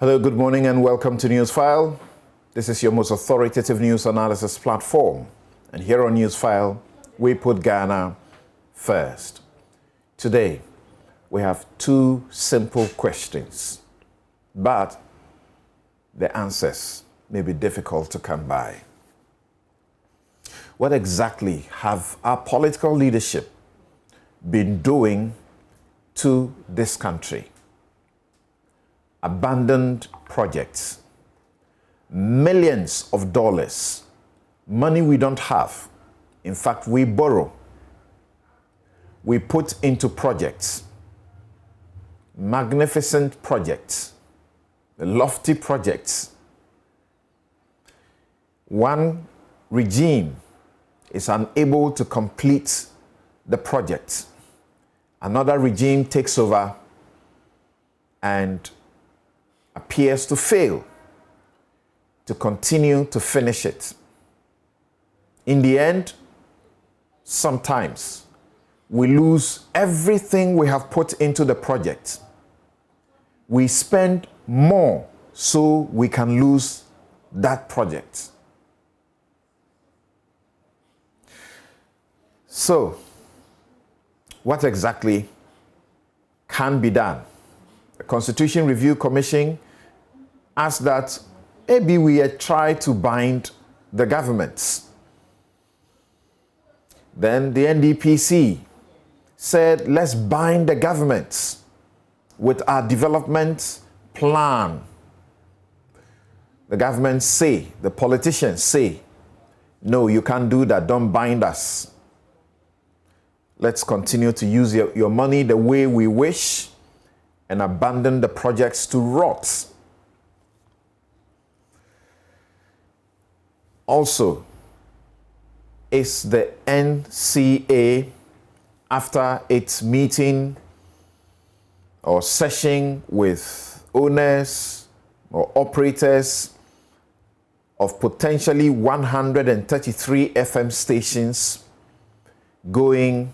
Hello, good morning and welcome to Newsfile. This is your most authoritative news analysis platform. And here on Newsfile, we put Ghana first. Today, we have two simple questions, but the answers may be difficult to come by. What exactly have our political leadership been doing to this country? Abandoned projects, millions of dollars, money we don't have. In fact, we borrow. We put into projects, magnificent projects, lofty projects. One regime is unable to complete the project. Another regime takes over and appears to fail to continue to finish it. In the end, sometimes we lose everything we have put into the project. We spend more so we can lose that project. So, what exactly can be done? The Constitution Review Commission asked that maybe we try to bind the governments. Then the NDPC said, let's bind the governments with our development plan. The governments say, the politicians say, no, you can't do that, don't bind us. Let's continue to use your money the way we wish and abandon the projects to rot. Also, is the NCA, after its meeting or session with owners or operators of potentially 133 FM stations, going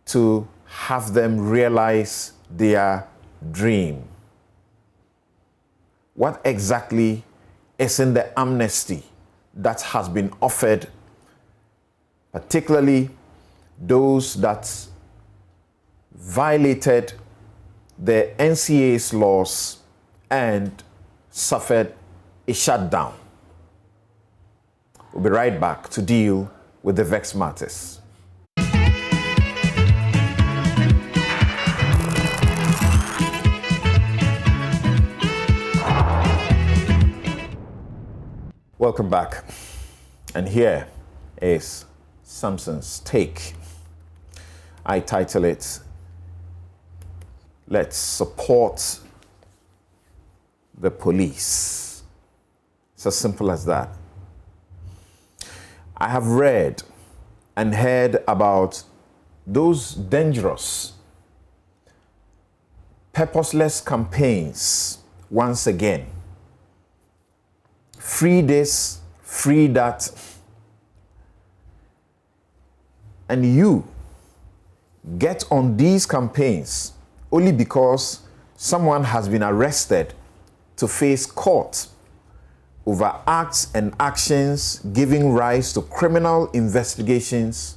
to have them realize their dream? What exactly is in the amnesty that has been offered, particularly those that violated the NCA's laws and suffered a shutdown? We'll be right back to deal with the vexed matters. Welcome back, and here is Samson's take. I title it, Let's Support the Police. It's as simple as that. I have read and heard about those dangerous, purposeless campaigns once again. Free this, free that. And you get on these campaigns only because someone has been arrested to face court over acts and actions giving rise to criminal investigations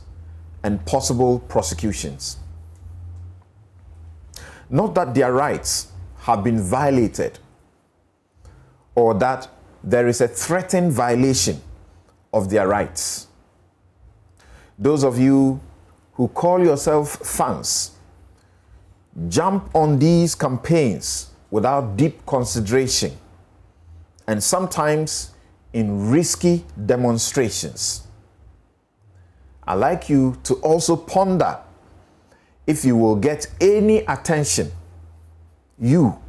and possible prosecutions. Not that their rights have been violated or that there is a threatened violation of their rights. Those of you who call yourself fans jump on these campaigns without deep consideration and sometimes in risky demonstrations. I'd like you to also ponder if you will get any attention. You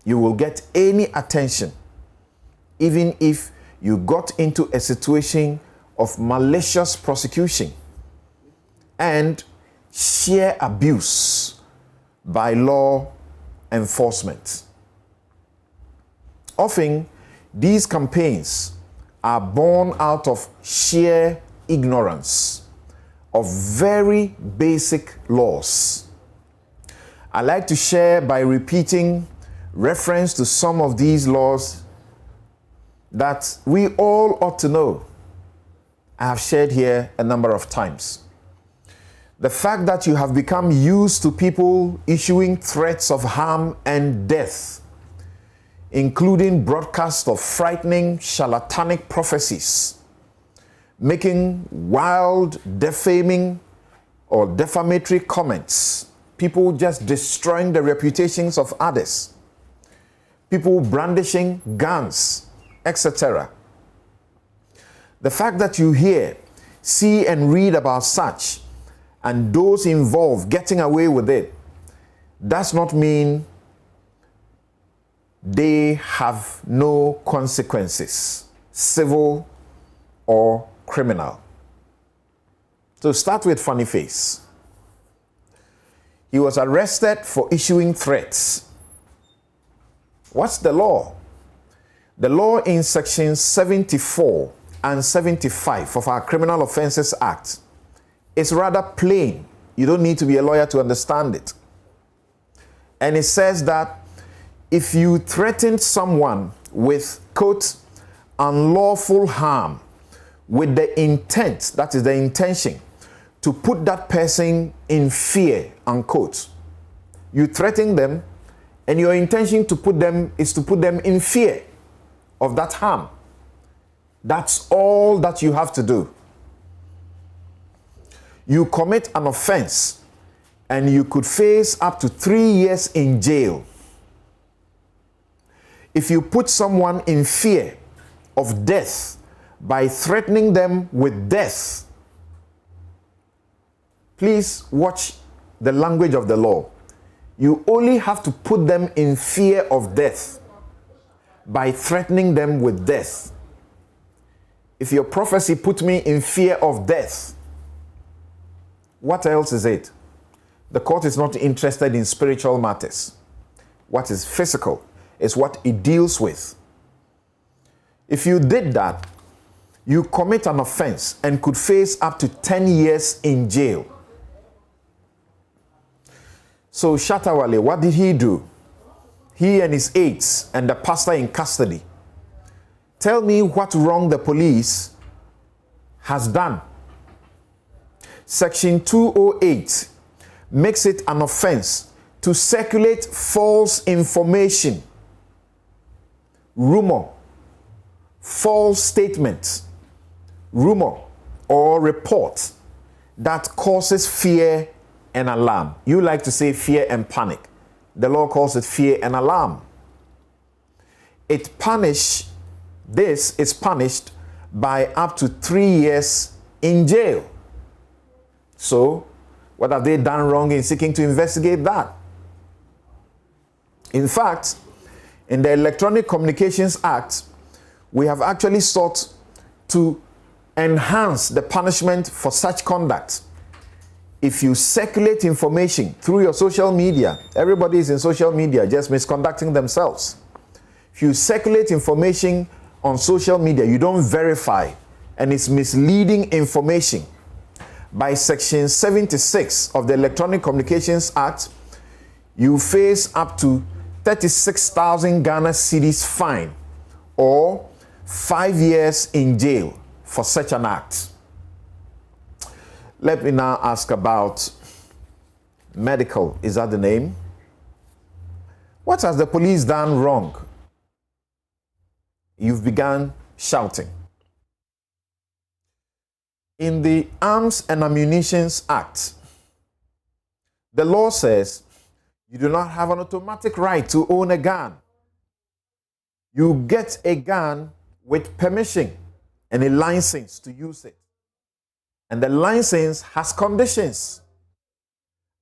will get any attention even if you got into a situation of malicious prosecution and sheer abuse by law enforcement. Often, these campaigns are born out of sheer ignorance of very basic laws. I like to share by repeating reference to some of these laws that we all ought to know. I have shared here a number of times. The fact that you have become used to people issuing threats of harm and death, including broadcasts of frightening, charlatanic prophecies, making wild, defaming, or defamatory comments, people just destroying the reputations of others, people brandishing guns, etc. The fact that you hear, see, and read about such, and those involved getting away with it, does not mean they have no consequences, civil or criminal. So start with Funny Face. He was arrested for issuing threats. What's the law? The law in sections 74 and 75 of our Criminal Offences Act is rather plain. You don't need to be a lawyer to understand it. And it says that if you threaten someone with, quote, unlawful harm with the intent, that is the intention, to put that person in fear, unquote. You threaten them, and your intention to put them is to put them in fear of that harm. That's all that you have to do. You commit an offense, and you could face up to 3 years in jail. If you put someone in fear of death by threatening them with death, please watch the language of the law. You only have to put them in fear of death by threatening them with death. If your prophecy put me in fear of death, what else is it? The court is not interested in spiritual matters. What is physical is what it deals with. If you did that, you commit an offense and could face up to 10 years in jail. So Shatawale, what did he do? He and his aides and the pastor in custody. Tell me what wrong the police has done. Section 208 makes it an offense to circulate false information, rumor, false statement, rumor, or report that causes fear and alarm. You like to say fear and panic. The law calls it fear and alarm. This is punished by up to 3 years in jail. So, what have they done wrong in seeking to investigate that? In fact, in the Electronic Communications Act, we have actually sought to enhance the punishment for such conduct. If you circulate information through your social media, everybody is in social media just misconducting themselves. If you circulate information on social media, you don't verify, and it's misleading information, by Section 76 of the Electronic Communications Act, you face up to 36,000 Ghana cedis fine or 5 years in jail for such an act. Let me now ask about medical. Is that the name? What has the police done wrong? You've begun shouting. In the Arms and Ammunition Act, the law says you do not have an automatic right to own a gun. You get a gun with permission and a license to use it. And the license has conditions.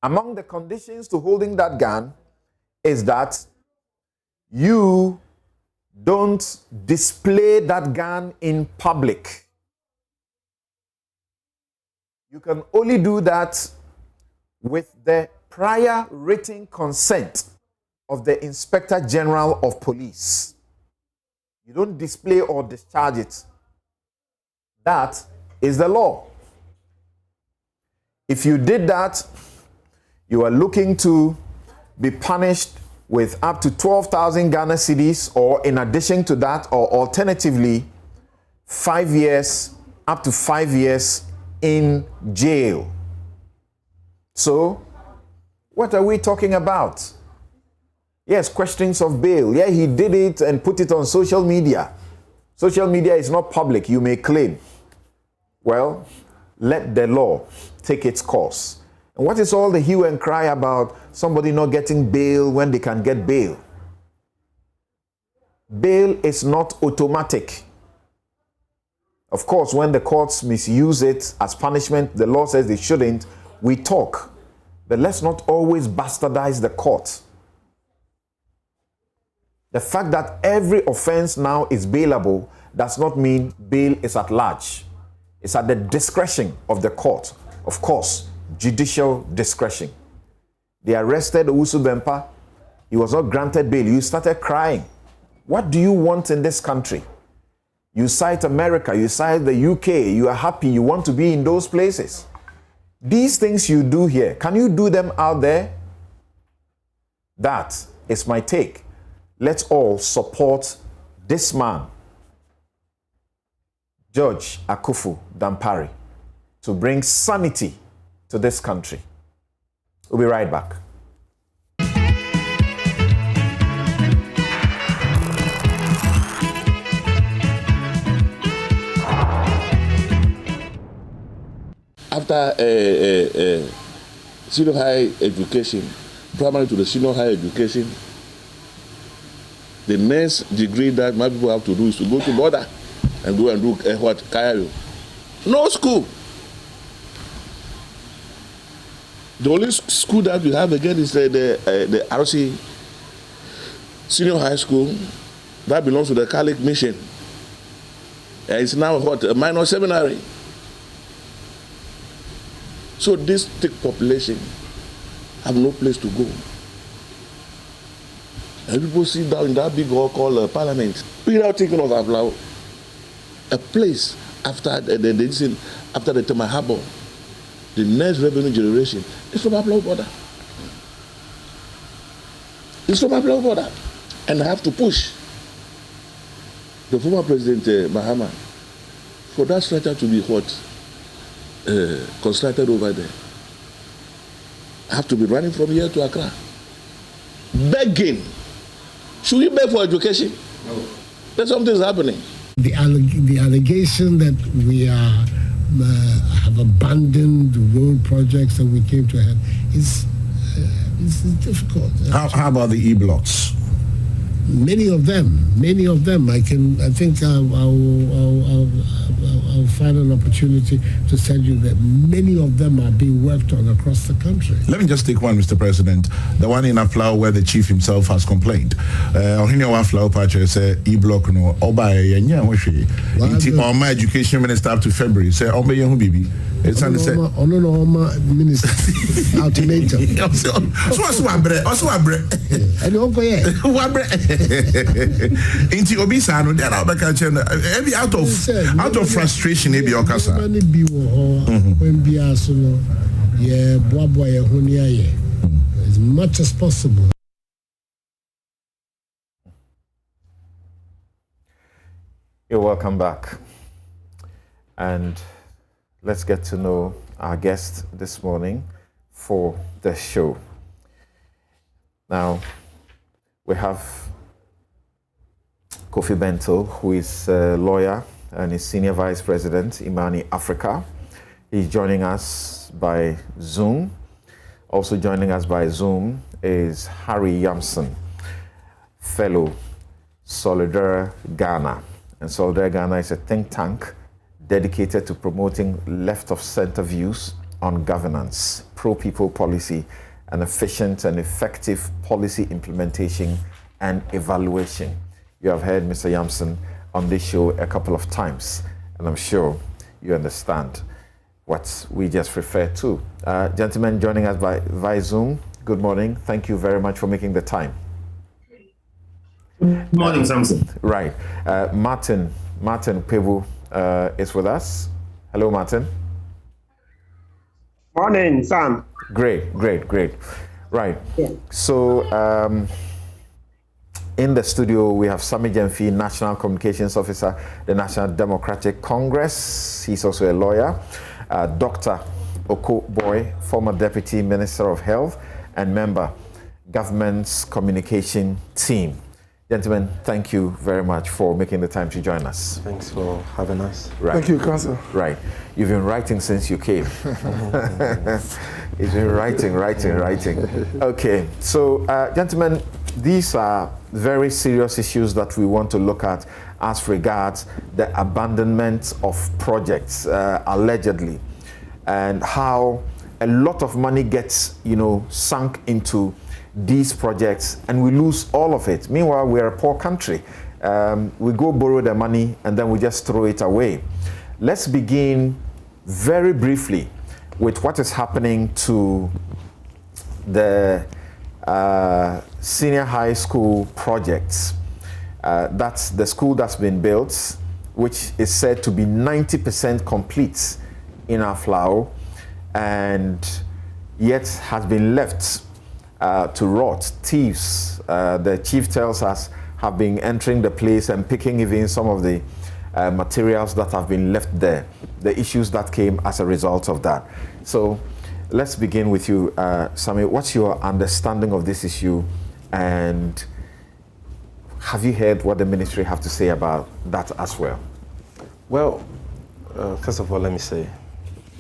Among the conditions to holding that gun is that you don't display that gun in public. You can only do that with the prior written consent of the Inspector General of Police. You don't display or discharge it. That is the law. If you did that, you are looking to be punished with up to 12,000 Ghana cedis, or in addition to that, or alternatively, 5 years, up to 5 years in jail. So, what are we talking about? Yes, questions of bail. Yeah, he did it and put it on social media. Social media is not public, you may claim. Well, let the law take its course. And what is all the hue and cry about somebody not getting bail when they can get bail? Bail is not automatic. Of course, when the courts misuse it as punishment, the law says they shouldn't, we talk. But let's not always bastardize the court. The fact that every offense now is bailable does not mean bail is at large. It's at the discretion of the court. Of course, judicial discretion. They arrested Owusu Bempah. He was not granted bail. You started crying. What do you want in this country? You cite America, you cite the UK, you are happy, you want to be in those places. These things you do here, can you do them out there? That is my take. Let's all support this man, George Akuffo Dampare, to bring sanity to this country. We'll be right back. After senior high education, primary to the senior high education, the next degree that my people have to do is to go to border and go and do what Kayayo. No school. The only school that we have again is the RC Senior High School that belongs to the Catholic Mission. It's now what, a minor seminary. So this thick population have no place to go. And people sit down in that big hall called Parliament without thinking of a place after the Tema Harbour. The next revenue generation is from Aplau border. It's from Aplau border. And I have to push the former President Mahama for that structure to be constructed over there. I have to be running from here to Accra. Begging. Should we beg for education? No. There's something happening. The allegation that we have abandoned the road projects that we came to have is difficult. How about the e-blocks? Many of them. I think I'll find an opportunity to tell you that many of them are being worked on across the country. Let me just take one, Mr. President. The one in Aflao where the chief himself has complained. Aflao Pacha said e-block no oba my education minister up to February say oba yehu bibi. It's on the minister ultimatum. Also abre. And Inti obisa no there na beka every out of frustration e be okasa. When bia so no ye boabo ye honi aye as much as possible. You're welcome back. And let's get to know our guest this morning for the show. Now, we have Kofi Bento, who is a lawyer and is Senior Vice President, Imani Africa. He's joining us by Zoom. Also joining us by Zoom is Harry Yamson, fellow Solidarity Ghana. And Solidarity Ghana is a think tank dedicated to promoting left-of-center views on governance, pro-people policy, and efficient and effective policy implementation and evaluation. You have heard Mr. Yamson on this show a couple of times, and I'm sure you understand what we just referred to. Gentlemen joining us via Zoom, good morning. Thank you very much for making the time. Good morning, Samson. Right. Martin Pebu is with us. Hello, Martin. Morning, Sam. Great. Right. Yeah. So In the studio, we have Sami Jemfi, National Communications Officer, the National Democratic Congress. He's also a lawyer. Dr. Oko Boy, former Deputy Minister of Health and member, Government's Communication Team. Gentlemen, thank you very much for making the time to join us. Thanks for having us. Right. Thank you, Council. Right. You've been writing since you came. You've been writing. Okay. So, gentlemen, these are very serious issues that we want to look at as regards the abandonment of projects, allegedly, and how a lot of money gets, sunk into these projects and we lose all of it. Meanwhile, we're a poor country. We go borrow the money and then we just throw it away. Let's begin very briefly with what is happening to the senior high school projects. That's the school that's been built, which is said to be 90% complete in Aflao, and yet has been left to rot. Thieves, the chief tells us, have been entering the place and picking even some of the materials that have been left there, the issues that came as a result of that. So let's begin with you, Sami. What's your understanding of this issue, and have you heard what the ministry have to say about that as well? Well, first of all, let me say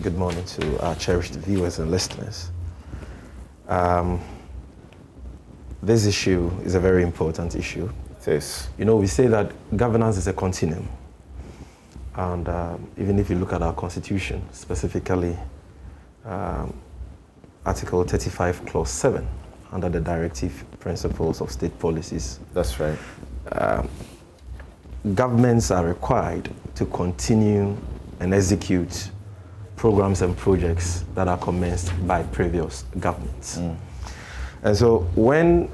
good morning to our cherished viewers and listeners. This issue is a very important issue. It is. We say that governance is a continuum. And even if you look at our constitution, specifically Article 35, Clause 7, under the directive principles of state policies. That's right. Governments are required to continue and execute programs and projects that are commenced by previous governments. And so when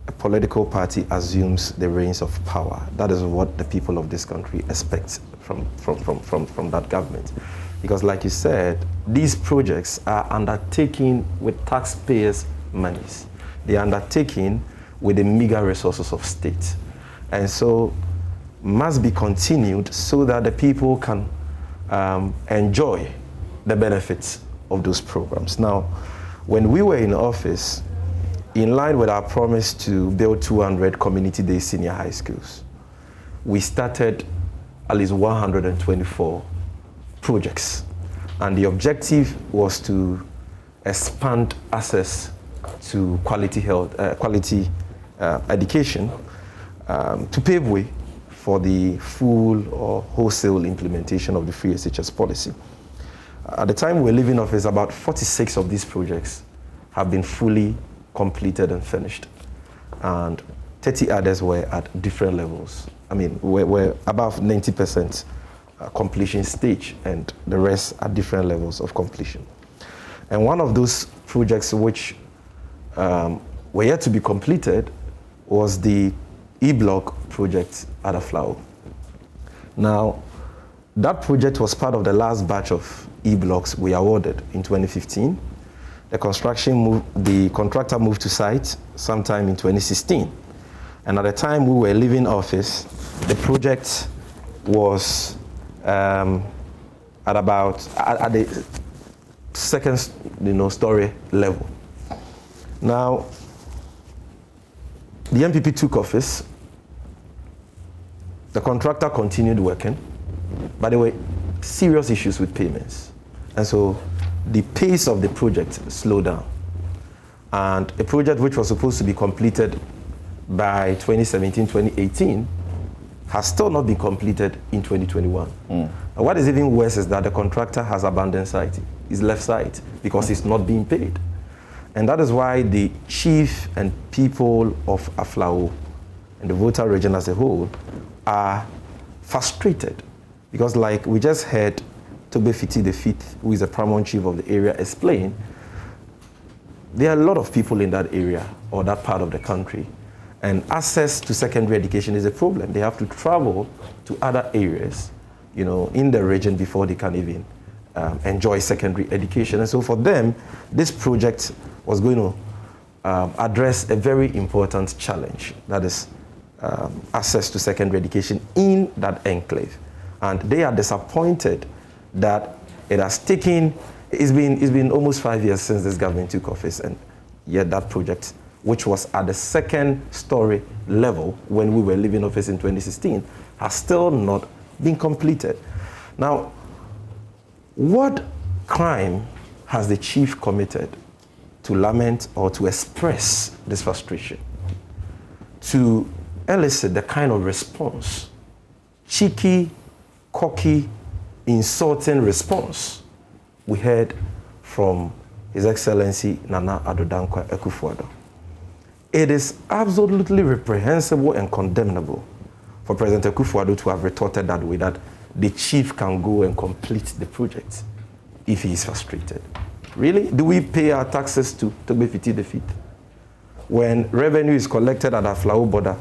a political party assumes the reins of power, that is what the people of this country expect from that government. Because like you said, these projects are undertaken with taxpayers' monies. They are undertaken with the meager resources of state. And so must be continued so that the people can enjoy the benefits of those programs. Now, when we were in office, in line with our promise to build 200 community-day senior high schools, we started at least 124 projects. And the objective was to expand access to quality health, education, to pave way for the full or wholesale implementation of the free SHS policy. At the time we were leaving office, about 46 of these projects have been fully completed and finished. And 30 others were at different levels. I mean, we're above 90% completion stage, and the rest at different levels of completion. And one of those projects which were yet to be completed was the E-Block project at Aflao. Now, that project was part of the last batch of E-Blocks we awarded in 2015. The contractor moved to site sometime in 2016. And at the time we were leaving office, the project was at the second story level. Now, the MPP took office. The contractor continued working, but there were serious issues with payments. And so the pace of the project slowed down. And a project which was supposed to be completed by 2017, 2018 has still not been completed in 2021. And what is even worse is that the contractor has abandoned site. He's left site because it's not being paid. And that is why the chief and people of Aflao and the Volta region as a whole are frustrated. Because like we just heard Tobe Fiti the Fifth, who is the paramount chief of the area, explain, there are a lot of people in that area or that part of the country, and access to secondary education is a problem. They have to travel to other areas, in the region before they can even enjoy secondary education. And so for them, this project was going to address a very important challenge, that is access to secondary education in that enclave. And they are disappointed that it has taken, it's been almost 5 years since this government took office, and yet that project, which was at the second story level when we were leaving office in 2016, has still not been completed. Now, what crime has the chief committed to lament or to express this frustration, to elicit the kind of response, cheeky, cocky, insulting response we heard from His Excellency Nana Addo Dankwa Akufo-Addo? It is absolutely reprehensible and condemnable for President Akufo-Addo to have retorted that way, that the chief can go and complete the project if he is frustrated. Really? Do we pay our taxes to Togbe Fiti the Fifth? When revenue is collected at our Aflao border,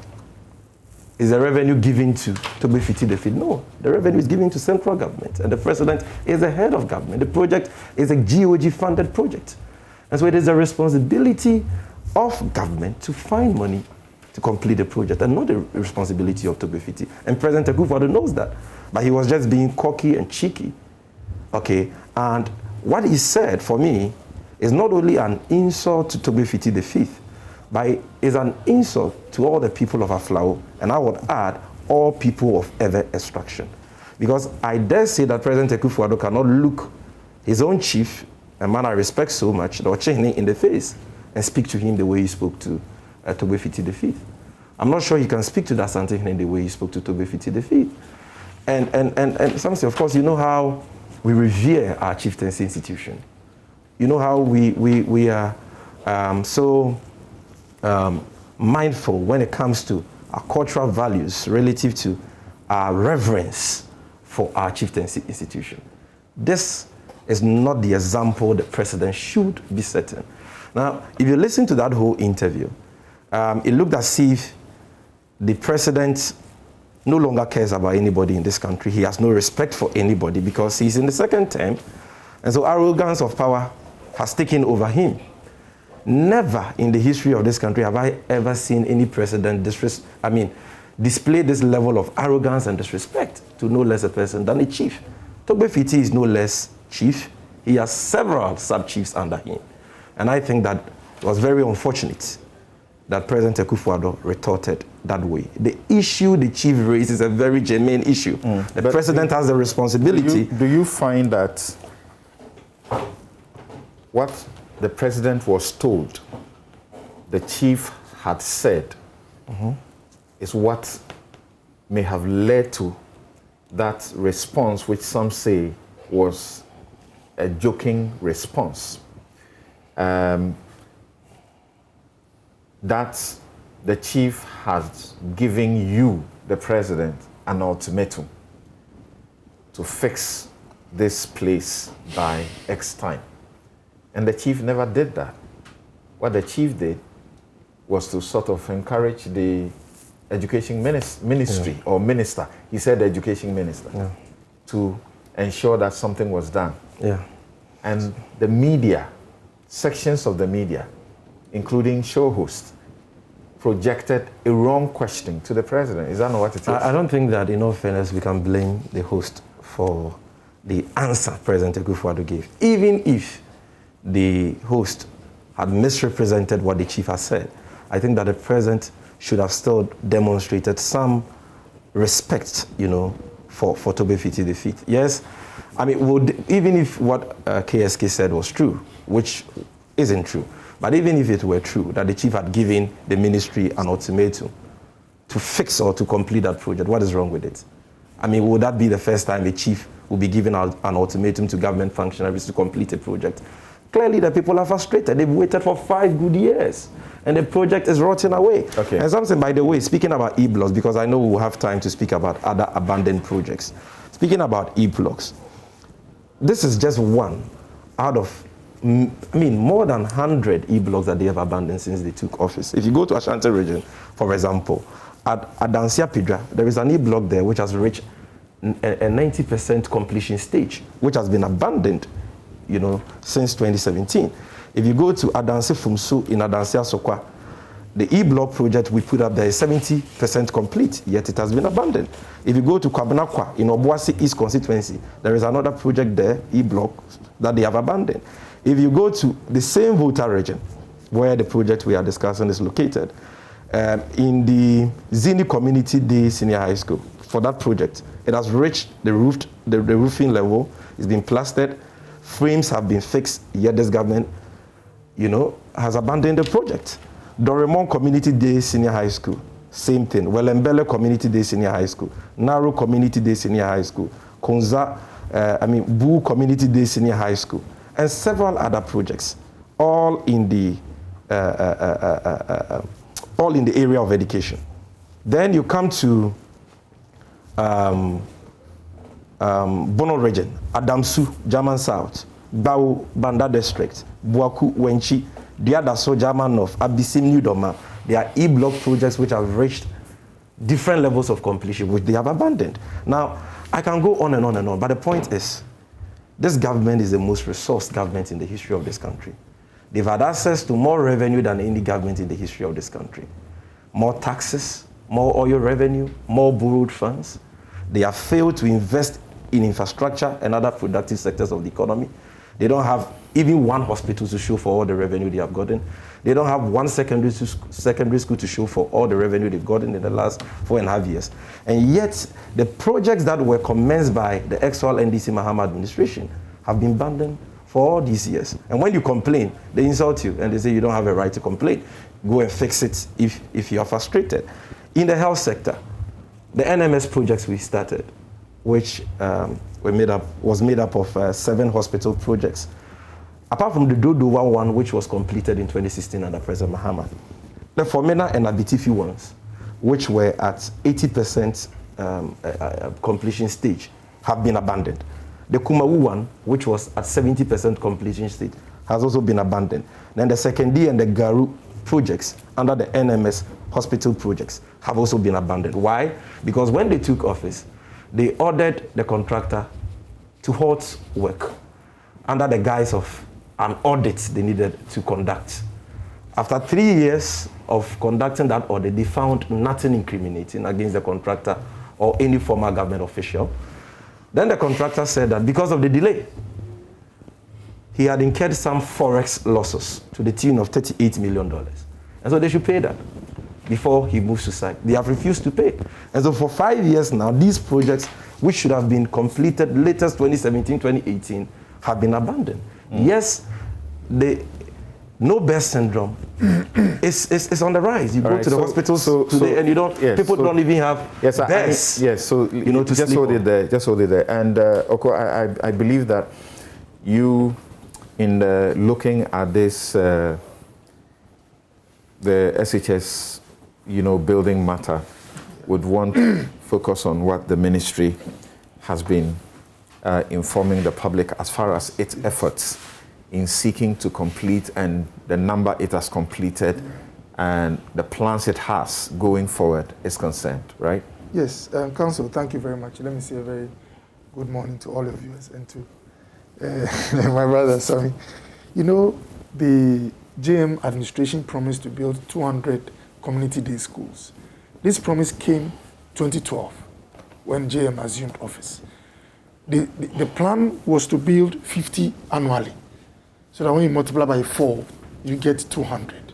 is the revenue given to Togbe Fiti the Fifth? No, the revenue is given to central government, and the president is the head of government. The project is a GOG-funded project. And so it is a responsibility of government to find money to complete the project, and not the responsibility of Togbe Fiti. And President Akufo-Addo knows that, but he was just being cocky and cheeky. Okay, and what he said, for me, is not only an insult to Togbe Fiti the Fifth, but is an insult to all the people of Aflao, and I would add, all people of Ewe extraction. Because I dare say that President Akufo-Addo cannot look his own chief, a man I respect so much, the Ochehene, in the face and speak to him the way he spoke to Togbe Fiti the Fifth. I'm not sure he can speak to the Asantehene the way he spoke to Togbe Fiti the Fifth. And something, of course, you know how we revere our chieftaincy institution. You know how we are so mindful when it comes to our cultural values relative to our reverence for our chieftaincy institution. This is not the example the president should be setting. Now, if you listen to that whole interview, it looked as if the president no longer cares about anybody in this country. He has no respect for anybody because he's in the second term, and so arrogance of power has taken over him. Never in the history of this country have I ever seen any president display this level of arrogance and disrespect to no less a person than a chief. Togbe Fiti is no less chief. He has several sub-chiefs under him. And I think that it was very unfortunate that President Akufo-Addo retorted that way. The issue the chief raised is a very germane issue. The president has the responsibility. Do you find that what the president was told the chief had said is what may have led to that response, which some say was a joking response? That the chief has given you, the president, an ultimatum to fix this place by X time. And the chief never did that. What the chief did was to sort of encourage the education ministry or minister. He said the education minister to ensure that something was done. And the media, sections of the media, including show hosts, projected a wrong question to the president. Is that not what it is? I don't think that, in all fairness, we can blame the host for the answer President Akufo-Addo gave, even if the host had misrepresented what the chief has said. I think that the president should have still demonstrated some respect, for Togbe Fiti the Fifth. Yes, I mean, even if what KSK said was true, which isn't true, but even if it were true, that the chief had given the ministry an ultimatum to fix or to complete that project, what is wrong with it? I mean, would that be the first time the chief will be given an ultimatum to government functionaries to complete a project? Clearly, the people are frustrated. They've waited for 5 good years, and the project is rotting away. Okay. And something, by the way, speaking about e-blocks, because I know we'll have time to speak about other abandoned projects. Speaking about e-blocks, this is just one out of more than 100 e-blocks that they have abandoned since they took office. If you go to Ashanti region, for example, at Adansia Pidra, there is an e-block there which has reached a 90% completion stage, which has been abandoned, since 2017. If you go to Adansi Fumsu in Adansia Sokwa, the E-block project we put up there is 70% complete, yet it has been abandoned. If you go to Kwabenakwa in Obuasi East constituency, there is another project there, E-block, that they have abandoned. If you go to the same Volta region, where the project we are discussing is located, in the Zini Community Day Senior High School, for that project, it has reached the roofing level, it's been plastered, frames have been fixed, yet this government, has abandoned the project. Doremon Community Day Senior High School, same thing. Welembele Community Day Senior High School, Naro Community Day Senior High School, Konza, Boo Community Day Senior High School, and several other projects, all in the area of education. Then you come to Bono region, Adamsu, German South, Bau, Banda District, Buaku, Wenchi, Diadaso, German North, Abisim, New Doma. They are E-block projects which have reached different levels of completion, which they have abandoned. Now, I can go on and on and on, but the point is, this government is the most resourced government in the history of this country. They've had access to more revenue than any government in the history of this country. More taxes, more oil revenue, more borrowed funds. They have failed to invest in infrastructure and other productive sectors of the economy. They don't have even one hospital to show for all the revenue they have gotten. They don't have one secondary school to show for all the revenue they've gotten in the last 4.5 years. And yet, the projects that were commenced by the ex-All NDC Mahama administration have been abandoned for all these years. And when you complain, they insult you and they say you don't have a right to complain. Go and fix it if you are frustrated. In the health sector, the NMS projects we started, which was made up of 7 hospital projects. Apart from the Dodowa one, which was completed in 2016 under President Mahama, the Formena and Abitifi ones, which were at 80% completion stage, have been abandoned. The Kumawu one, which was at 70% completion stage, has also been abandoned. Then the Sekendi and the Garu projects under the NMS hospital projects have also been abandoned. Why? Because when they took office, they ordered the contractor to halt work under the guise of an audit they needed to conduct. After 3 years of conducting that audit, they found nothing incriminating against the contractor or any former government official. Then the contractor said that because of the delay, he had incurred some forex losses to the tune of $38 million. And so they should pay that before he moves to site. They have refused to pay. And so for 5 years now, these projects, which should have been completed latest 2017, 2018, have been abandoned. Yes, the no-bear syndrome is on the rise. You go to the hospitals today and you don't, people don't even have beds. To just hold it there, And Oko, I believe that you, in looking at this, the SHS, building matter, would want to focus on what the ministry has been informing the public as far as its efforts in seeking to complete and the number it has completed and the plans it has going forward is concerned, right? Yes, Council, thank you very much. Let me say a very good morning to all of you and to my brother, Sami. The JM administration promised to build 200 community day schools. This promise came 2012 when JM assumed office. The plan was to build 50 annually, so that when you multiply by 4, you get 200.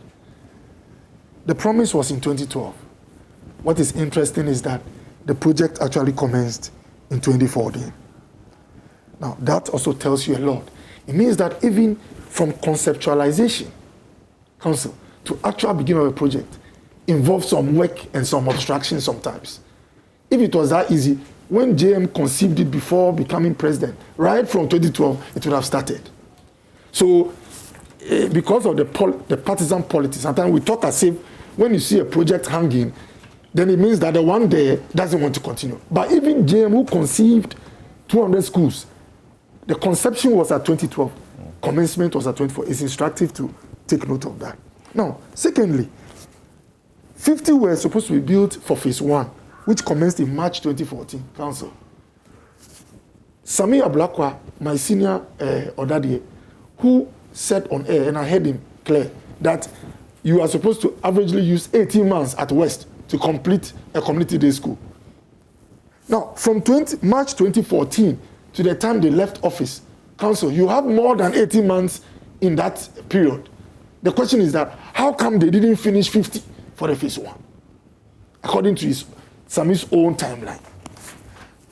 The promise was in 2012. What is interesting is that the project actually commenced in 2014. Now, that also tells you a lot. It means that even from conceptualization, Council, to actual beginning of a project, involves some work and some obstruction sometimes. If it was that easy, when JM conceived it before becoming president, right from 2012, it would have started. So, because of the partisan politics, sometimes we talk as if when you see a project hanging, then it means that the one there doesn't want to continue. But even JM, who conceived 200 schools, the conception was at 2012, commencement was at 2014. It's instructive to take note of that. Now, secondly, 50 were supposed to be built for phase 1, which commenced in March 2014, Council. Sami Ablakwa, my senior Odadie, who said on air, and I heard him clear, that you are supposed to averagely use 18 months at West to complete a community day school. Now, from March 2014 to the time they left office, council, you have more than 18 months in that period. The question is that, how come they didn't finish 50 for the phase 1? According to Sami's own timeline.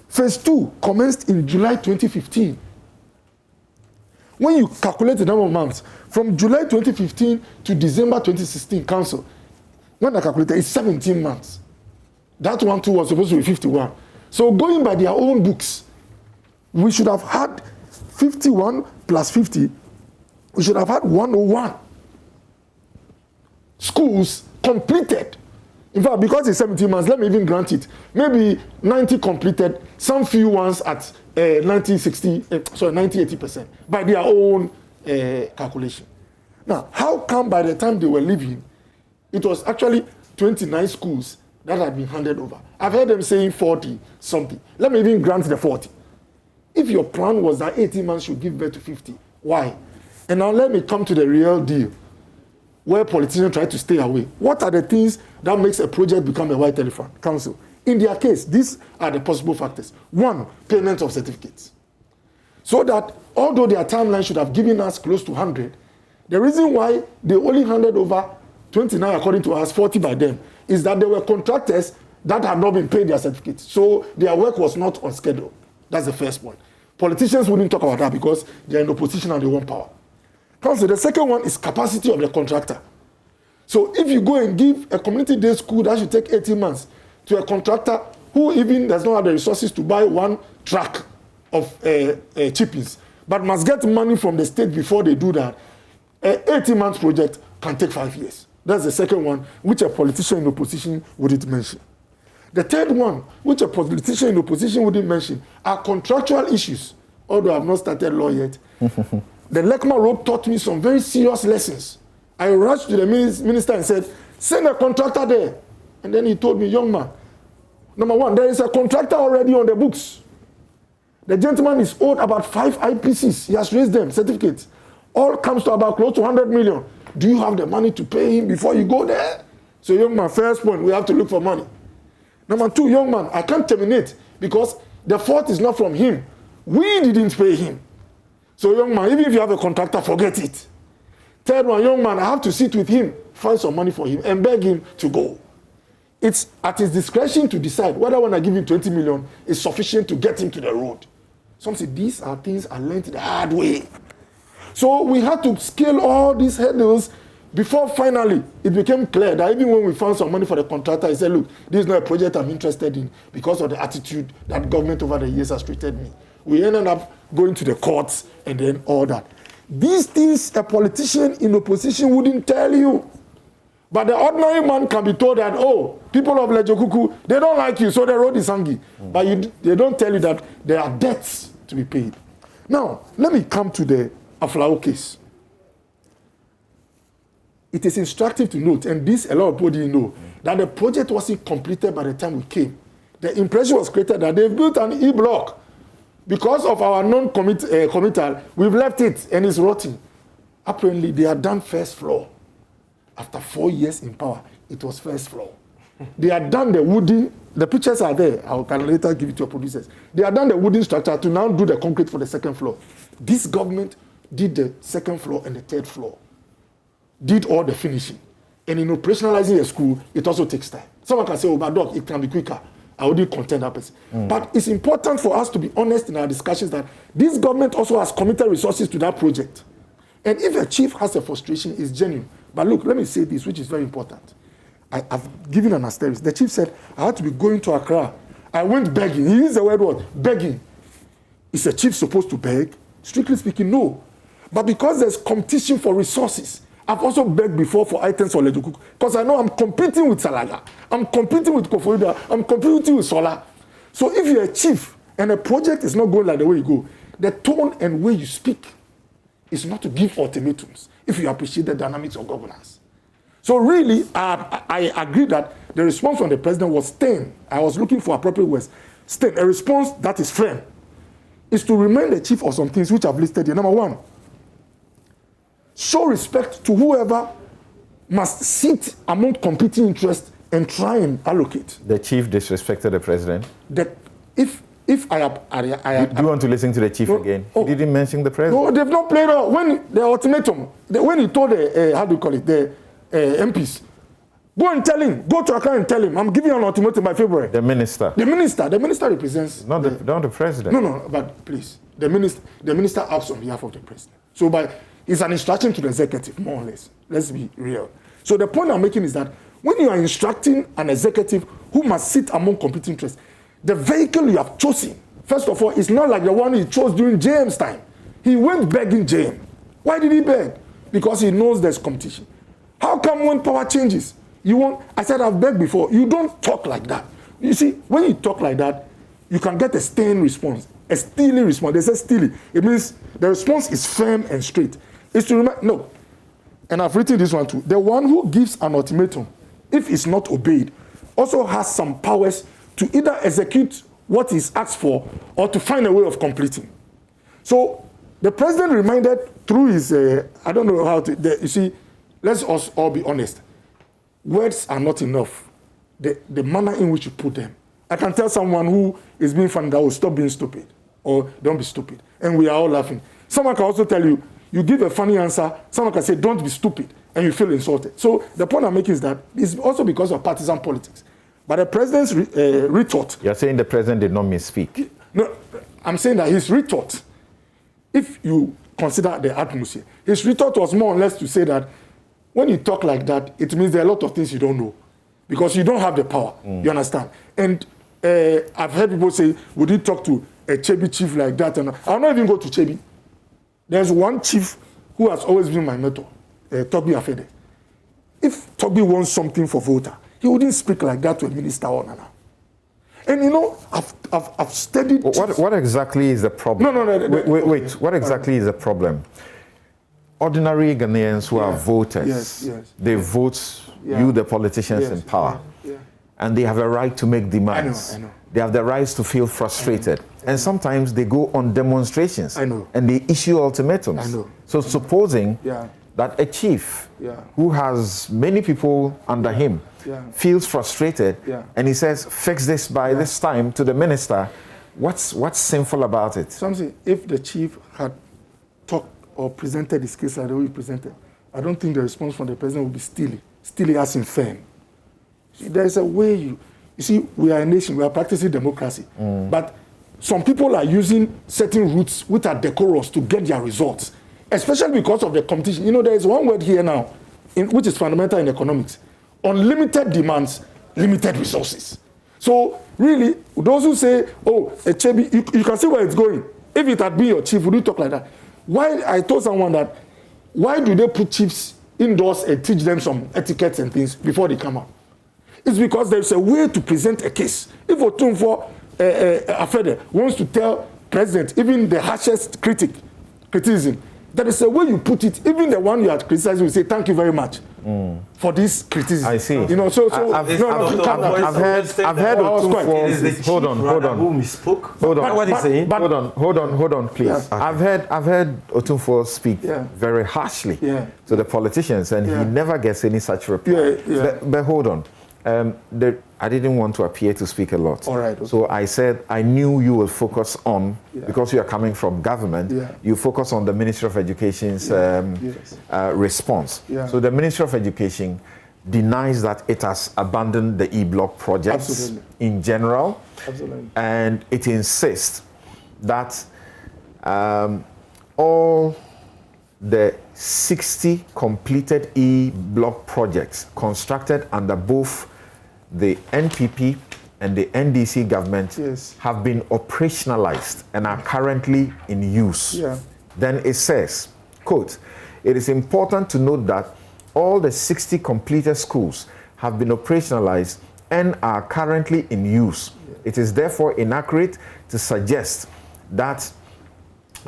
Phase 2 commenced in July 2015. When you calculate the number of months, from July 2015 to December 2016, council, when I calculated, it's 17 months. That one too was supposed to be 51. So going by their own books, we should have had 51 plus 50, we should have had 101 schools completed. In fact, because it's 17 months, let me even grant it. Maybe 90 completed, some few ones at 90-80% by their own calculation. Now, how come by the time they were leaving, it was actually 29 schools that had been handed over? I've heard them saying 40 something. Let me even grant the 40. If your plan was that 18 months should give birth to 50, why? And now let me come to the real deal, where politicians try to stay away. What are the things that makes a project become a white elephant? Council. In their case, these are the possible factors. 1, payment of certificates. So that although their timeline should have given us close to 100, the reason why they only handed over 29 according to us, 40 by them, is that there were contractors that had not been paid their certificates. So their work was not on schedule. That's the first point. Politicians wouldn't talk about that because they're in opposition and they want power. Council, the second one is capacity of the contractor. So if you go and give a community day school that should take 18 months to a contractor who even does not have the resources to buy 1 truck of chippings, but must get money from the state before they do that, an 18-month project can take 5 years. That's the second one, which a politician in opposition wouldn't mention. The third one, which a politician in opposition wouldn't mention, are contractual issues, although I've not started law yet. The Lekma Road taught me some very serious lessons. I rushed to the minister and said, send a contractor there. And then he told me, young man, number 1, there is a contractor already on the books. The gentleman is owed about 5 IPCs. He has raised them, certificates. All comes to about close to 100 million. Do you have the money to pay him before you go there? So young man, first point, we have to look for money. Number 2, young man, I can't terminate because the fault is not from him. We didn't pay him. So young man, even if you have a contractor, forget it. Third one, young man, I have to sit with him, find some money for him, and beg him to go. It's at his discretion to decide whether when I give him 20 million is sufficient to get him to the road. Some say these are things I learned the hard way. So we had to scale all these hurdles before finally it became clear that even when we found some money for the contractor, he said, look, this is not a project I'm interested in because of the attitude that government over the years has treated me. We ended up going to the courts and then all that. These things a politician in opposition wouldn't tell you. But the ordinary man can be told that, oh, people of Lejokuku, they don't like you, so the road is hungry. But they don't tell you that there are debts to be paid. Now, let me come to the Aflao case. It is instructive to note, and this a lot of people didn't know, that the project wasn't completed by the time we came. The impression was created that they've built an E-block. Because of our non-committal, we've left it and it's rotting. Apparently, they had done first floor. After 4 years in power, it was first floor. They had done the wooden, the pictures are there, I can later give it to your producers. They had done the wooden structure to now do the concrete for the second floor. This government did the second floor and the third floor. Did all the finishing. And in operationalizing a school, it also takes time. Someone can say, oh, but doc, it can be quicker. I wouldn't contend that person. But it's important for us to be honest in our discussions that this government also has committed resources to that project. And if a chief has a frustration, it's genuine. But look, let me say this, which is very important. I've given an asterisk. The chief said, I had to be going to Accra. I went begging. He used the word begging. Is a chief supposed to beg? Strictly speaking, no. But because there's competition for resources, I've also begged before for items for Lejokuku. Because I know I'm competing with Salaga. I'm competing with Kofoida. I'm competing with Sola. So if you're a chief and a project is not going like the way you go, the tone and way you speak is not to give ultimatums if you appreciate the dynamics of governance. So really, I agree that the response from the president was stern. I was looking for appropriate words. Stern, a response that is firm, is to remind the chief of some things which I've listed here. Number 1, show respect to whoever must sit among competing interests and try and allocate. The chief disrespected the president. If I have, do you want to listen to the chief again? He didn't mention the president. No, they've not played out. When the ultimatum, when he told the how do you call it, the MPs, go and tell him, go to Accra and tell him, I'm giving you an ultimatum by February. The minister represents not the president. No, but please, the minister acts on behalf of the president. So it's an instruction to the executive, more or less. Let's be real. So the point I'm making is that when you are instructing an executive who must sit among competing interests, the vehicle you have chosen, first of all, is not like the one he chose during JM's time. He went begging JM. Why did he beg? Because he knows there's competition. How come when power changes, I said I've begged before, you don't talk like that. You see, when you talk like that, you can get a stern response, a steely response. They say steely. It means the response is firm and straight. It's to remember, no, and I've written this one too, the one who gives an ultimatum, if it's not obeyed, also has some powers to either execute what is asked for or to find a way of completing. So the president reminded through his, I don't know how to, you see, let's us all be honest. Words are not enough. The manner in which you put them. I can tell someone who is being funny that will stop being stupid or don't be stupid. And we are all laughing. Someone can also tell you, you give a funny answer, someone can say, don't be stupid, and you feel insulted. So the point I'm making is that it's also because of partisan politics. But the president's retort... You're saying the president did not misspeak? No, I'm saying that his retort, if you consider the atmosphere, his retort was more or less to say that when you talk like that, it means there are a lot of things you don't know. Because you don't have the power, you understand? And I've heard people say, would you talk to a Chebi chief like that? And I'll not even go to Chebi. There's one chief who has always been my mentor, Toby Afede. If Toby wants something for voter, he wouldn't speak like that to a minister or nana. And you know, I've studied... What exactly is the problem? No. Wait. What exactly is the problem? Ordinary Ghanaians who are voters, yes. They vote you, the politicians in power. And they have a right to make demands. I know. They have the rights to feel frustrated. And sometimes they go on demonstrations. I know. And they issue ultimatums. I know. So supposing that a chief who has many people under him feels frustrated and he says, fix this by this time to the minister, what's sinful about it? Something, if the chief had talked or presented his case like the way he presented, I don't think the response from the president would be steely. Steely as in firm. There's a way you see, we are a nation, we are practicing democracy. But some people are using certain routes which are decorous to get their results, especially because of the competition. You know, there is one word here now, which is fundamental in economics. Unlimited demands, limited resources. So really, those who say, oh, a Chebi, you can see where it's going. If it had been your chief, would you talk like that? Why, I told someone that, why do they put chiefs indoors and teach them some etiquettes and things before they come out? It's because there's a way to present a case. If Otunfo Afede wants to tell president, even the harshest criticism, there is a way you put it. Even the one you are criticizing will say, thank you very much for this criticism. I see. You know, I've heard Otunfo. Hold on. Who misspoke? Hold on. What is saying? Hold on, please. Yeah. I've heard Otunfo speak very harshly to the politicians, and he never gets any such reply. But hold on. I didn't want to appear to speak a lot. All right. Okay. So I said I knew you will focus on, because you are coming from government, you focus on the Ministry of Education's response. So the Ministry of Education denies that it has abandoned the e-block projects in general. Absolutely. And it insists that all the 60 completed e-block projects constructed under both the NPP and the NDC government have been operationalized and are currently in use. Then it says, quote, it is important to note that all the 60 completed schools have been operationalized and are currently in use. It is therefore inaccurate to suggest that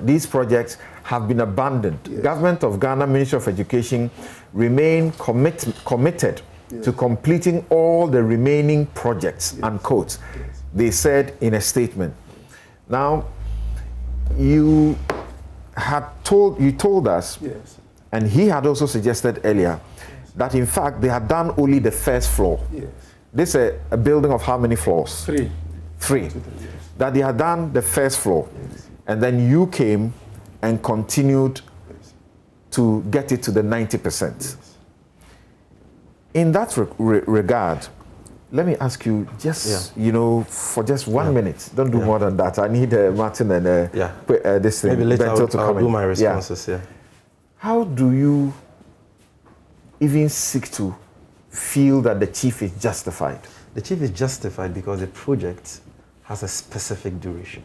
these projects have been abandoned. Government of Ghana, Ministry of Education remain committed to completing all the remaining projects, unquote. They said in a statement. Now, you told us, and he had also suggested earlier, that in fact they had done only the first floor. Yes. This is a building of how many floors? Three. Three. That they had done the first floor. Yes. And then you came and continued to get it to the 90%. Yes. In that regard, let me ask you just, for just 1 minute. Don't do more than that. I need Martin and this thing. Maybe later I'll come do my responses, How do you even seek to feel that the chief is justified? The chief is justified because the project has a specific duration.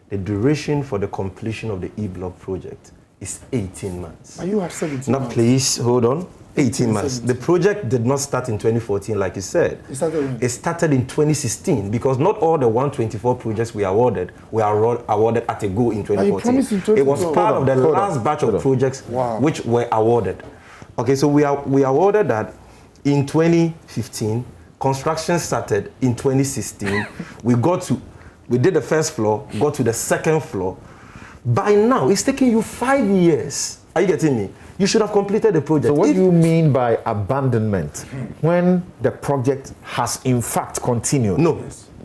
The duration for the completion of the E-block project is 18 months. Are you at 17 Now, months? please, hold on. 18 months. The project did not start in 2014, like you said. It started in 2016 because not all the 124 projects we awarded were awarded at a go in 2014. It was part of the last batch of projects which were awarded. Okay, so we awarded that in 2015. Construction started in 2016. we did the first floor, got to the second floor. By now, it's taking you 5 years. Are you getting me? You should have completed the project. So what do you mean by abandonment when the project has in fact continued? No,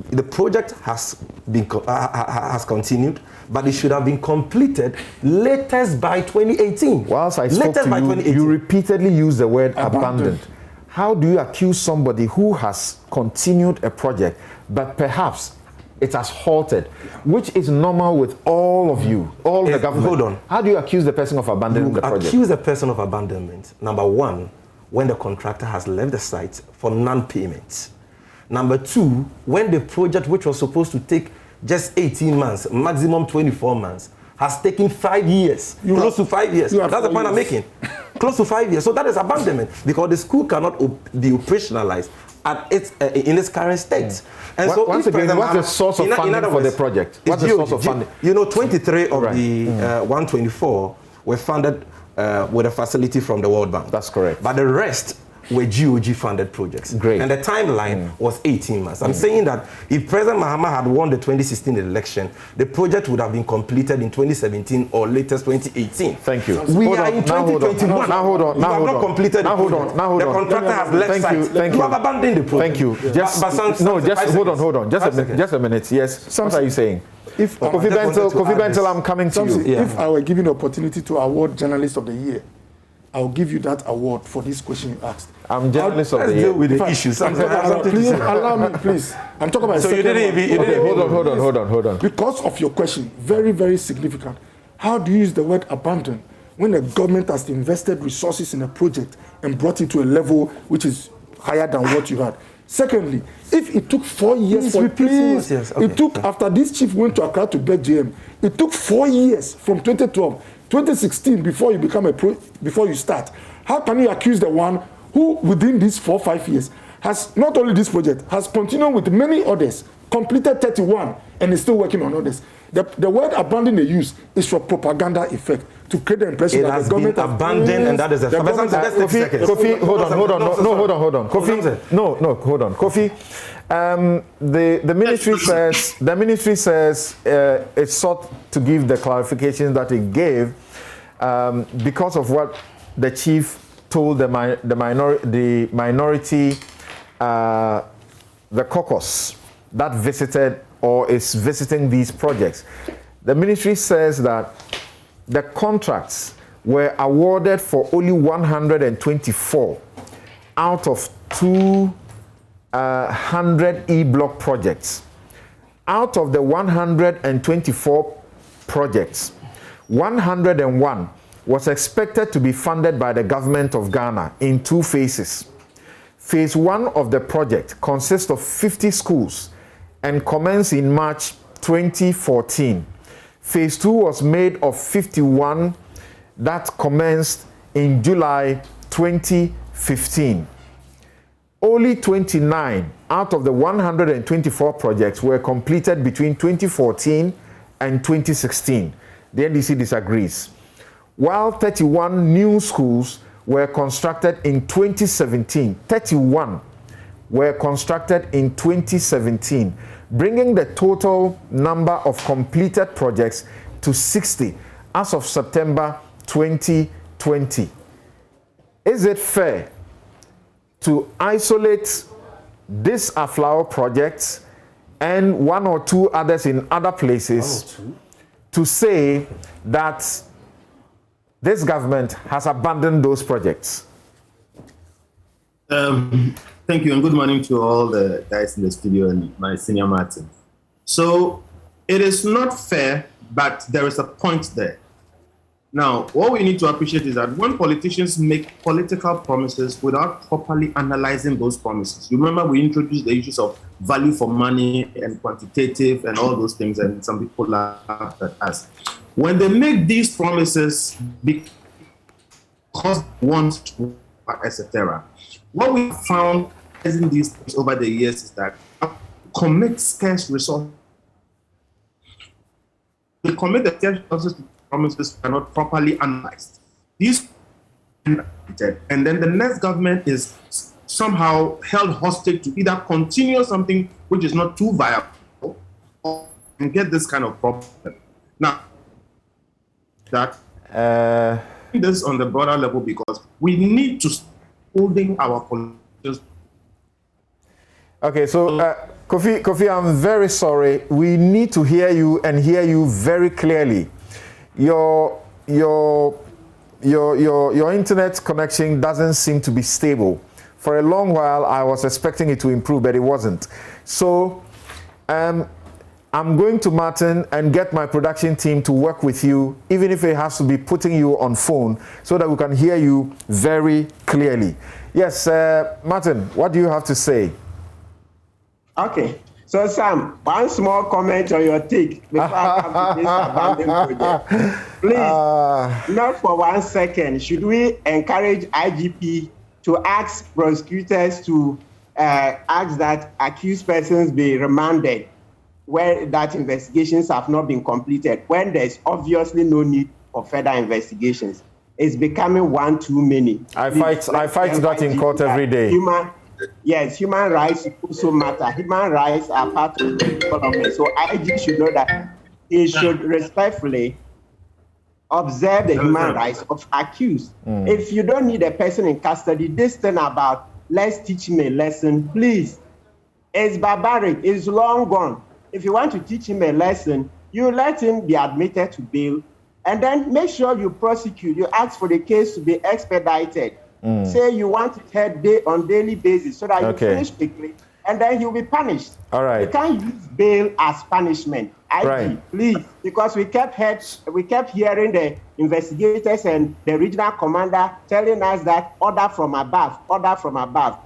the project has been has continued, but it should have been completed latest by 2018. Whilst I spoke to you, you repeatedly use the word abandoned. How do you accuse somebody who has continued a project, but perhaps it has halted, which is normal with all of you, all the government? Hold on. How do you accuse the person of abandoning the project? Accuse the person of abandonment, number one, when the contractor has left the site for non-payment. Number two, when the project, which was supposed to take just 18 months, maximum 24 months, has taken 5 years, close to 5 years. That's the point I'm making. Close to 5 years. So that is abandonment because the school cannot be operationalized at in its current state. And so once again, what's the source of funding for the project? What's the source of funding? 23 of the 124 were funded with a facility from the World Bank. That's correct. But the rest were GOG funded projects. Great. And the timeline was 18 months. I'm saying that if President Mahama had won the 2016 election, the project would have been completed in 2017 or latest 2018. Thank you. We are in 2021. Now hold on. Now hold on. Not completed. Now hold on. Now hold on. The contractor has left site. Thank you. You have abandoned the project. Thank you. Just hold on. Just a minute. Yes. What are you saying? If Kofi Bentel, I'm coming to you. If I were given the opportunity to award Journalist of the Year, I'll give you that award for this question you asked. I'm Journalist of the Year. Deal with the issues. Please allow me, please. I'm talking about. So you didn't even. Hold on. Because of your question, very, very significant. How do you use the word abandon when the government has invested resources in a project and brought it to a level which is higher than what you had? Secondly, if it took 4 years it took after this chief went to Accra to beg JM, it took 4 years from 2012. 2016 before you become before you start. How can you accuse the one who within these 4 or 5 years has not only this project, has continued with many others, completed 31 and is still working on others? The word abandon they use is for propaganda effect to create the impression that the government has been abandoned and that is a Kofi, hold on. Hold on. Kofi, the ministry says it sought to give the clarification that it gave because of what the chief told the minority, the caucus that visited or is visiting these projects. The ministry says that the contracts were awarded for only 124 out of 200 E-block projects. Out of the 124 projects, 101 was expected to be funded by the government of Ghana in 2 phases. Phase 1 of the project consists of 50 schools and commenced in March 2014. Phase 2 was made of 51 that commenced in July 2015. Only 29 out of the 124 projects were completed between 2014 and 2016. The NDC disagrees. While 31 new schools were constructed in 2017, 31 were constructed in 2017, bringing the total number of completed projects to 60 as of September 2020. Is it fair to isolate this Aflao project and one or two others in other places to say that this government has abandoned those projects? Thank you, and good morning to all the guys in the studio and my senior Martin. So it is not fair, but there is a point there. Now, what we need to appreciate is that when politicians make political promises without properly analyzing those promises, you remember we introduced the issues of value for money and quantitative and all those things, and some people laugh at us. When they make these promises because they want to, etc., what we found in these things over the years is that commit scarce resources. They commit the scarce resources to promises are not properly analyzed. These and then the next government is somehow held hostage to either continue something which is not too viable or get this kind of problem. Now, that this on the broader level because we need to holding our politicians. Okay, so Kofi, I'm very sorry. We need to hear you and hear you very clearly. Your internet connection doesn't seem to be stable. For a long while, I was expecting it to improve, but it wasn't. So I'm going to Martin and get my production team to work with you, even if it has to be putting you on phone, so that we can hear you very clearly. Yes, Martin, what do you have to say? Okay. So, Sam, one small comment on your take before I come to this abandoned project. Please, not for 1 second, should we encourage IGP to ask prosecutors to ask that accused persons be remanded where that investigations have not been completed, when there's obviously no need for further investigations? It's becoming one too many. I fight that in court every day. Yes, human rights also matter. Human rights are part of the development. So IG should know that he should respectfully observe the human rights of accused. If you don't need a person in custody, this thing about let's teach him a lesson, please. It's barbaric. It's long gone. If you want to teach him a lesson, you let him be admitted to bail, and then make sure you prosecute. You ask for the case to be expedited. Say you want it heard on daily basis so that you finish quickly, and then he'll be punished. All right. You can't use bail as punishment. Please, because we kept hearing the investigators and the regional commander telling us that order from above.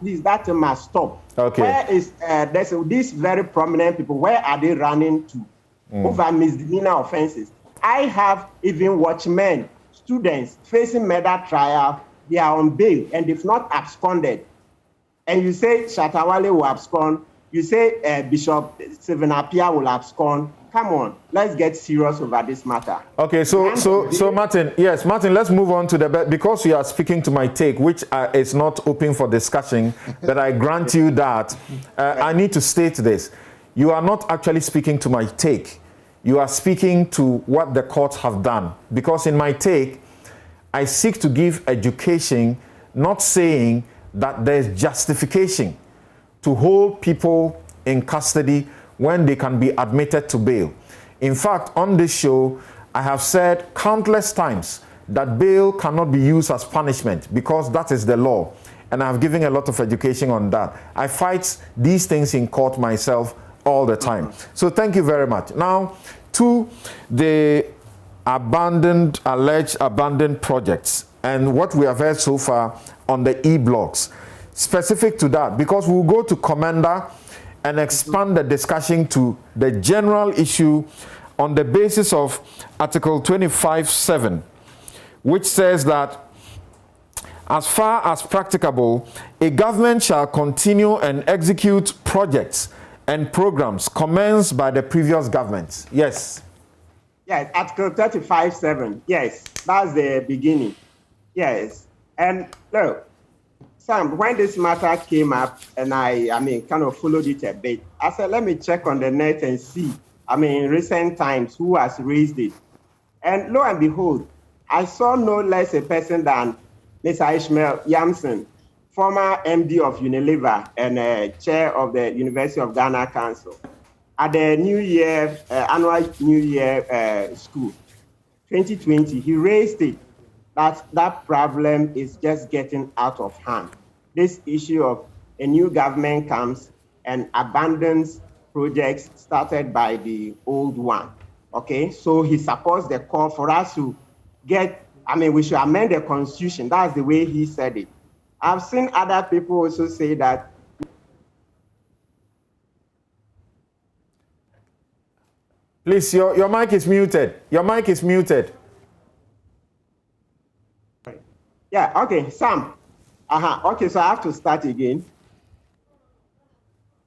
Please, that must stop. Okay. Where is there's these very prominent people? Where are they running to over misdemeanor offenses? I have even watchmen, students facing murder trial. They are on bail and they've not absconded. And you say Shatawale will abscond. You say Bishop Stephen Appiah will abscond. Come on, let's get serious over this matter. Okay, so Martin, yes, Martin, let's move on to because you are speaking to my take, which is not open for discussion, that I grant you that. I need to state this. You are not actually speaking to my take. You are speaking to what the courts have done. Because in my take, I seek to give education, not saying that there's justification to hold people in custody when they can be admitted to bail. In fact, on this show, I have said countless times that bail cannot be used as punishment because that is the law. And I've given a lot of education on that. I fight these things in court myself all the time. So thank you very much. Now, to the alleged abandoned projects and what we have heard so far on the e-blogs. Specific to that, because we'll go to Commander and expand the discussion to the general issue on the basis of Article 25(7), which says that as far as practicable, a government shall continue and execute projects and programs commenced by the previous governments. Yes. Yes, Article 35(7). Yes, that's the beginning. Yes. And look, Sam, when this matter came up and I kind of followed it a bit, I said, let me check on the net and see, in recent times, who has raised it. And lo and behold, I saw no less a person than Mr. Ishmael Yamson former MD of Unilever and chair of the University of Ghana Council, at the New Year, annual New Year school, 2020, he raised it that problem is just getting out of hand. This issue of a new government comes and abandons projects started by the old one. Okay, so he supports the call for us to we should amend the constitution. That's the way he said it. I've seen other people also say that. Please, your mic is muted. Your mic is muted. Yeah, okay, Sam. Okay, so I have to start again.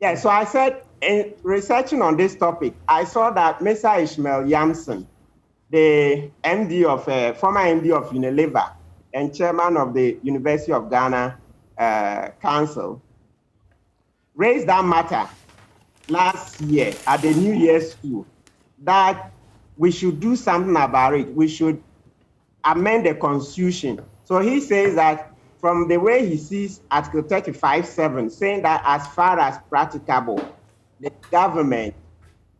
Yeah, so I said, in researching on this topic, I saw that Mr. Ishmael Yamson, the former MD of Unilever and chairman of the University of Ghana Council, raised that matter last year at the New Year's school, that we should do something about it. We should amend the constitution. So he says that from the way he sees Article 35(7), saying that as far as practicable, the government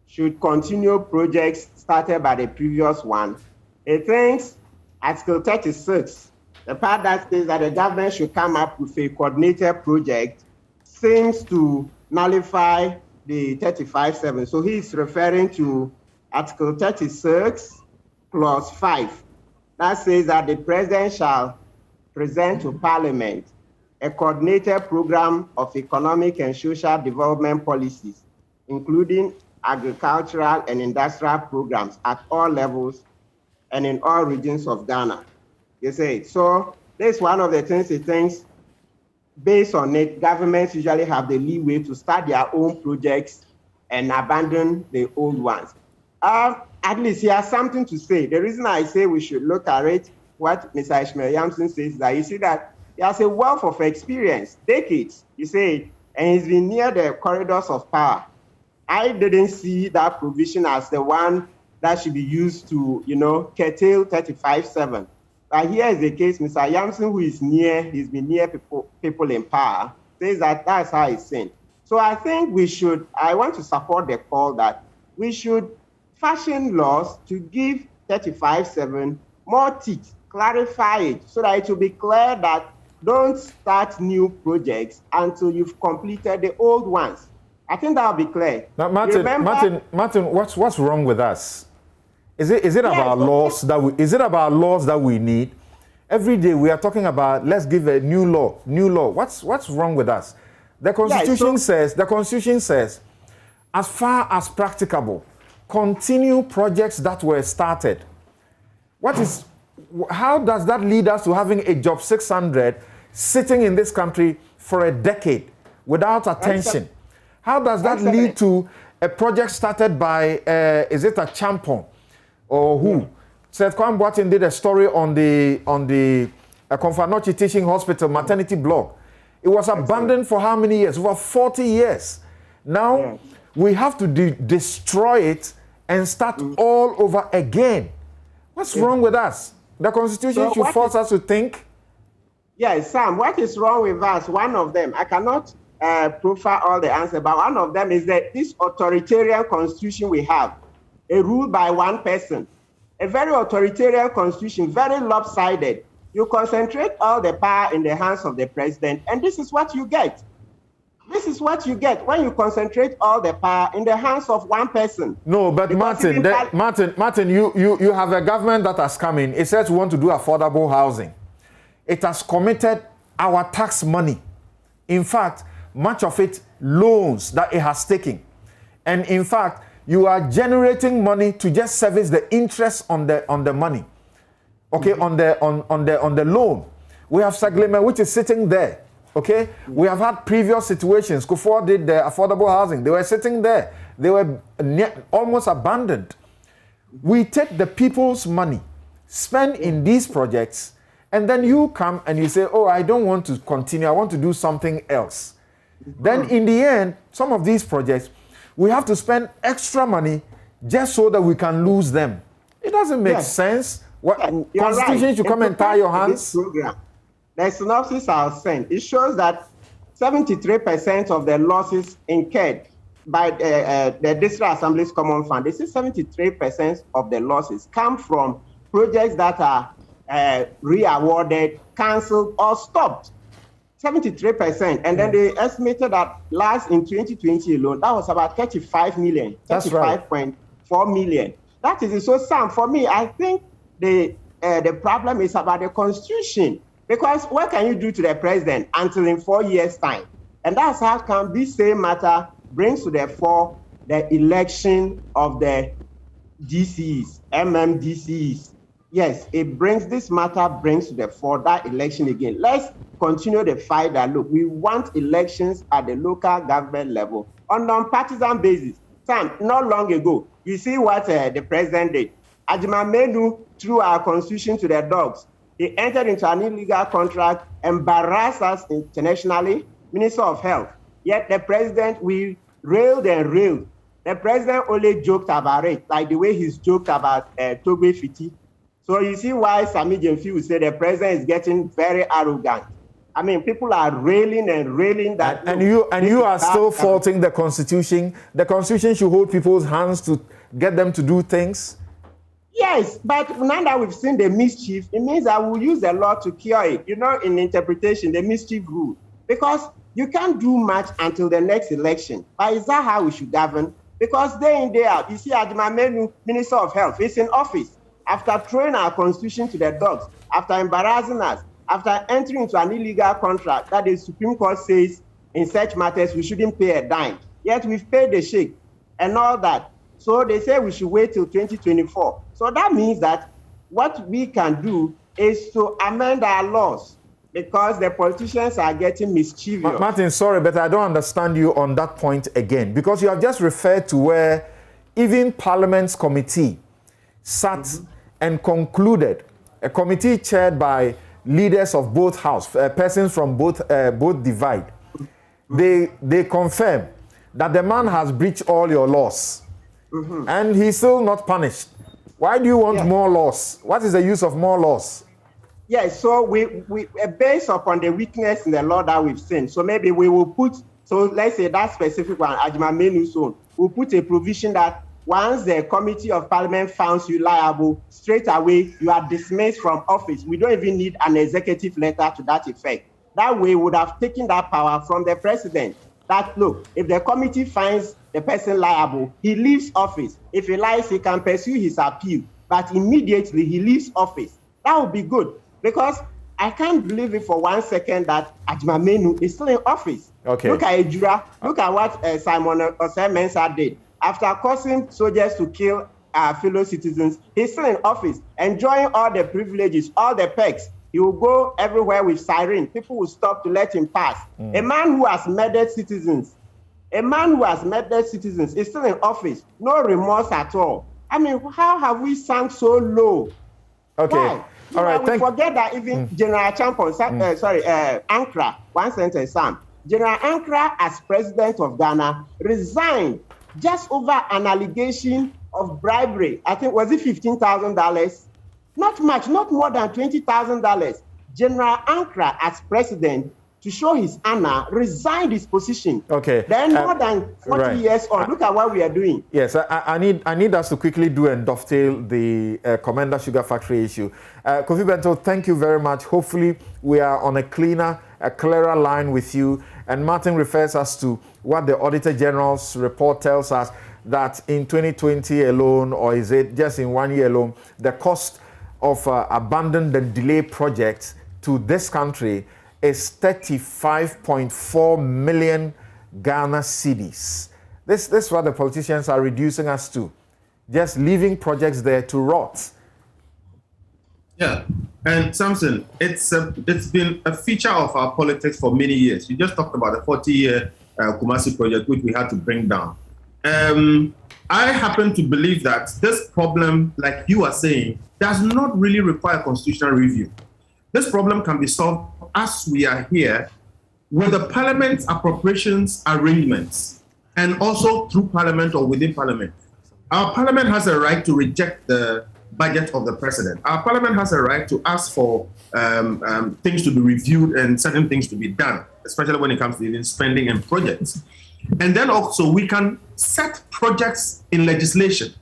should continue projects started by the previous one. He thinks Article 36, the part that says that the government should come up with a coordinated project, seems to nullify the 35(7). So he's referring to Article 36, Clause 5. That says that the president shall present to Parliament a coordinated program of economic and social development policies, including agricultural and industrial programs at all levels and in all regions of Ghana. You say, so this is one of the things he thinks, based on it, governments usually have the leeway to start their own projects and abandon the old ones. At least he has something to say. The reason I say we should look at it, what Mr. Ishmael Yamson says, that you see that he has a wealth of experience, decades, you say, and he's been near the corridors of power. I didn't see that provision as the one that should be used to, curtail 35(7). But here is the case, Mr. Yamson, who is he's been near people in power, says that that's how it's seen. So I think I want to support the call that we should fashion laws to give 35(7) more teeth, clarify it, so that it will be clear that don't start new projects until you've completed the old ones. I think that will be clear. Now, Martin, what's wrong with us? Is it about laws that we need? Every day we are talking about let's give a new law. What's wrong with us? The Constitution says, as far as practicable, continue projects that were started. How does that lead us to having a Job 600 sitting in this country for a decade without attention? How does that lead to a project started by, is it a Champon or who? Seth Kwamboatin did a story on the Konfanochi Teaching Hospital maternity block. It was abandoned for how many years? Over 40 years. Now we have to destroy it and start all over again. What's wrong with us? The Constitution should force us to think. Yes, Sam, what is wrong with us? One of them, I cannot profile all the answers, but one of them is that this authoritarian constitution we have, a rule by one person, a very authoritarian constitution, very lopsided. You concentrate all the power in the hands of the president, and this is what you get. This is what you get when you concentrate all the power in the hands of one person. No, but Martin, you have a government that has come in. It says we want to do affordable housing. It has committed our tax money. In fact, much of it loans that it has taken. And in fact, you are generating money to just service the interest on the money. Okay, on the loan. We have Saglema, which is sitting there. Okay, we have had previous situations. Kufuor did the affordable housing. They were sitting there. They were almost abandoned. We take the people's money, spend in these projects, and then you come and you say, oh, I don't want to continue. I want to do something else. Then in the end, some of these projects, we have to spend extra money just so that we can lose them. It doesn't make sense. Constitution should come and tie your hands. the synopsis I'll send, it shows that 73% of the losses incurred by the District Assembly's Common Fund, they say 73% of the losses come from projects that are re-awarded, cancelled, or stopped. 73%. And then they estimated that last in 2020 alone, that was about 35 million, 35.4 million. That is it. So, Sam, for me, I think the problem is about the Constitution. Because what can you do to the president until in 4 years' time? And that's how come this same matter brings to the fore the election of the DCs, MMDCs. Yes, this matter brings to the fore that election again. Let's continue the fight that, look, we want elections at the local government level on non-partisan basis. Sam, not long ago, you see what the president did. Ajimamenu threw our constitution to the dogs. He entered into an illegal contract, embarrassed us internationally, Minister of Health. Yet the president, we railed and railed. The president only joked about it, like the way he's joked about Togbe Fiti. So you see why Sami Jemfi would say the president is getting very arrogant. I mean, people are railing and railing that. And you are still faulting the Constitution. The Constitution should hold people's hands to get them to do things. Yes, but now that we've seen the mischief, it means that we'll use the law to cure it. You know, in interpretation, the mischief rule. Because you can't do much until the next election. But is that how we should govern? Because day in, day out, you see Ajimamenu, Minister of Health, is in office after throwing our constitution to the dogs, after embarrassing us, after entering into an illegal contract that the Supreme Court says in such matters we shouldn't pay a dime. Yet we've paid the sheik and all that. So they say we should wait till 2024. So that means that what we can do is to amend our laws because the politicians are getting mischievous. Martin, sorry, but I don't understand you on that point again, because you have just referred to where even Parliament's committee sat and concluded, a committee chaired by leaders of both houses, persons from both divide. They confirm that the man has breached all your laws, and he's still not punished. Why do you want more laws? What is the use of more laws? Yes, so we based upon the weakness in the law that we've seen. So maybe we will put, so let's say that specific one, Ajimamenu zone, we'll put a provision that once the Committee of Parliament finds you liable, straight away you are dismissed from office. We don't even need an executive letter to that effect. That way we would have taken that power from the president. That, look, if the committee finds the person liable, he leaves office. If he lies, he can pursue his appeal, but immediately he leaves office. That would be good, because I can't believe it for 1 second that Ajimamenu is still in office. Okay. Look at Ejura. Look at what Simon Osei-Mensah did. After causing soldiers to kill our fellow citizens, he's still in office, enjoying all the privileges, all the perks. He will go everywhere with siren. People will stop to let him pass. A man who has murdered citizens, is still in office. No remorse at all. I mean, how have we sunk so low? Okay. Why? All right. We forget that even General Champon, Ankra, one sentence, Sam. General Ankra, as president of Ghana, resigned just over an allegation of bribery. I think, was it $15,000? Not much, not more than $20,000. General Ankra, as president, to show his honor, resigned his position. Okay. Then more than 40 years on, look at what we are doing. Yes, I need us to quickly do and dovetail the Commander Sugar Factory issue. Kofi Bento, thank you very much. Hopefully we are on a clearer line with you. And Martin refers us to what the Auditor General's report tells us, that in 2020 alone, or is it just in 1 year alone, the cost of abandoned and delayed projects to this country is 35.4 million Ghana cedis. This is what the politicians are reducing us to, just leaving projects there to rot. Yeah, and Samson, it's been a feature of our politics for many years. You just talked about the 40-year Kumasi project, which we had to bring down. I happen to believe that this problem, like you are saying, does not really require constitutional review. This problem can be solved as we are here with the Parliament's appropriations arrangements, and also through Parliament or within Parliament. Our Parliament has a right to reject the budget of the president. Our parliament has a right to ask for things to be reviewed and certain things to be done, especially when it comes to even spending and projects. And then also we can set projects in legislation.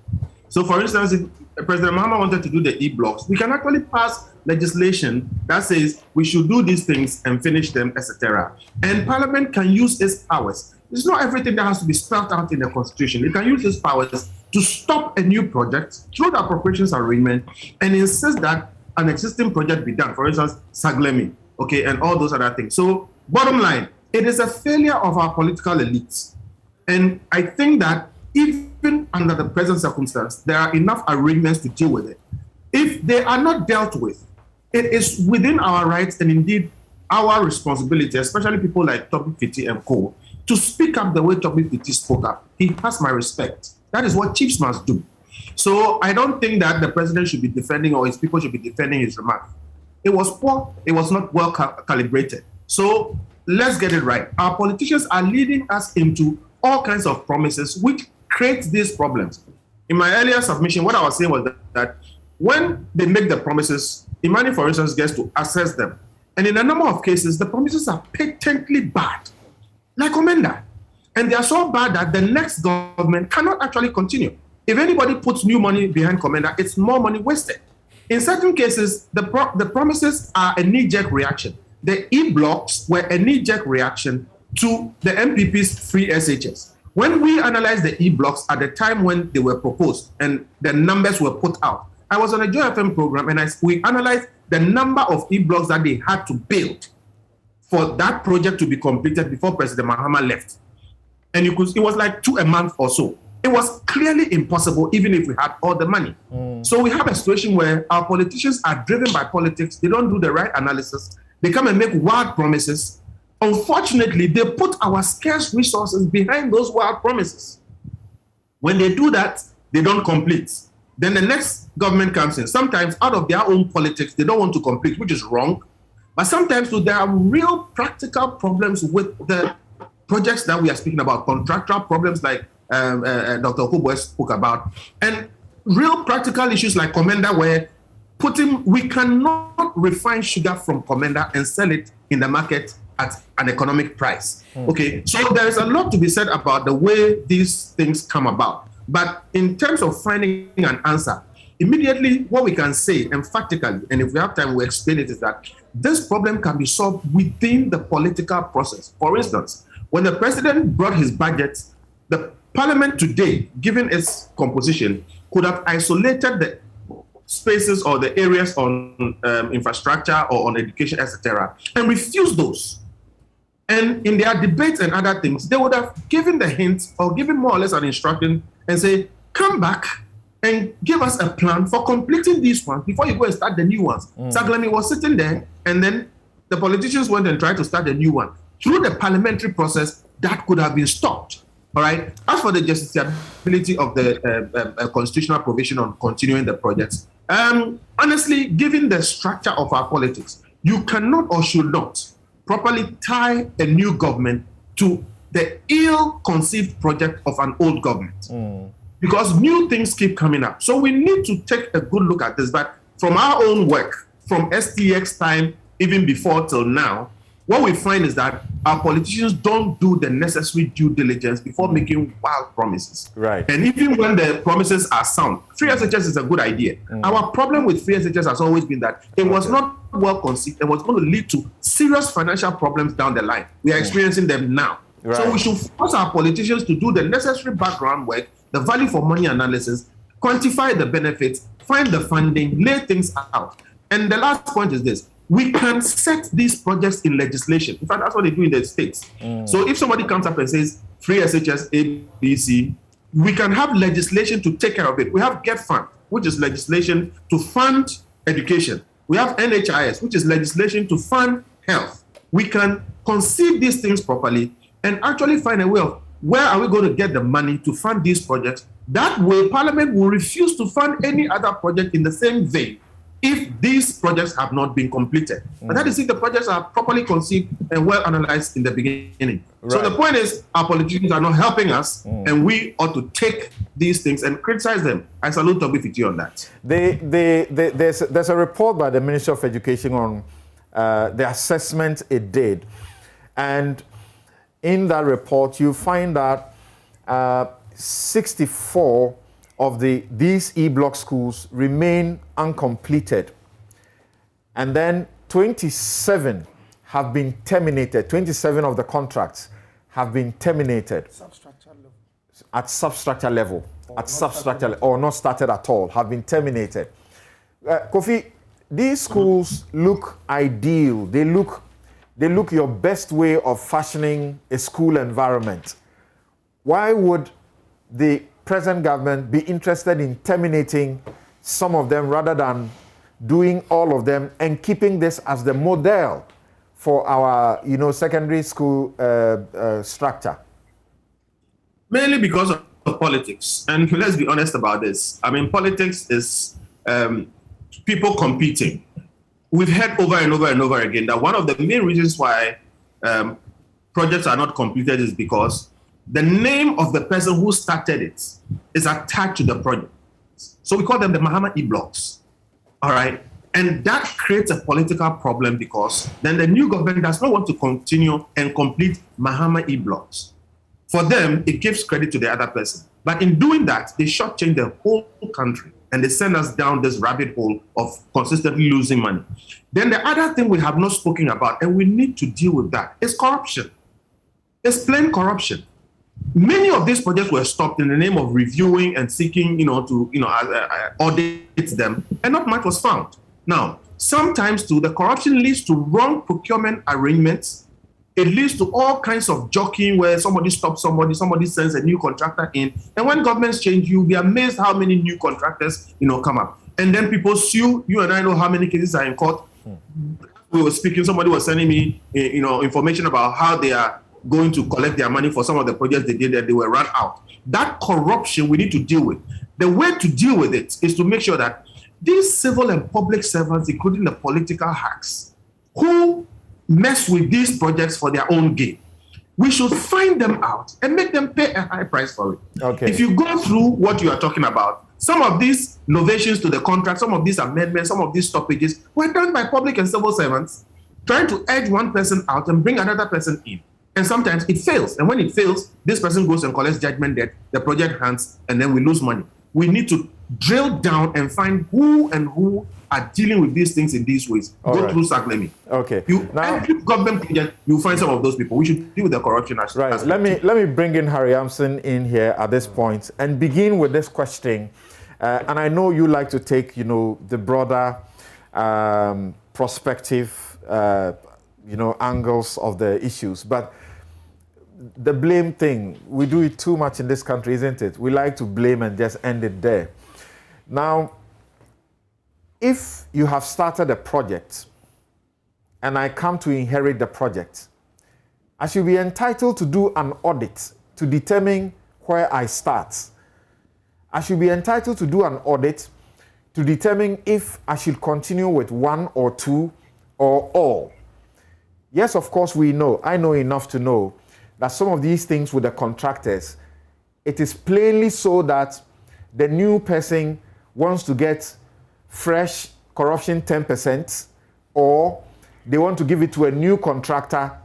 So for instance, if President Mahama wanted to do the e-blocks, we can actually pass legislation that says we should do these things and finish them, etc. And Parliament can use its powers. It's not everything that has to be spelled out in the Constitution. It can use its powers to stop a new project through the appropriations arrangement and insist that an existing project be done. For instance, Saglemi, okay, and all those other things. So bottom line, it is a failure of our political elites. And I think that even under the present circumstance, there are enough arrangements to deal with it. If they are not dealt with, it is within our rights and indeed our responsibility, especially people like Toby Fiti and co, to speak up the way Toby Fiti spoke up. He has my respect. That is what chiefs must do. So I don't think that the president should be defending or his people should be defending his remarks. It was poor. It was not well calibrated. So let's get it right. Our politicians are leading us into all kinds of promises which create these problems. In my earlier submission, what I was saying was that when they make the promises, Imani, for instance, gets to assess them. And in a number of cases, the promises are patently bad, like Omenda. And they are so bad that the next government cannot actually continue. If anybody puts new money behind Commander, it's more money wasted. In certain cases, the promises are a knee-jerk reaction. The e-blocks were a knee-jerk reaction to the MPP's free SHS. When we analyzed the e-blocks at the time when they were proposed and the numbers were put out, I was on a Joy FM program and we analyzed the number of e-blocks that they had to build for that project to be completed before President Mahama left. And it was like 2 a month or so. It was clearly impossible even if we had all the money. So we have a situation where our politicians are driven by politics. They don't do the right analysis. They come and make wild promises. Unfortunately, they put our scarce resources behind those wild promises. When they do that, they don't complete. Then the next government comes in. Sometimes out of their own politics, they don't want to complete, which is wrong. But sometimes there are real practical problems with the projects that we are speaking about, contractual problems like Dr. Okubo spoke about, and real practical issues like Commander, where we cannot refine sugar from Commander and sell it in the market at an economic price. Okay, so there is a lot to be said about the way these things come about. But in terms of finding an answer, immediately what we can say emphatically, and if we have time, we'll explain it, is that this problem can be solved within the political process. For instance, when the president brought his budget, the parliament today, given its composition, could have isolated the spaces or the areas on infrastructure or on education, etc., and refused those. And in their debates and other things, they would have given the hint or given more or less an instruction and say, come back and give us a plan for completing these ones before you go and start the new ones. Saglami was sitting there, and then the politicians went and tried to start a new one. Through the parliamentary process, that could have been stopped. All right. As for the justiciability of the constitutional provision on continuing the projects, honestly, given the structure of our politics, you cannot or should not properly tie a new government to the ill-conceived project of an old government. Because new things keep coming up. So we need to take a good look at this. But from our own work, from STX time, even before till now, what we find is that our politicians don't do the necessary due diligence before making wild promises. Right. And even when the promises are sound, free SHS is a good idea. Our problem with free SHS has always been that it was not well conceived. It was going to lead to serious financial problems down the line. We are experiencing them now. Right. So we should force our politicians to do the necessary background work, the value for money analysis, quantify the benefits, find the funding, lay things out. And the last point is this. We can set these projects in legislation. In fact, that's what they do in the States. So if somebody comes up and says, free SHS, A, B, C, we can have legislation to take care of it. We have GET Fund, which is legislation to fund education. We have NHIS, which is legislation to fund health. We can conceive these things properly and actually find a way of where are we going to get the money to fund these projects. That way, Parliament will refuse to fund any other project in the same vein if these projects have not been completed. But that is if the projects are properly conceived and well analyzed in the beginning. Right. So the point is, our politicians are not helping us, and we ought to take these things and criticize them. I salute Toby Fiti on that. There's a report by the Ministry of Education on the assessment it did. And in that report, you find that 64 of these E-block schools remain uncompleted. And then 27 have been terminated. 27 of the contracts have been terminated. Substructure level. At substructure level. Or not started at all, have been terminated. Kofi, these schools look ideal. They look your best way of fashioning a school environment. Why would the present government be interested in terminating some of them rather than doing all of them and keeping this as the model for our, secondary school structure? Mainly because of politics. And let's be honest about this. I mean, politics is people competing. We've heard over and over and over again that one of the main reasons why projects are not completed is because the name of the person who started it is attached to the project. So we call them the Mahama E-blocks. All right. And that creates a political problem because then the new government does not want to continue and complete Mahama E-blocks. For them, it gives credit to the other person. But in doing that, they shortchange the whole country and they send us down this rabbit hole of consistently losing money. Then the other thing we have not spoken about, and we need to deal with that, is corruption. It's plain corruption. Many of these projects were stopped in the name of reviewing and seeking, to audit them, and not much was found. Now, sometimes too, the corruption leads to wrong procurement arrangements. It leads to all kinds of jockeying where somebody stops somebody sends a new contractor in, and when governments change, you'll be amazed how many new contractors, come up. And then people sue. You and I know how many cases are in court. We were speaking, somebody was sending me, information about how they are going to collect their money for some of the projects they did that they were run out. That corruption we need to deal with. The way to deal with it is to make sure that these civil and public servants, including the political hacks, who mess with these projects for their own gain, we should find them out and make them pay a high price for it. Okay. If you go through what you are talking about, some of these novations to the contract, some of these amendments, some of these stoppages were done by public and civil servants trying to edge one person out and bring another person in. And sometimes it fails. And when it fails, this person goes and collects judgment debt, the project hands, and then we lose money. We need to drill down and find who are dealing with these things in these ways. Go through SACLEMI. Okay. Every government project, you find some of those people. We should deal with the corruption aspect. Right. Let me bring in Harry Amson in here at this point and begin with this question. And I know you like to take, the broader perspective, angles of the issues, but the blame thing, we do it too much in this country, isn't it? We like to blame and just end it there. Now, if you have started a project and I come to inherit the project, I should be entitled to do an audit to determine where I start. I should be entitled to do an audit to determine if I should continue with one or two or all. Yes, of course, I know enough to know that some of these things with the contractors, it is plainly so that the new person wants to get fresh corruption 10%, or they want to give it to a new contractor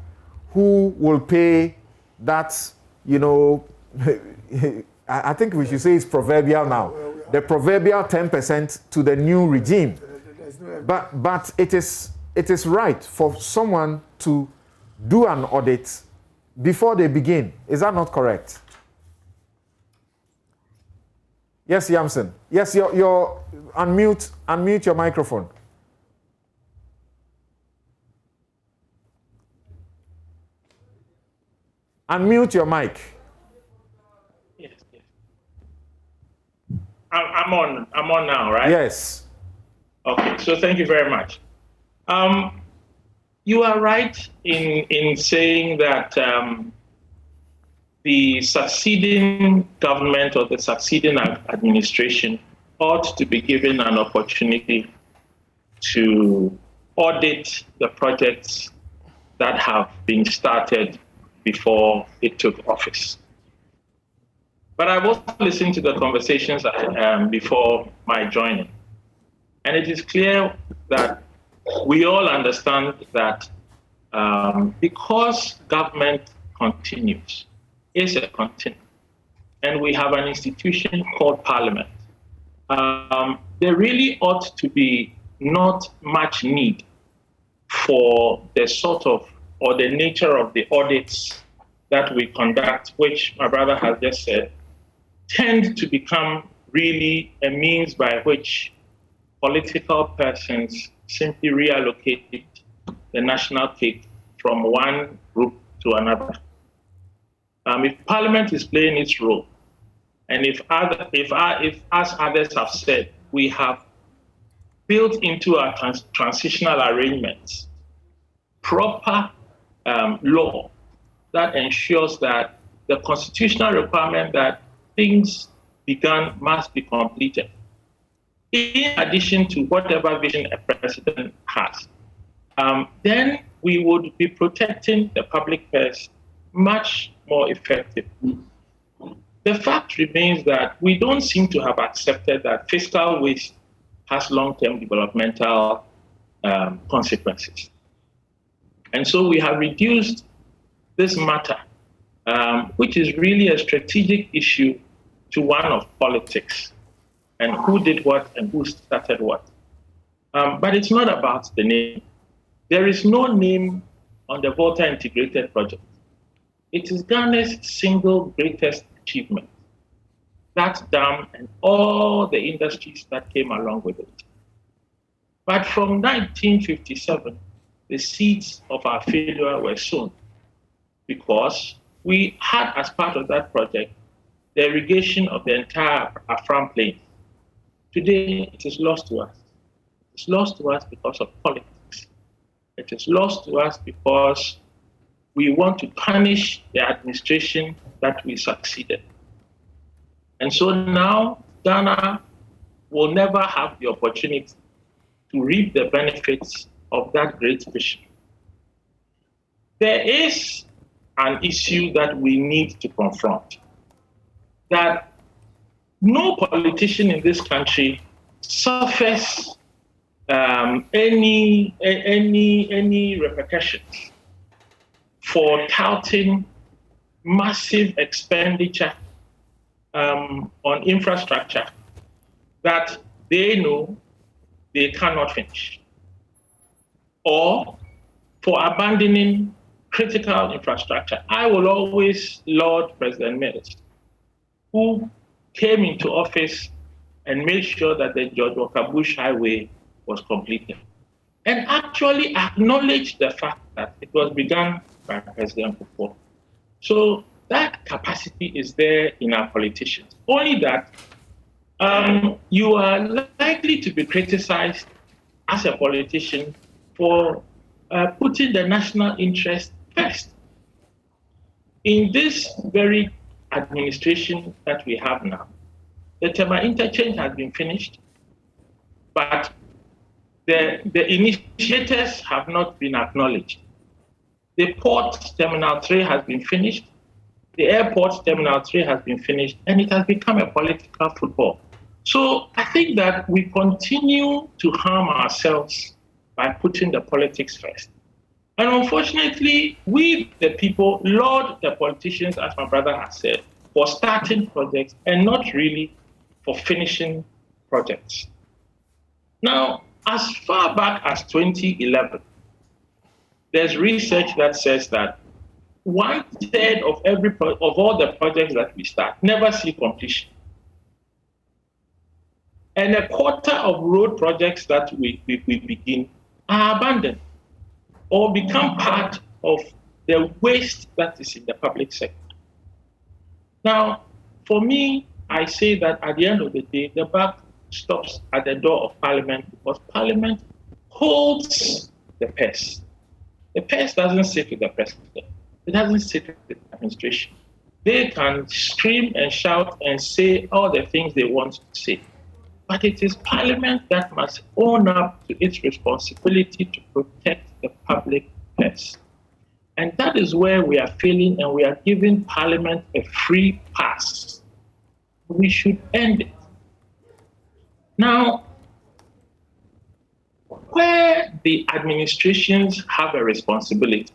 who will pay that, I think we should say it's proverbial now, the proverbial 10% to the new regime. But it is right for someone to do an audit before they begin. Is that not correct? Yes, Yamson. Yes, you're unmute your microphone. Unmute your mic. Yes. I'm on now, right? Yes. Okay, so thank you very much. You are right in saying that the succeeding government or the succeeding administration ought to be given an opportunity to audit the projects that have been started before it took office. But I've also listened to the conversations before my joining. And it is clear that we all understand that because government continues, is a continuum, and we have an institution called Parliament, there really ought to be not much need for the sort of, or the nature of the audits that we conduct, which my brother has just said, tend to become really a means by which political persons simply reallocate the national cake from one group to another. If Parliament is playing its role, and if as others have said, we have built into our transitional arrangements proper law that ensures that the constitutional requirement that things begun must be completed, in addition to whatever vision a president has, then we would be protecting the public purse much more effectively. The fact remains that we don't seem to have accepted that fiscal waste has long-term developmental consequences. And so we have reduced this matter, which is really a strategic issue, to one of politics and who did what and who started what. But it's not about the name. There is no name on the Volta Integrated Project. It is Ghana's single greatest achievement, that dam and all the industries that came along with it. But from 1957, the seeds of our failure were sown, because we had, as part of that project, the irrigation of the entire Afram Plain. Today, it is lost to us. It's lost to us because of politics. It is lost to us because we want to punish the administration that we succeeded. And so now, Ghana will never have the opportunity to reap the benefits of that great vision. There is an issue that we need to confront, that no politician in this country suffers any repercussions for touting massive expenditure on infrastructure that they know they cannot finish, or for abandoning critical infrastructure. I will always laud President Mills, who came into office and made sure that the George Walker Bush Highway was completed, and actually acknowledged the fact that it was begun by President Kufuor. So that capacity is there in our politicians. Only that you are likely to be criticized as a politician for putting the national interest first. In this very administration that we have now, the Tema interchange has been finished, but the initiators have not been acknowledged. The port Terminal 3 has been finished, the airport Terminal 3 has been finished, and it has become a political football. So I think that we continue to harm ourselves by putting the politics first. And unfortunately, we, the people, laud the politicians, as my brother has said, for starting projects and not really for finishing projects. Now, as far back as 2011, there's research that says that 1/3 of all the projects that we start never see completion. And 1/4 of road projects that we begin are abandoned or become part of the waste that is in the public sector. Now, for me, I say that at the end of the day, the buck stops at the door of Parliament, because Parliament holds the purse. The purse doesn't sit with the president. It doesn't sit with the administration. They can scream and shout and say all the things they want to say. But it is Parliament that must own up to its responsibility to protect the public purse. And that is where we are failing, and we are giving Parliament a free pass. We should end it. Now, where the administrations have a responsibility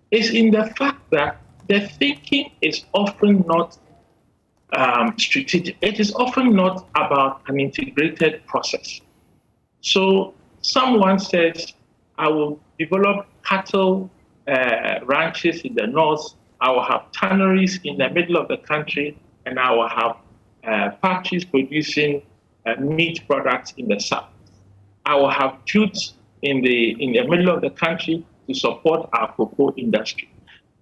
is in the fact that the thinking is often not strategic. It is often not about an integrated process. So someone says, I will develop cattle ranches in the north, I will have tanneries in the middle of the country, and I will have factories producing meat products in the south. I will have jutes in the middle of the country to support our cocoa industry.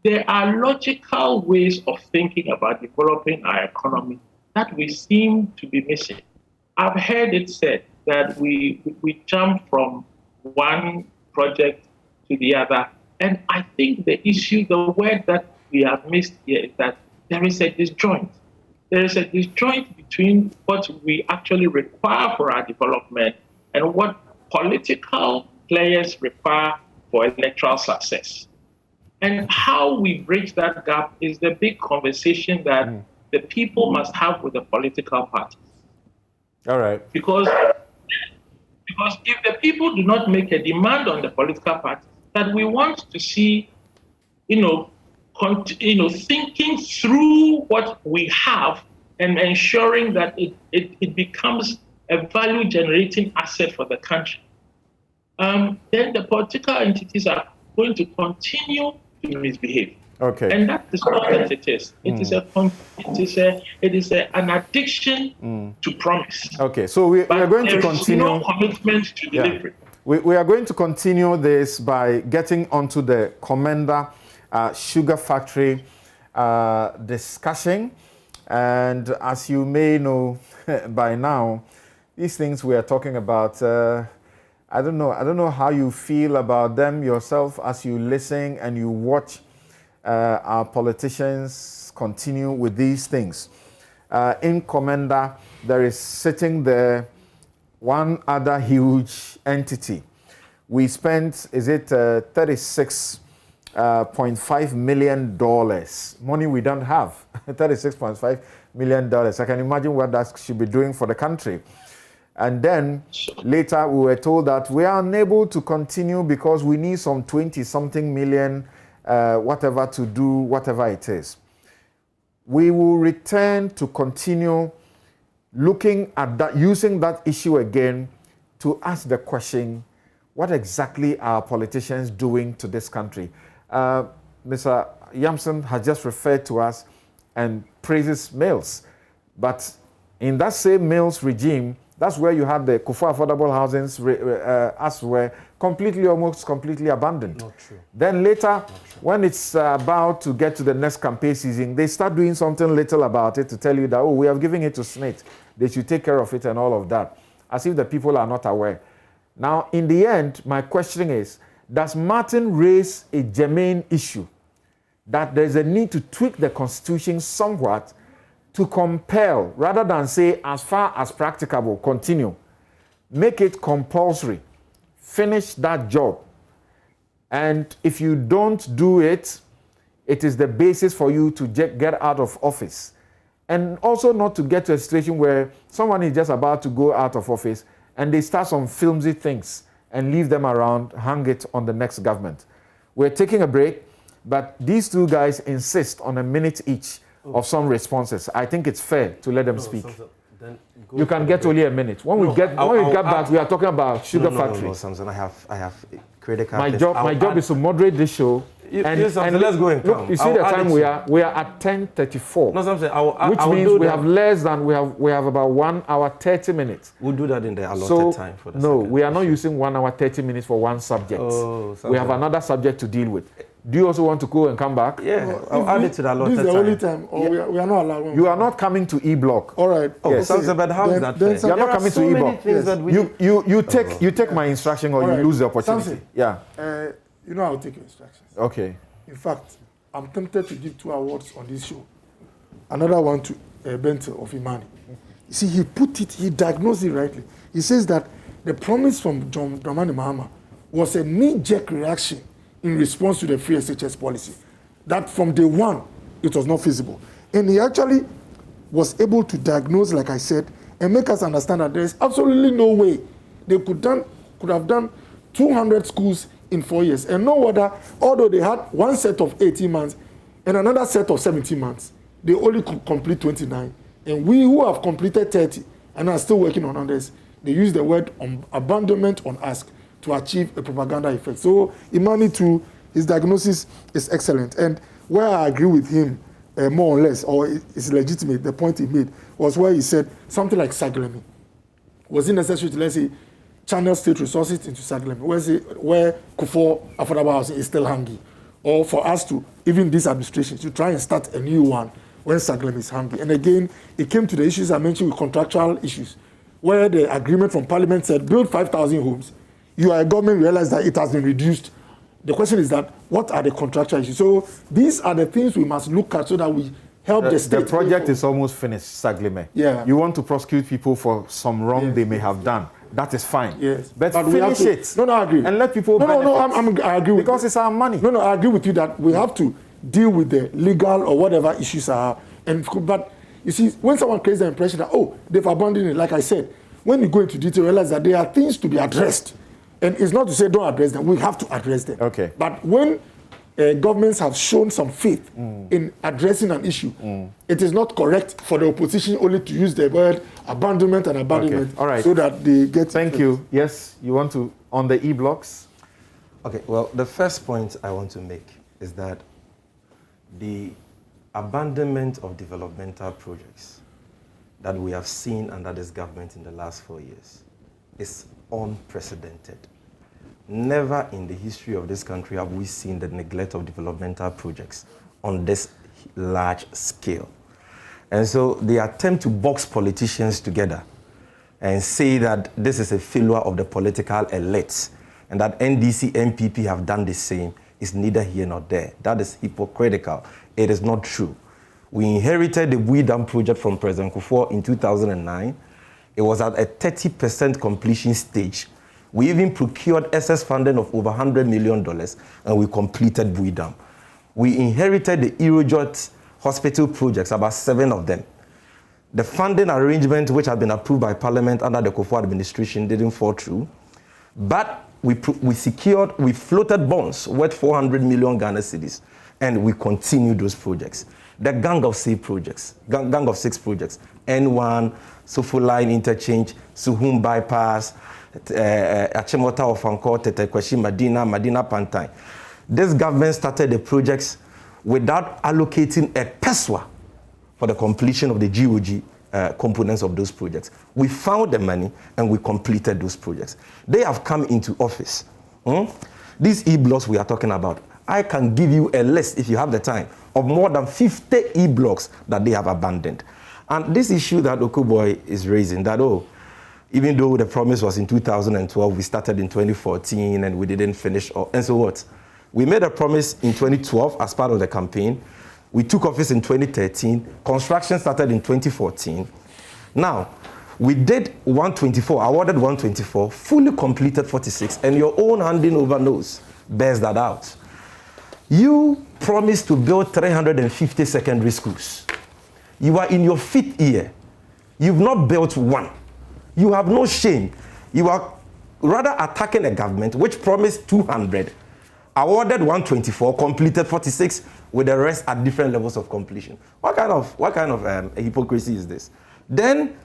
There are logical ways of thinking about developing our economy that we seem to be missing. I've heard it said that we jump from one project to the other. And I think the issue, the word that we have missed here is that there is a disjoint. There is a disjoint between what we actually require for our development and what political players require for electoral success. And how we bridge that gap is the big conversation that the people must have with the political parties. All right. Because if the people do not make a demand on the political parties that we want to see, thinking through what we have and ensuring that it becomes a value-generating asset for the country, then the political entities are going to continue to misbehave. Okay. And that is what it is. It is an addiction to promise. Okay, so we are going to continue. No commitment to delivery. We are going to continue this by getting onto the Commander Sugar Factory discussion. And as you may know by now, these things we are talking about, I don't know how you feel about them yourself as you listen and you watch our politicians continue with these things. In Commander, there is sitting there one other huge entity. We spent, is it $36.5 million, money we don't have, $36.5 million. I can imagine what that should be doing for the country. And then later we were told that we are unable to continue because we need some 20-something million, whatever to do, whatever it is. We will return to continue looking at that, using that issue again to ask the question, what exactly are politicians doing to this country? Mr. Yamson has just referred to us and praises Mills. But in that same Mills regime, that's where you had the Kufu affordable housings as were almost completely abandoned. Not true. Then later, when it's about to get to the next campaign season, they start doing something little about it to tell you that, oh, we have given it to SNIT. They should take care of it and all of that, as if the people are not aware. Now, in the end, my question is, does Martin raise a germane issue that there's a need to tweak the Constitution somewhat to compel, rather than say, as far as practicable, continue, make it compulsory, finish that job. And if you don't do it, it is the basis for you to get out of office. And also not to get to a situation where someone is just about to go out of office and they start some flimsy things and leave them around, hang it on the next government. We're taking a break, but these two guys insist on a minute each of some responses. I think it's fair to let them speak. Then you can get only a minute. When we get back, we are talking about sugar factory. No, Samson, I have critical. My job is to moderate this show. And let's go and look, you see the time we are at 10:34. No, Samson, which means we have less than we have about 1 hour 30 minutes. We'll do that in the allotted time for the no, we are not using 1 hour 30 minutes for one subject. We have another subject to deal with. Do you also want to go and come back? Yeah, I'll add it to the allotted time. This is the only time, or we are not allowing. You are not coming to E-Block. All right. Yes. Samson, but how is that fair? You are not coming to E-Block. Yes. You take my instruction or you lose the opportunity. Samson, yeah. I'll take your instructions. Okay. In fact, I'm tempted to give 2 awards on this show. Another one to Bento of Imani. You see, he diagnosed it rightly. He says that the promise from John Dramani Mahama was a knee-jerk reaction in response to the free SHS policy. That from day one, it was not feasible. And he actually was able to diagnose, like I said, and make us understand that there is absolutely no way they could have done 200 schools in 4 years. And no wonder, although they had one set of 18 months and another set of 17 months, they only could complete 29. And we who have completed 30 and are still working on others, they use the word abandonment on us to achieve a propaganda effect. So Imani too, his diagnosis is excellent. And where I agree with him, more or less, or it's legitimate, the point he made, was where he said something like Saglemi. Was it necessary to, let's say, channel state resources into Saglemi, where Kufuor affordable housing is still hanging? Or for us to, even this administration, to try and start a new one when Saglemi is hungry. And again, it came to the issues I mentioned with contractual issues, where the agreement from Parliament said build 5,000 homes. You are a government, realize that it has been reduced. The question is that, what are the contractual issues? So these are the things we must look at so that we help the state. The project is almost finished, Saglemi. Yeah. You want to prosecute people for some wrong they may have done. That is fine. Yes. But finish it. No, I agree. And let people benefit. I agree with because it's our money. No, I agree with you that we have to deal with the legal or whatever issues are. But you see, when someone creates the impression that, oh, they've abandoned it, like I said, when you go into detail, realize that there are things to be addressed. And it's not to say don't address them. We have to address them. Okay. But when governments have shown some faith in addressing an issue, it is not correct for the opposition only to use the word abandonment and abandonment All right. so that they get... Thank you. Yes, you want to, on the e-blocks? Okay, well, the first point I want to make is that the abandonment of developmental projects that we have seen under this government in the last 4 years is unprecedented. Never in the history of this country have we seen the neglect of developmental projects on this large scale. And so the attempt to box politicians together and say that this is a failure of the political elites and that NDC, MPP have done the same is neither here nor there. That is hypocritical. It is not true. We inherited the Bui Dam project from President Kufuor in 2009. It was at a 30% completion stage. We even procured excess funding of over $100 million and we completed Bui Dam. We inherited the Irojot hospital projects, about 7 of them. The funding arrangement which had been approved by Parliament under the Kufuor administration didn't fall through. But we floated bonds worth 400 million Ghana cedis and we continued those projects. The Gang of 6 projects, N1, Sofu Line Interchange, Suhum Bypass, Achimota of Anko, Tetekweshi, Madina Pantai. This government started the projects without allocating a peswa for the completion of the GOG components of those projects. We found the money and we completed those projects. They have come into office. These e-blocks we are talking about, I can give you a list, if you have the time, of more than 50 e-blocks that they have abandoned. And this issue that Okuboy is raising, that, even though the promise was in 2012, we started in 2014 and we didn't finish, and so what? We made a promise in 2012 as part of the campaign. We took office in 2013. Construction started in 2014. Now, we did 124, awarded 124, fully completed 46, and your own handing over nose bears that out. You promised to build 350 secondary schools. You are in your 5th year. You've not built one. You have no shame. You are rather attacking a government which promised 200, awarded 124, completed 46, with the rest at different levels of completion. What kind of hypocrisy is this? Then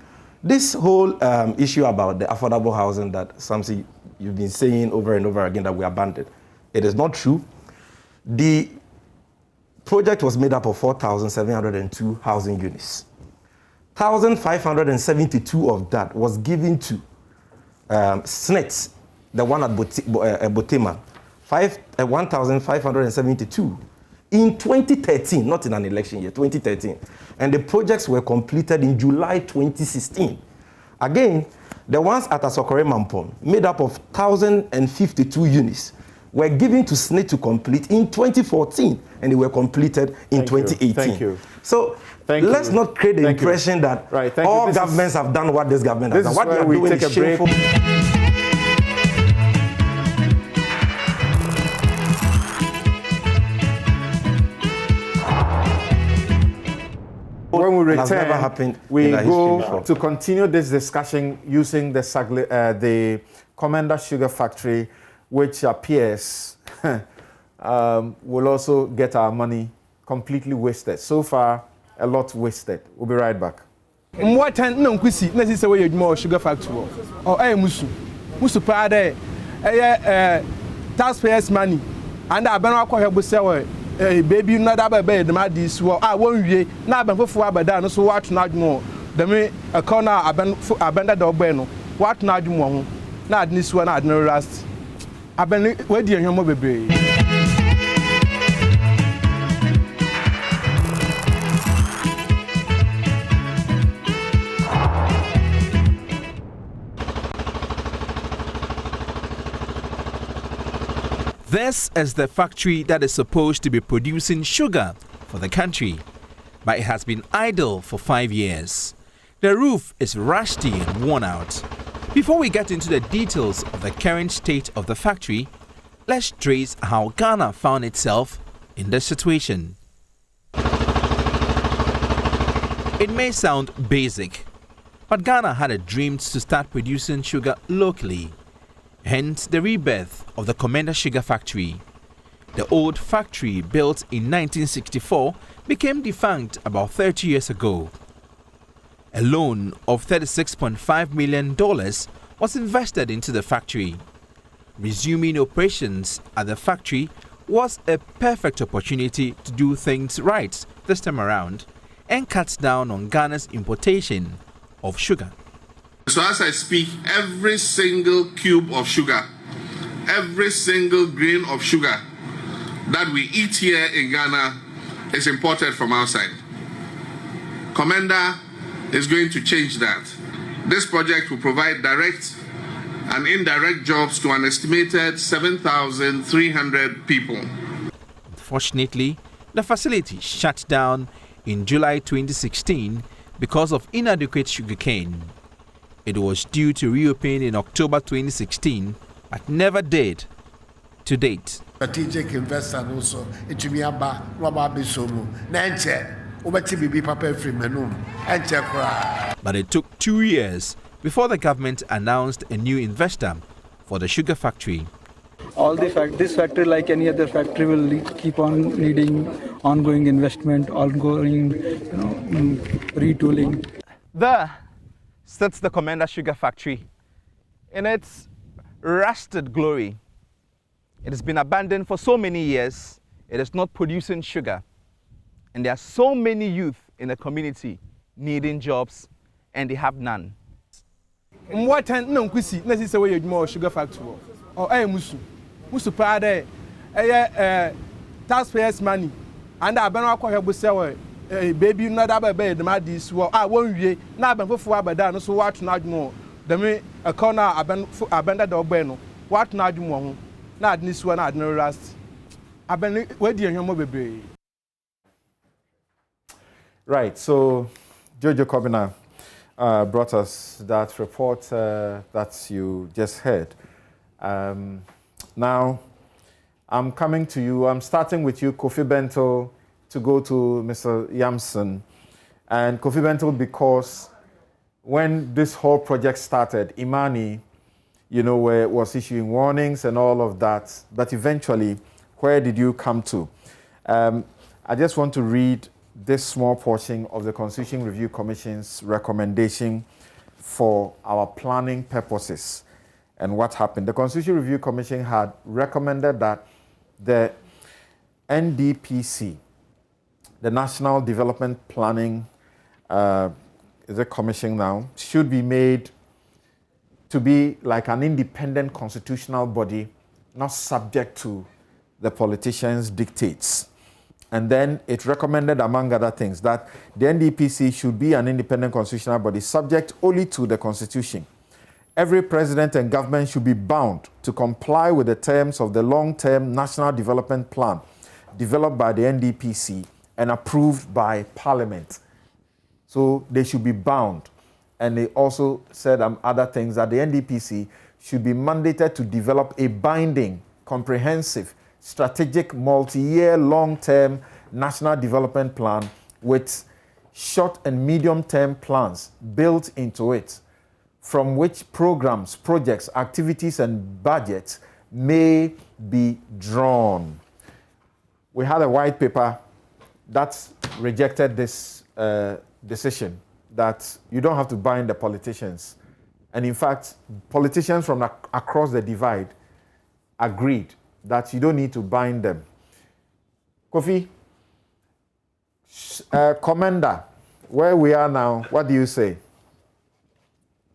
this whole issue about the affordable housing that Samsi, you've been saying over and over again that we abandoned. It is not true. The project was made up of 4,702 housing units. 1,572 of that was given to SNET, the one at Botema. 1,572 in 2013, not in an election year, 2013. And the projects were completed in July 2016. Again, the ones at Asokore Mampon, made up of 1,052 units, were given to SNIT to complete in 2014, and they were completed in 2018. Thank you. So let's not create the impression that all governments have done what this government has done. What they are doing is shameful. When we return, never happened we in our go history before. to continue this discussion using the Commander Sugar Factory, which appears will also get our money completely wasted. So far, a lot wasted. We'll be right back. What no kwisi na sisi we yedmo sugar factory o musu pa there taxpayers money and abana akohwe se we baby no da ba dem adis wo won wie na aban fofo abada no so wat na adwo dem e corner abanda da ogbe no wat na adwo ho na adnis wo na adno rust aban we di ehwo mo bebre. This is the factory that is supposed to be producing sugar for the country, but it has been idle for 5 years. The roof is rusty and worn out. Before we get into the details of the current state of the factory, let's trace how Ghana found itself in this situation. It may sound basic, but Ghana had a dream to start producing sugar locally. Hence the rebirth of the Commander Sugar Factory. The old factory, built in 1964, became defunct about 30 years ago. A loan of $36.5 million was invested into the factory. Resuming operations at the factory was a perfect opportunity to do things right this time around and cut down on Ghana's importation of sugar. So as I speak, every single cube of sugar, every single grain of sugar that we eat here in Ghana is imported from outside. Commander is going to change that. This project will provide direct and indirect jobs to an estimated 7,300 people. Unfortunately, the facility shut down in July 2016 because of inadequate sugarcane. It was due to reopen in October 2016, but never did to date. Strategic investor also, it will be about Robert Bisomu, Nanche, Obatibi Papa Freemanum, and Chakra. But it took 2 years before the government announced a new investor for the sugar factory. This factory, like any other factory, will keep on needing ongoing investment, ongoing retooling. There sits the Commander Sugar Factory in its rusted glory. It has been abandoned for so many years. It is not producing sugar. And there are so many youth in the community needing jobs, and they have none. What no kwisi na sisi we yedmo sugar factory o musu pa there taxpayers money and abana akohwe se we baby no da ba dem adis wo won wie na aban fofo abada no so wat na adwo dem e corner abanda da ogbe no wat na adwo ho na adnis wo na adno rust aban we di ehwo mo bebre. Right, so Jojo Kobina brought us that report that you just heard. Now, I'm coming to you. I'm starting with you, Kofi Bento, to go to Mr. Yamson. And Kofi Bento, because when this whole project started, Imani, was issuing warnings and all of that. But eventually, where did you come to? I just want to read this small portion of the Constitution Review Commission's recommendation for our planning purposes and what happened. The Constitution Review Commission had recommended that the NDPC, the National Development Planning, is a commission now, should be made to be like an independent constitutional body, not subject to the politicians' dictates. And then it recommended, among other things, that the NDPC should be an independent constitutional body subject only to the Constitution every president and government should be bound to comply with the terms of the long-term National Development Plan developed by the NDPC and approved by Parliament. So they should be bound. And they also said other things, that the NDPC should be mandated to develop a binding, comprehensive, strategic, multi-year, long-term National Development Plan with short and medium-term plans built into it, from which programs, projects, activities, and budgets may be drawn. We had a white paper that rejected this decision, that you don't have to bind the politicians. And in fact, politicians from across the divide agreed that you don't need to bind them. Kofi, Commander, where we are now, what do you say?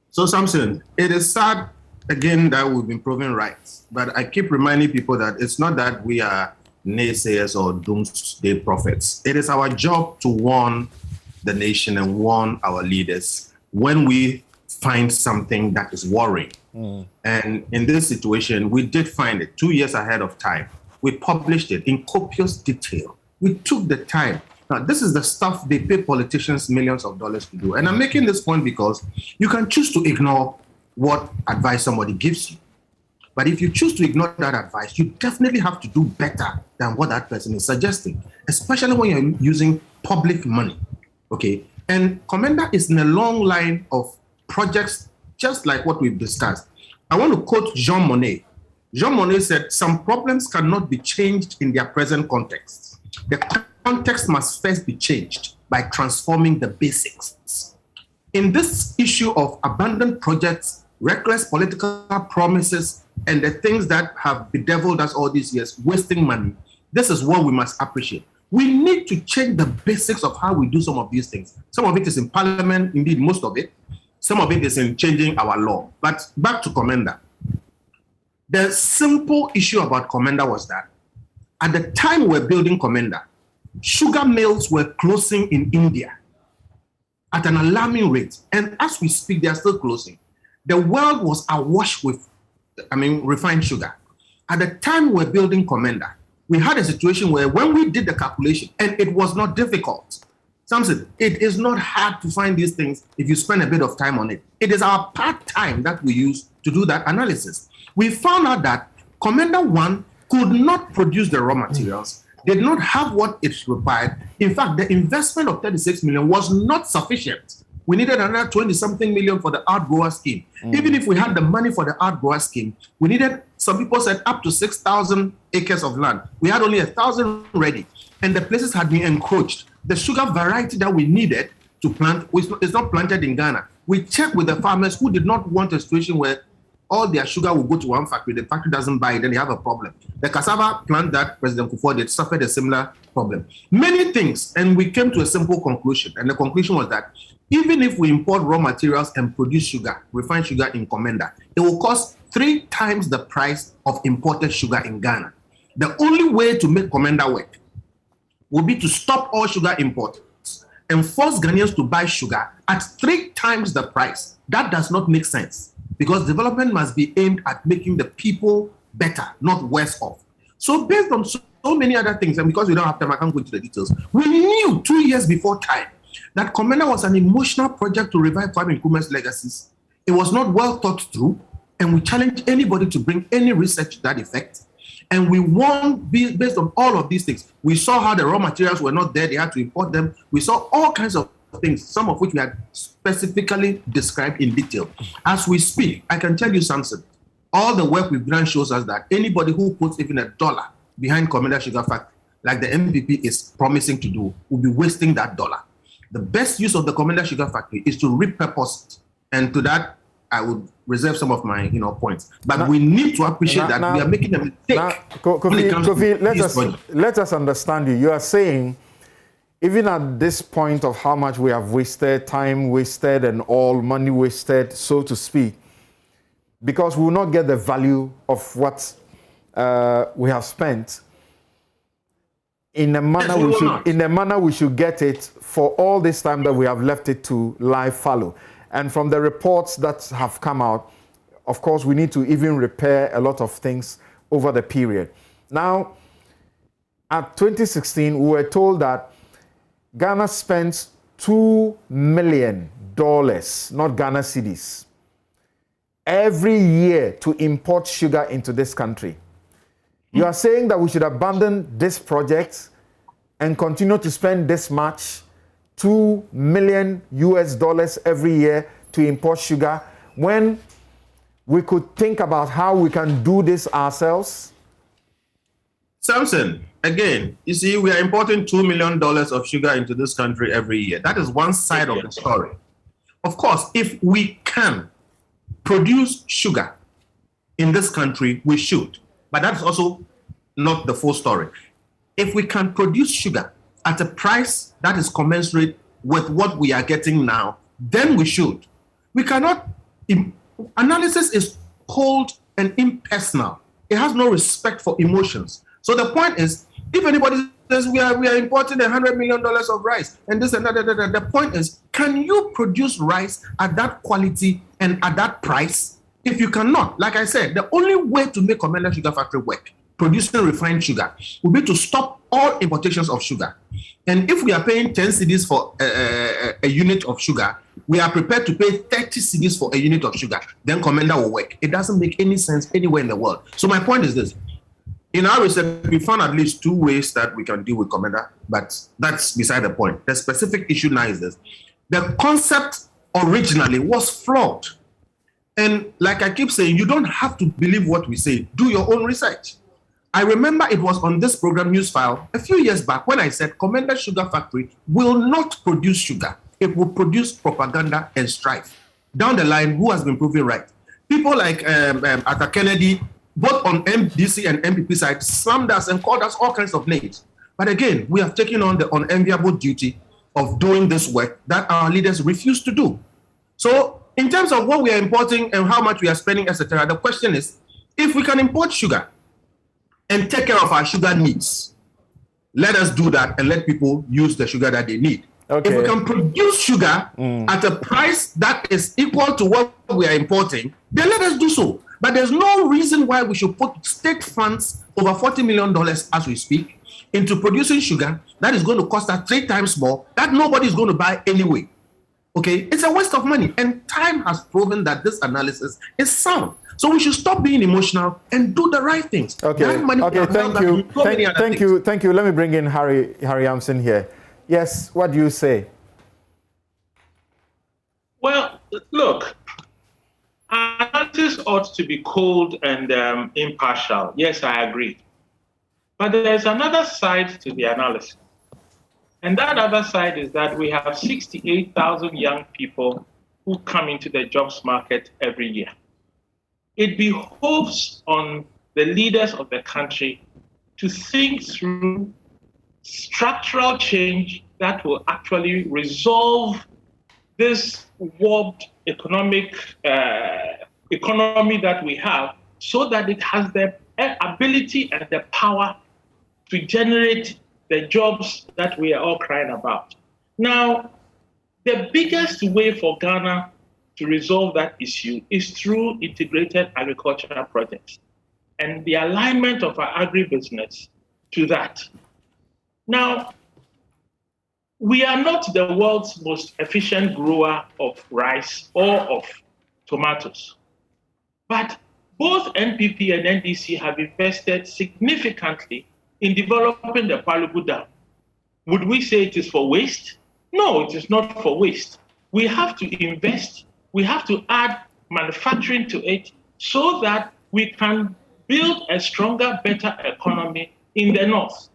So, Samson, it is sad again that we've been proven right, but I keep reminding people that it's not that we are naysayers or doomsday prophets. It is our job to warn the nation and warn our leaders when we find something that is worrying. And in this situation, we did find it 2 years ahead of time. We published it in copious detail. We took the time. Now, this is the stuff they pay politicians millions of dollars to do. And I'm making this point because you can choose to ignore what advice somebody gives you. But if you choose to ignore that advice, you definitely have to do better than what that person is suggesting, especially when you're using public money. Okay? And Commander is in a long line of projects just like what we've discussed. I want to quote Jean Monnet. Jean Monnet said, "Some problems cannot be changed in their present context. The context must first be changed by transforming the basics." In this issue of abandoned projects, reckless political promises, and the things that have bedeviled us all these years, wasting money, this is what we must appreciate. We need to change the basics of how we do some of these things. Some of it is in Parliament, indeed, most of it. Some of it is in changing our law. But back to Commander. The simple issue about Commander was that at the time we're building Commander, sugar mills were closing in India at an alarming rate. And as we speak, they are still closing. The world was awash with, refined sugar. At the time we're building Commander, we had a situation where when we did the calculation, and it was not difficult, Samson, it is not hard to find these things if you spend a bit of time on it. It is our part-time that we use to do that analysis. We found out that Commander 1 could not produce the raw materials, did not have what it required. In fact, the investment of 36 million was not sufficient. We needed another 20-something million for the outgrower scheme. Even if we had the money for the outgrower scheme, we needed, some people said, up to 6,000 acres of land. We had only 1,000 ready, and the places had been encroached. The sugar variety that we needed to plant is not planted in Ghana. We checked with the farmers who did not want a situation where all their sugar will go to one factory, the factory doesn't buy it, then they have a problem. The cassava plant that President Kufuor did suffered a similar problem. Many things, and we came to a simple conclusion, and the conclusion was that even if we import raw materials and produce sugar, refined sugar in Commander, it will cost 3 times the price of imported sugar in Ghana. The only way to make Commander work would be to stop all sugar imports and force Ghanaians to buy sugar at 3 times the price. That does not make sense, because development must be aimed at making the people better, not worse off. So based on so many other things, and because we don't have time, I can't go into the details, we knew 2 years before time that Commander was an emotional project to revive Kwame Nkrumah's legacies. It was not well thought through, and we challenge anybody to bring any research to that effect. And we won based on all of these things. We saw how the raw materials were not there, they had to import them. We saw all kinds of things, some of which we had specifically described in detail. As we speak, I can tell you something. All the work we've done shows us that anybody who puts even $1 behind Commander Sugar Factory, like the MPP is promising to do, will be wasting that dollar. The best use of the Commander Sugar Factory is to repurpose it. And to that, I would reserve some of my points. But we need to appreciate that we are making a mistake. Kofi, let us understand you. You are saying, even at this point of how much we have wasted, time wasted, and all money wasted, so to speak, because we will not get the value of what we have spent, in a manner we should get it for all this time that we have left it to lie fallow. And from the reports that have come out, of course, we need to even repair a lot of things over the period. Now, at 2016, we were told that Ghana spends $2 million, not Ghana cedis, every year to import sugar into this country. You are saying that we should abandon this project and continue to spend this much, $2 million every year to import sugar, when we could think about how we can do this ourselves? Samson, again, you see, we are importing $2 million of sugar into this country every year. That is one side of the story. Of course, if we can produce sugar in this country, we should. But that's also not the full story. If we can produce sugar at a price that is commensurate with what we are getting now, then we should. We cannot, analysis is cold and impersonal. It has no respect for emotions. So the point is, if anybody says we are importing $100 million of rice and this and that, the point is, can you produce rice at that quality and at that price? If you cannot, like I said, the only way to make Commander Sugar Factory work, producing refined sugar, will be to stop all importations of sugar. And if we are paying 10 cedis for a unit of sugar, we are prepared to pay 30 cedis for a unit of sugar. Then Commander will work. It doesn't make any sense anywhere in the world. So my point is this. In our research, we found at least 2 ways that we can deal with Commander, but that's beside the point. The specific issue now is this. The concept originally was flawed. And like I keep saying, you don't have to believe what we say. Do your own research. I remember it was on this program, Newsfile, a few years back when I said Commander Sugar Factory will not produce sugar. It will produce propaganda and strife. Down the line, who has been proven right? People like Arthur Kennedy, both on MDC and MPP side, slammed us and called us all kinds of names. But again, we have taken on the unenviable duty of doing this work that our leaders refuse to do. So in terms of what we are importing and how much we are spending, etc., the question is, if we can import sugar and take care of our sugar needs, let us do that and let people use the sugar that they need. Okay. If we can produce sugar at a price that is equal to what we are importing, then let us do so. But there's no reason why we should put state funds, over $40 million as we speak, into producing sugar that is going to cost us 3 times more, that nobody is going to buy anyway. Okay, it's a waste of money. And time has proven that this analysis is sound. So we should stop being emotional and do the right things. Okay, thank you. Let me bring in Harry Amson here. Yes, what do you say? Well, look, analysis ought to be cold and impartial. Yes, I agree. But there's another side to the analysis. And that other side is that we have 68,000 young people who come into the jobs market every year. It behoves on the leaders of the country to think through structural change that will actually resolve this warped economy that we have, so that it has the ability and the power to generate the jobs that we are all crying about. Now, the biggest way for Ghana to resolve that issue is through integrated agricultural projects and the alignment of our agribusiness to that. Now, we are not the world's most efficient grower of rice or of tomatoes, but both NPP and NDC have invested significantly in developing the Palugu Dam. Would we say it is for waste? No, it is not for waste. We have to invest, we have to add manufacturing to it so that we can build a stronger, better economy in the north.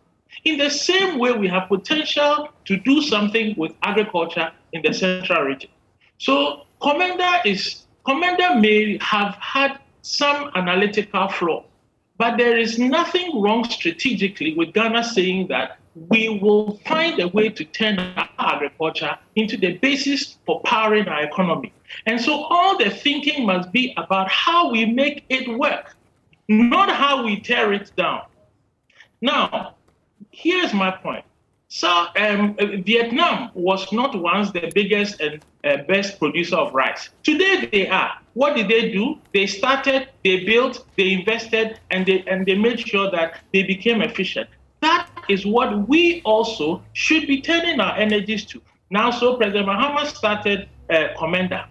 In the same way, we have potential to do something with agriculture in the central region. So Commander may have had some analytical flaw, but there is nothing wrong strategically with Ghana saying that we will find a way to turn our agriculture into the basis for powering our economy. And so all the thinking must be about how we make it work, not how we tear it down. Now, here's my point. So Vietnam was not once the biggest and best producer of rice. Today they are. What did they do? They started, they built, they invested, and they made sure that they became efficient. That is what we also should be turning our energies to. Now, so President Mahama started Commander.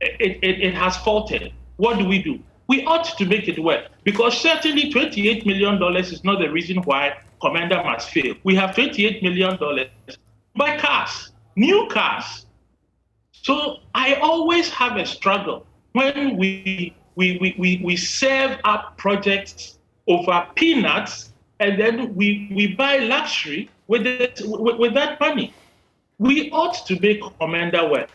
It has faltered. What do? We ought to make it work, because certainly $28 million is not the reason why Commander must fail. We have $28 million to buy cars, new cars. So I always have a struggle when we serve up projects over peanuts, and then we buy luxury with that money. We ought to make Commander work.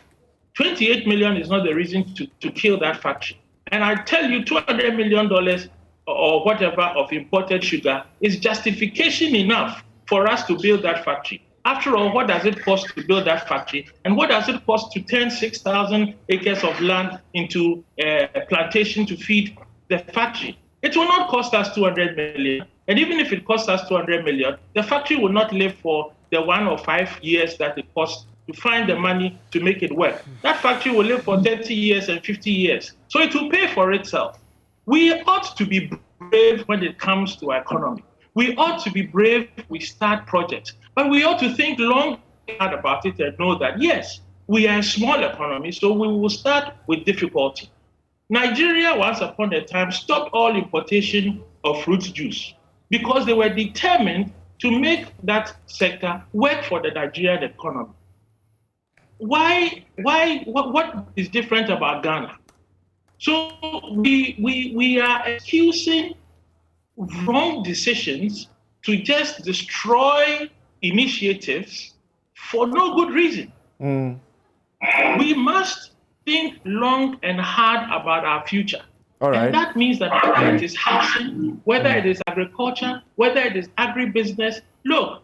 $28 million is not the reason to kill that factory. And I tell you, $200 million or whatever of imported sugar is justification enough for us to build that factory. After all, what does it cost to build that factory? And what does it cost to turn 6,000 acres of land into a plantation to feed the factory? It will not cost us $200 million. And even if it costs us $200 million, the factory will not live for the 1 or 5 years that it costs to find the money to make it work. That factory will live for 30 years and 50 years. So it will pay for itself. We ought to be brave when it comes to our economy. We ought to be brave when we start projects. But we ought to think long and hard about it and know that, yes, we are a small economy, so we will start with difficulty. Nigeria, once upon a time, stopped all importation of fruit juice because they were determined to make that sector work for the Nigerian economy. What is different about Ghana? So we are excusing wrong decisions to just destroy initiatives for no good reason. We must think long and hard about our future. All right. And that means that whether it is housing, whether it is agriculture, whether it is agribusiness, look,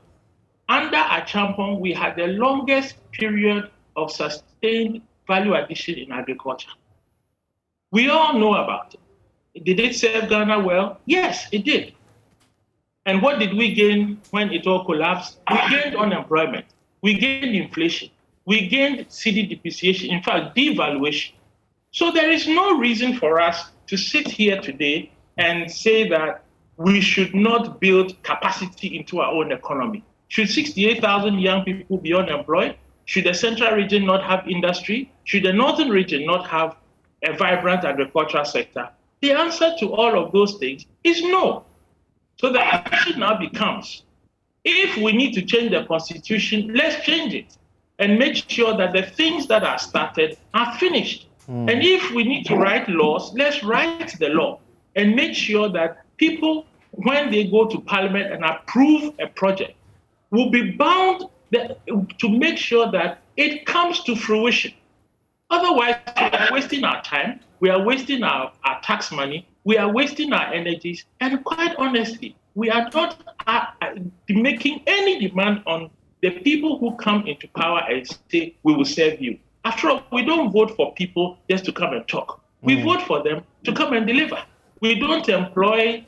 under Achampong, we had the longest period of sustained value addition in agriculture. We all know about it. Did it serve Ghana well? Yes, it did. And what did we gain when it all collapsed? We gained unemployment. We gained inflation. We gained cedi depreciation, in fact, devaluation. So there is no reason for us to sit here today and say that we should not build capacity into our own economy. Should 68,000 young people be unemployed? Should the central region not have industry? Should the northern region not have a vibrant agricultural sector? The answer to all of those things is no. So the question now becomes, if we need to change the constitution, let's change it and make sure that the things that are started are finished. And if we need to write laws, let's write the law and make sure that people, when they go to Parliament and approve a project, will be bound to make sure that it comes to fruition. Otherwise, we are wasting our time, we are wasting our tax money, we are wasting our energies, and quite honestly, we are not making any demand on the people who come into power and say, we will serve you. After all, we don't vote for people just to come and talk. We vote for them to come and deliver. We don't employ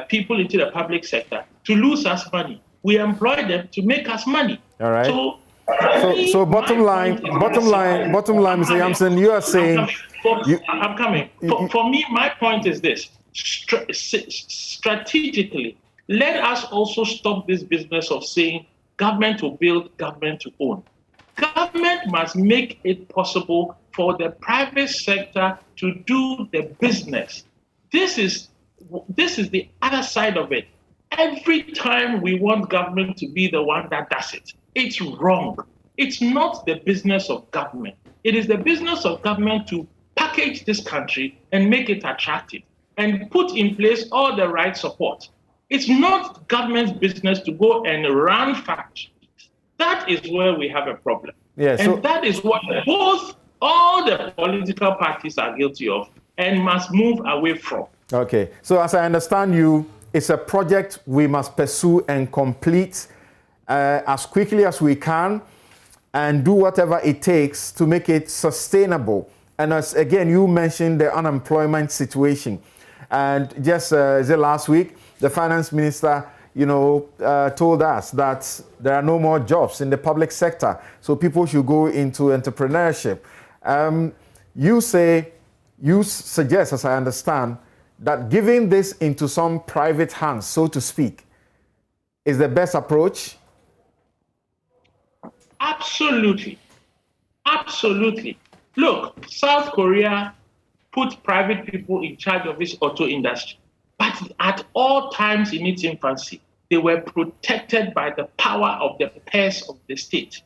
people into the public sector to lose us money. We employ them to make us money. All right. So bottom line, Mr. Yamson, you are saying... I'm coming. For me, my point is this. Strategically, let us also stop this business of saying government to build, government to own. Government must make it possible for the private sector to do the business. This is the other side of it. Every time we want government to be the one that does it, it's wrong. It's not the business of government. It is the business of government to package this country and make it attractive and put in place all the right support. It's not government's business to go and run factories. That is where we have a problem. Yeah, and that is what all the political parties are guilty of and must move away from. Okay, so as I understand you, it's a project we must pursue and complete as quickly as we can and do whatever it takes to make it sustainable. And as again, you mentioned the unemployment situation. And just last week, the finance minister told us that there are no more jobs in the public sector, so people should go into entrepreneurship. You suggest, as I understand, that giving this into some private hands, so to speak, is the best approach? Absolutely. Absolutely. Look, South Korea put private people in charge of its auto industry. But at all times in its infancy, they were protected by the power of the purse of the state.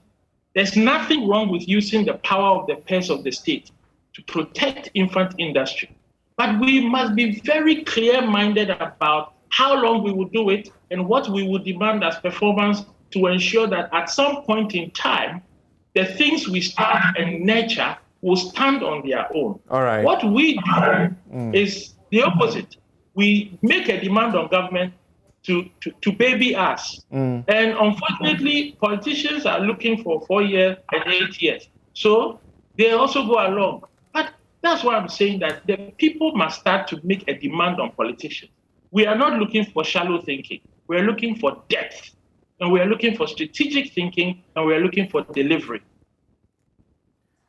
There's nothing wrong with using the power of the purse of the state to protect infant industry. But we must be very clear-minded about how long we will do it and what we will demand as performance to ensure that at some point in time, the things we start and nurture will stand on their own. All right. What we do is the opposite. We make a demand on government to baby us. And unfortunately, politicians are looking for 4 years and 8 years. So they also go along. But that's why I'm saying that the people must start to make a demand on politicians. We are not looking for shallow thinking. We're looking for depth. And we're looking for strategic thinking, and we're looking for delivery.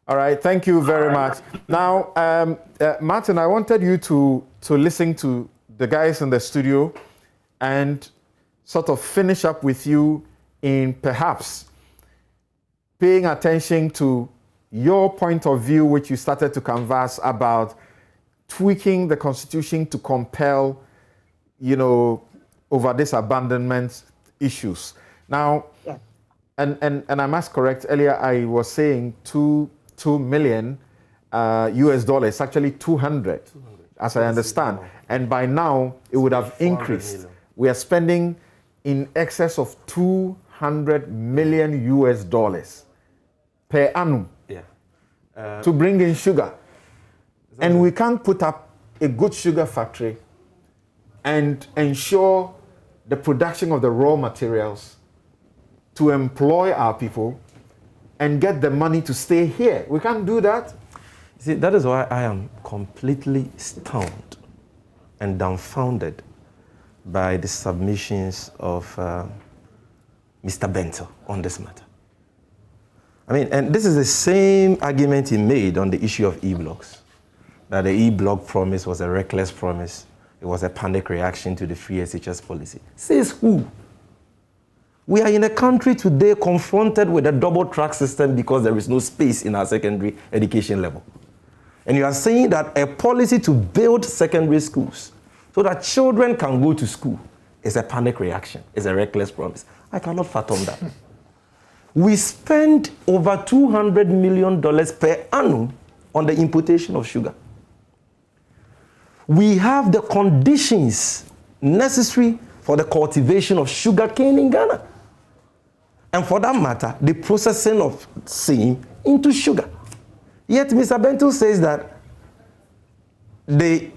All right, thank you very much. Now, Martin, I wanted you to listen to the guys in the studio and sort of finish up with you in perhaps paying attention to your point of view, which you started to canvass about tweaking the Constitution to compel, over this abandonment issues. Now, yeah. and I must correct, earlier I was saying 2 million US dollars, actually 200, as I understand. And by now, it would have increased. Million. We are spending in excess of 200 million US dollars per annum to bring in sugar. And we can't put up a good sugar factory and ensure the production of the raw materials to employ our people and get the money to stay here. We can't do that. See, that is why I am completely stunned and dumbfounded by the submissions of Mr. Bento on this matter. I mean, and this is the same argument he made on the issue of e-blocks, that the e-block promise was a reckless promise. It was a panic reaction to the free SHS policy. Says who? We are in a country today confronted with a double track system because there is no space in our secondary education level. And you are saying that a policy to build secondary schools so that children can go to school is a panic reaction, is a reckless promise. I cannot fathom that. We spend over $200 million per annum on the importation of sugar. We have the conditions necessary for the cultivation of sugar cane in Ghana. And for that matter, the processing of same into sugar. Yet Mr. Bento says that the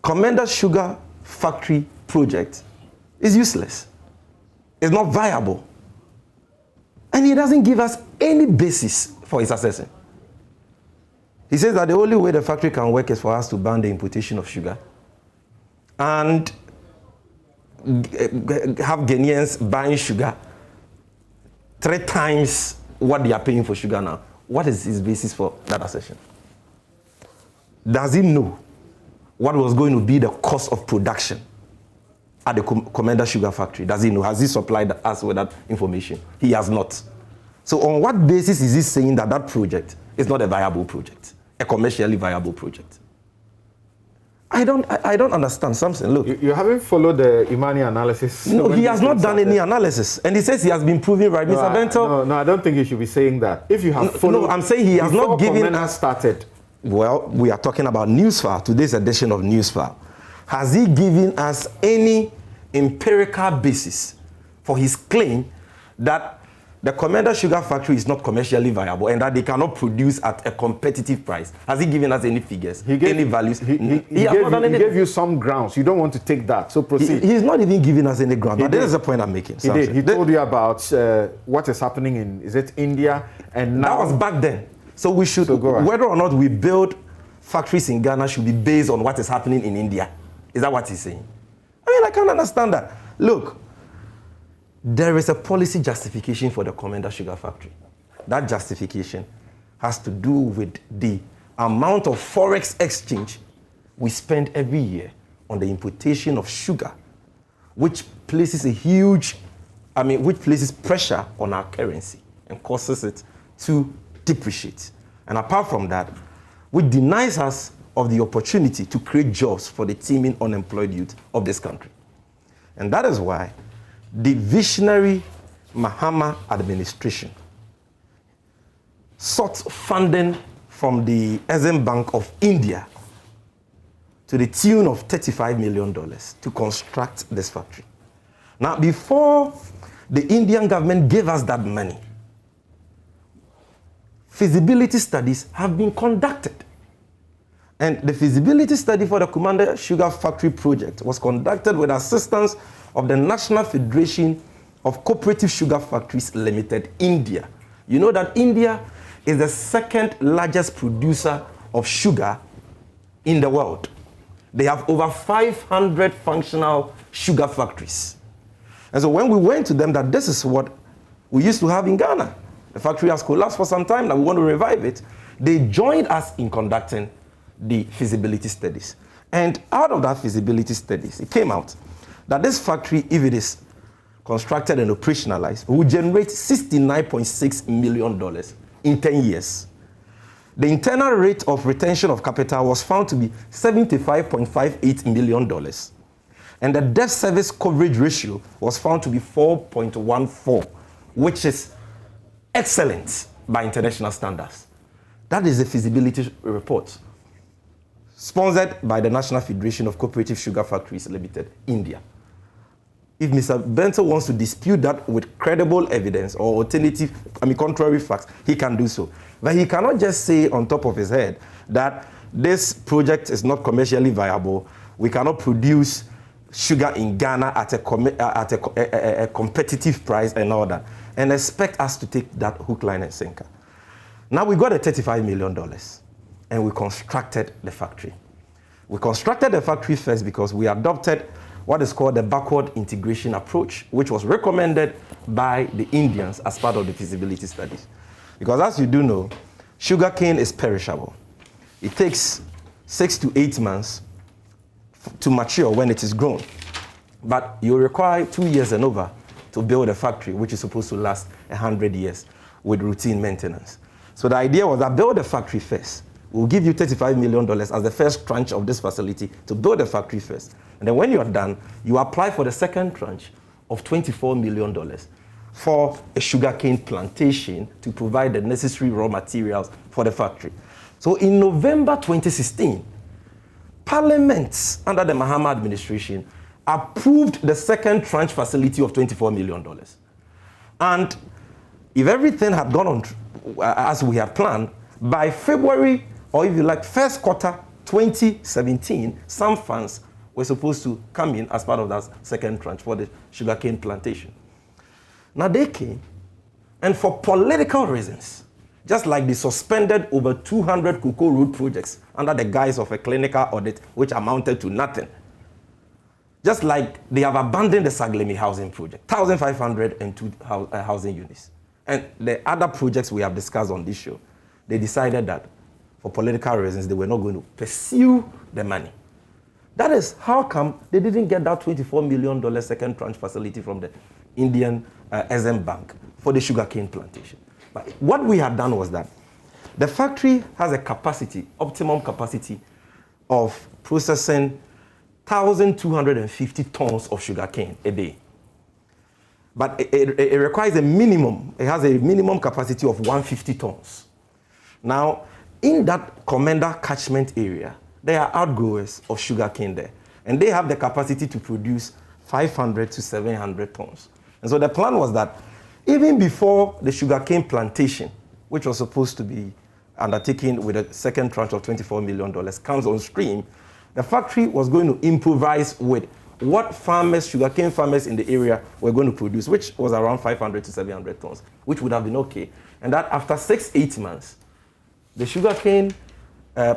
Commander Sugar Factory project is useless. It's not viable. And he doesn't give us any basis for his assessment. He says that the only way the factory can work is for us to ban the importation of sugar and have Ghanaians buying sugar 3 times what they are paying for sugar now. What is his basis for that assertion? Does he know what was going to be the cost of production at the Commander Sugar Factory? Does he know? Has he supplied us with that information? He has not. So on what basis is he saying that that project is not a viable project, a commercially viable project? I don't understand something. Look, you haven't followed the Imani analysis. No, he has not done any analysis, and he says he has been proven right. Mr. Bento. No, I don't think you should be saying that. If you have followed, no, I'm saying he has not given us started. Well, we are talking about Newsfile, today's edition of Newsfile. Has he given us any empirical basis for his claim that the Commander Sugar Factory is not commercially viable and that they cannot produce at a competitive price? Has he given us any figures, any values? He gave you some grounds. You don't want to take that, so proceed. He's not even giving us any ground. But this is the point I'm making. He did. He told you about what is happening in, is it India? And now, that was back then. So we should, whether or not we build factories in Ghana should be based on what is happening in India. Is that what he's saying? I mean, I can't understand that. Look, there is a policy justification for the Commander Sugar Factory. That justification has to do with the amount of forex exchange we spend every year on the importation of sugar, which places which places pressure on our currency and causes it to depreciate. And apart from that, which denies us of the opportunity to create jobs for the teeming unemployed youth of this country. And that is why the visionary Mahama administration sought funding from the Exim Bank of India to the tune of $35 million to construct this factory. Now, before the Indian government gave us that money, feasibility studies have been conducted. And the feasibility study for the Commander Sugar Factory project was conducted with assistance of the National Federation of Cooperative Sugar Factories Limited, India. You know that India is the second largest producer of sugar in the world. They have over 500 functional sugar factories. And so when we went to them that this is what we used to have in Ghana, the factory has collapsed for some time, now we want to revive it, they joined us in conducting the feasibility studies. And out of that feasibility studies, it came out that this factory, if it is constructed and operationalized, will generate $69.6 million in 10 years. The internal rate of retention of capital was found to be $75.58 million. And the debt service coverage ratio was found to be 4.14, which is excellent by international standards. That is the feasibility report, sponsored by the National Federation of Cooperative Sugar Factories Limited, India. If Mr. Bento wants to dispute that with credible evidence or contrary facts, he can do so. But he cannot just say on top of his head that this project is not commercially viable, we cannot produce sugar in Ghana at a competitive price and all that, and expect us to take that hook, line, and sinker. Now we got a $35 million, and we constructed the factory. We constructed the factory first because we adopted what is called the backward integration approach, which was recommended by the Indians as part of the feasibility studies. Because as you do know, sugarcane is perishable. It takes 6 to 8 months to mature when it is grown. But you require 2 years and over to build a factory, which is supposed to last 100 years with routine maintenance. So the idea was that build a factory first. We'll give you $35 million as the first tranche of this facility to build a factory first. And then when you are done, you apply for the second tranche of $24 million for a sugarcane plantation to provide the necessary raw materials for the factory. So in November 2016, Parliament under the Mahama administration approved the second tranche facility of $24 million. And if everything had gone on as we had planned, by February, or if you like, first quarter 2017, some funds were supposed to come in as part of that second tranche for the sugarcane plantation. Now they came, and for political reasons, just like they suspended over 200 cocoa road projects under the guise of a clinical audit, which amounted to nothing. Just like they have abandoned the Saglemi housing project, 1,502 housing units. And the other projects we have discussed on this show, they decided that for political reasons, they were not going to pursue the money. That is how come they didn't get that $24 million second tranche facility from the Indian Exim Bank for the sugarcane plantation. But what we had done was that the factory has a capacity, optimum capacity of processing 1,250 tons of sugarcane a day. But it requires a minimum, it has a minimum capacity of 150 tons. Now, in that Commander catchment area, there are outgrowers of sugarcane there, and they have the capacity to produce 500 to 700 tons. And so the plan was that even before the sugarcane plantation, which was supposed to be undertaken with a second tranche of $24 million, comes on stream, the factory was going to improvise with what farmers, sugarcane farmers in the area were going to produce, which was around 500 to 700 tons, which would have been okay. And that after 6-8 months, the sugarcane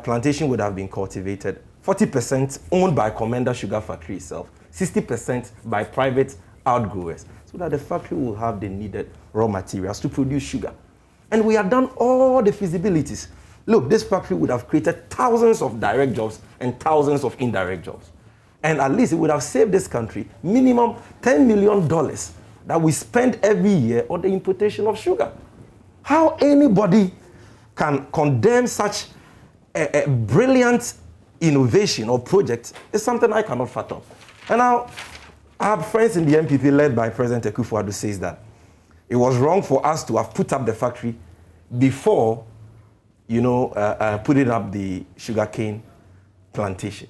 plantation would have been cultivated, 40% owned by Commander Sugar Factory itself, 60% by private outgrowers, so that the factory will have the needed raw materials to produce sugar. And we have done all the feasibilities. Look, this factory would have created thousands of direct jobs and thousands of indirect jobs. And at least it would have saved this country minimum $10 million that we spend every year on the importation of sugar. How anybody can condemn such a brilliant innovation or project is something I cannot fathom. And now, I have friends in the MPP led by President Akufo-Addo says that it was wrong for us to have put up the factory before, putting up the sugarcane plantation.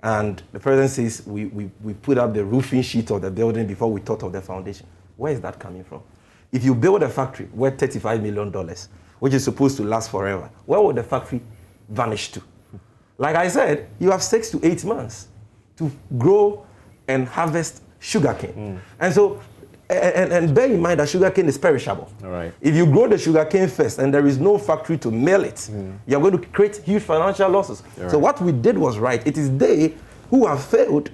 And the president says we put up the roofing sheet of the building before we thought of the foundation. Where is that coming from? If you build a factory worth $35 million, which is supposed to last forever, where would the factory vanish to? Like I said, you have 6 to 8 months to grow and harvest sugarcane. And so, and bear in mind that sugarcane is perishable. All right. If you grow the sugarcane first and there is no factory to mill it, you're going to create huge financial losses. All So right. what we did was right. It is they who have failed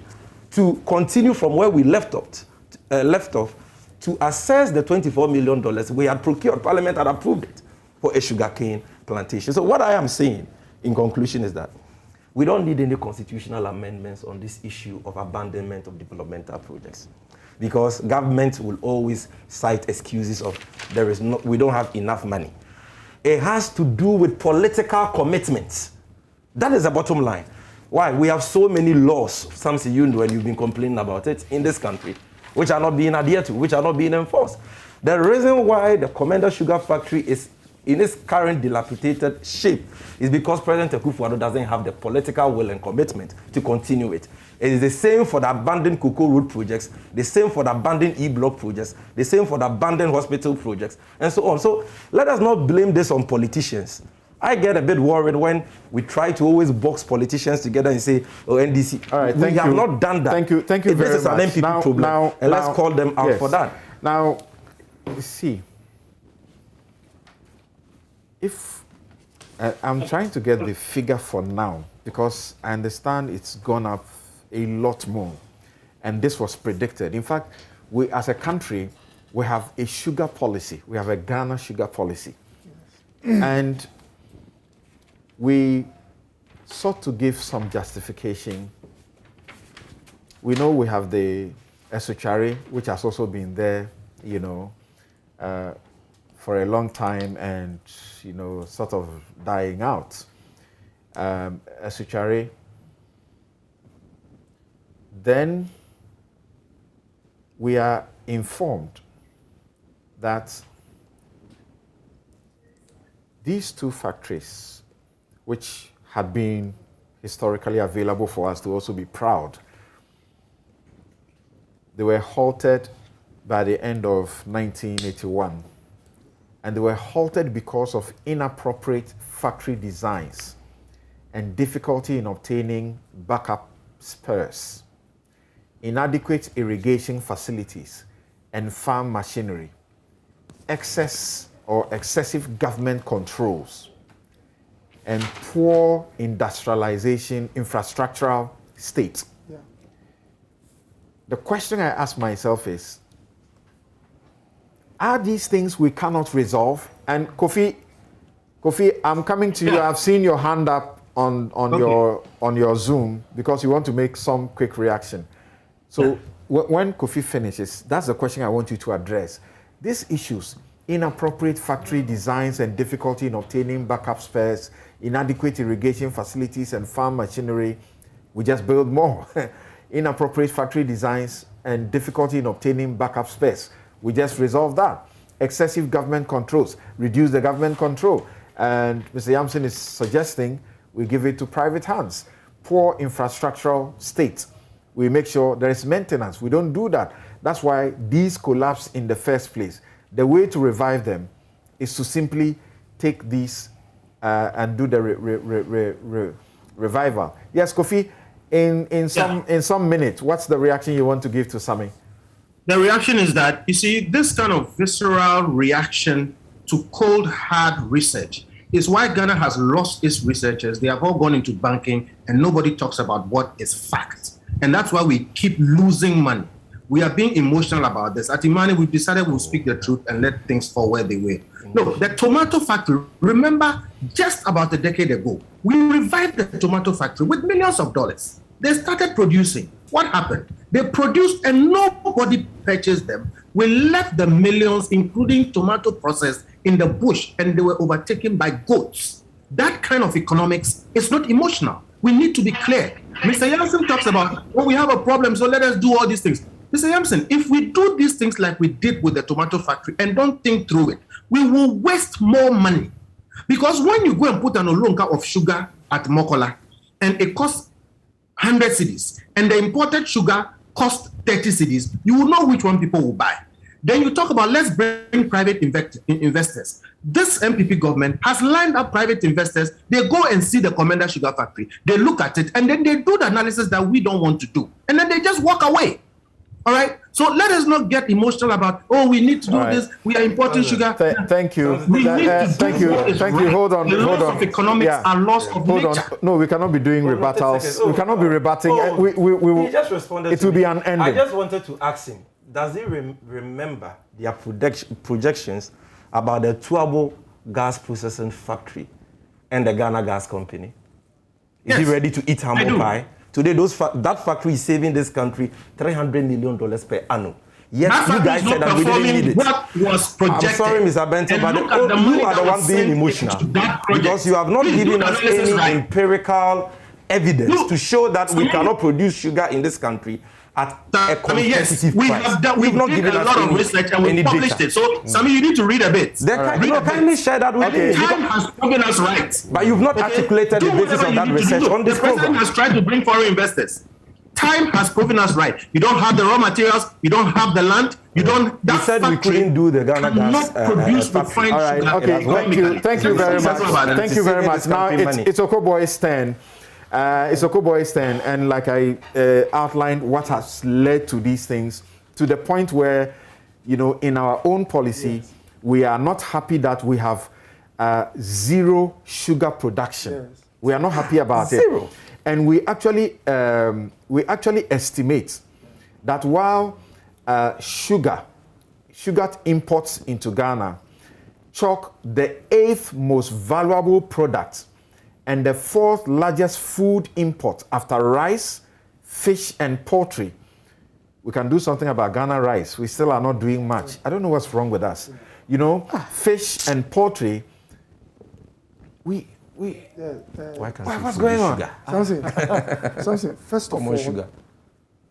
to continue from where we left off to assess the $24 million we had procured. Parliament had approved it for a sugarcane plantation. So what I am saying in conclusion is that we don't need any constitutional amendments on this issue of abandonment of developmental projects, because government will always cite excuses of we don't have enough money. It has to do with political commitments. That is the bottom line. Why? We have so many laws, something you know, and you've been complaining about it in this country, which are not being adhered to, which are not being enforced. The reason why the Commander Sugar Factory is in its current dilapidated shape is because President Akufo-Addo doesn't have the political will and commitment to continue it. It is the same for the abandoned cocoa road projects, the same for the abandoned E-block projects, the same for the abandoned hospital projects, and so on. So let us not blame this on politicians. I get a bit worried when we try to always box politicians together and say, oh, NDC. All right, we have not done that. Thank you very much. This is an MPP problem, and let's call them out for that. Now, you see, if I'm trying to get the figure for now, because I understand it's gone up a lot more, and this was predicted. In fact, we as a country, we have a sugar policy. We have a Ghana sugar policy. And we sought to give some justification. We know we have the esoteric, which has also been there, for a long time and, sort of dying out. Esoteric. Then we are informed that these two factories, which had been historically available for us to also be proud, they were halted by the end of 1981. And they were halted because of inappropriate factory designs and difficulty in obtaining backup spares, inadequate irrigation facilities and farm machinery, excess or excessive government controls, and poor industrialization, infrastructural state. Yeah. The question I ask myself is, are these things we cannot resolve? And Kofi, I'm coming to you. I've seen your hand up on your Zoom because you want to make some quick reaction. So when Kofi finishes, that's the question I want you to address. These issues, inappropriate factory designs and difficulty in obtaining backup spares, inadequate irrigation facilities and farm machinery, we just build more. Inappropriate factory designs and difficulty in obtaining backup spares, we just resolve that. Excessive government controls, reduce the government control. And Mr. Yamson is suggesting we give it to private hands. Poor infrastructural state, we make sure there is maintenance. We don't do that. That's why these collapse in the first place. The way to revive them is to simply take these and do the revival. Yes, Kofi, in some minutes, what's the reaction you want to give to Sami? The reaction is that, you see, this kind of visceral reaction to cold, hard research is why Ghana has lost its researchers. They have all gone into banking and nobody talks about what is fact. And that's why we keep losing money. we are being emotional about this. At Imani, we've decided we'll speak the truth and let things fall where they will. No, the tomato factory, remember, just about a decade ago, we revived the tomato factory with millions of dollars. They started producing. What happened? They produced and nobody purchased them. We left the millions, including tomato processed, in the bush, and they were overtaken by goats. That kind of economics is not emotional. We need to be clear. Mr. Jansen talks about, we have a problem, so let us do all these things. Mr. Jansen, if we do these things like we did with the tomato factory and don't think through it, we will waste more money. Because when you go and put an olonka of sugar at Mokola, and it costs 100 cedis, and the imported sugar costs 30 cedis, you will know which one people will buy. Then you talk about let's bring private investors. This MPP government has lined up private investors. They go and see the Commander Sugar Factory. They look at it, and then they do the analysis that we don't want to do. And then they just walk away. All right? So let us not get emotional about, we need to do this. We are importing sugar. Thank you. Thank you. Hold on. The laws of economics are laws of nature. No, we cannot be doing rebuttals. We cannot be rebutting. He just responded. It will be an ending. I just wanted to ask him, does he remember their projections about the Tuabo gas processing factory and the Ghana Gas Company? Is he ready to eat humble pie? Today, that factory is saving this country $300 million per annum. Yes, you guys said that we didn't need it. What was projected. I'm sorry, Mr. Benton, but you are the one being emotional because you have not given us any empirical evidence to show that we cannot produce sugar in this country at a competitive price. We've not given a lot of research and we published it. So, Sami, you need to read a bit. Kindly share that with me. Time has proven us right. But you've not articulated the basis of that research on this program. The president has tried to bring foreign investors. Time has proven us right. You don't have the raw materials. You don't have the land. You don't. You said we couldn't do the Ghana gas produce refined sugar. Okay, thank you very much. Thank you very much. Now it's Okoboy's turn. It's Okoboy's turn, and like I outlined what has led to these things, to the point where, in our own policy, we are not happy that we have zero sugar production. Yes. We are not happy about it. Zero. And we actually estimate that while sugar imports into Ghana chalk the 8th most valuable product and the 4th largest food import after rice, fish, and poultry. We can do something about Ghana rice. We still are not doing much. I don't know what's wrong with us. Fish and poultry, why can't what's going on? Sugar? Something.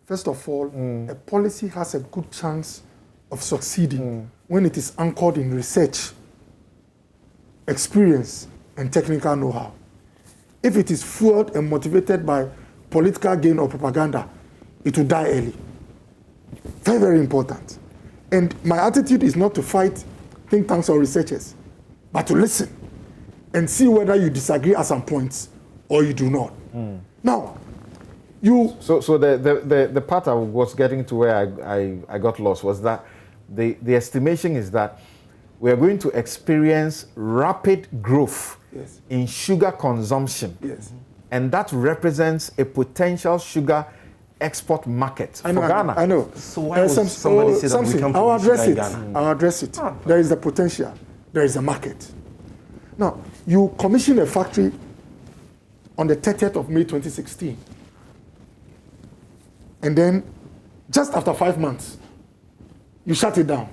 First of all, a policy has a good chance of succeeding when it is anchored in research, experience, and technical know-how. If it is fueled and motivated by political gain or propaganda, it will die early. Very, very important. And my attitude is not to fight think tanks or researchers, but to listen and see whether you disagree at some points or you do not. Now, So the part I was getting to where I got lost was that the estimation is that we are going to experience rapid growth in sugar consumption. And that represents a potential sugar export market for Ghana. I know. So why would somebody say that we can I'll address it. Ghana? I'll address it. There is a potential. There is a market. Now, you commission a factory on the 30th of May 2016. And then, just after 5 months, you shut it down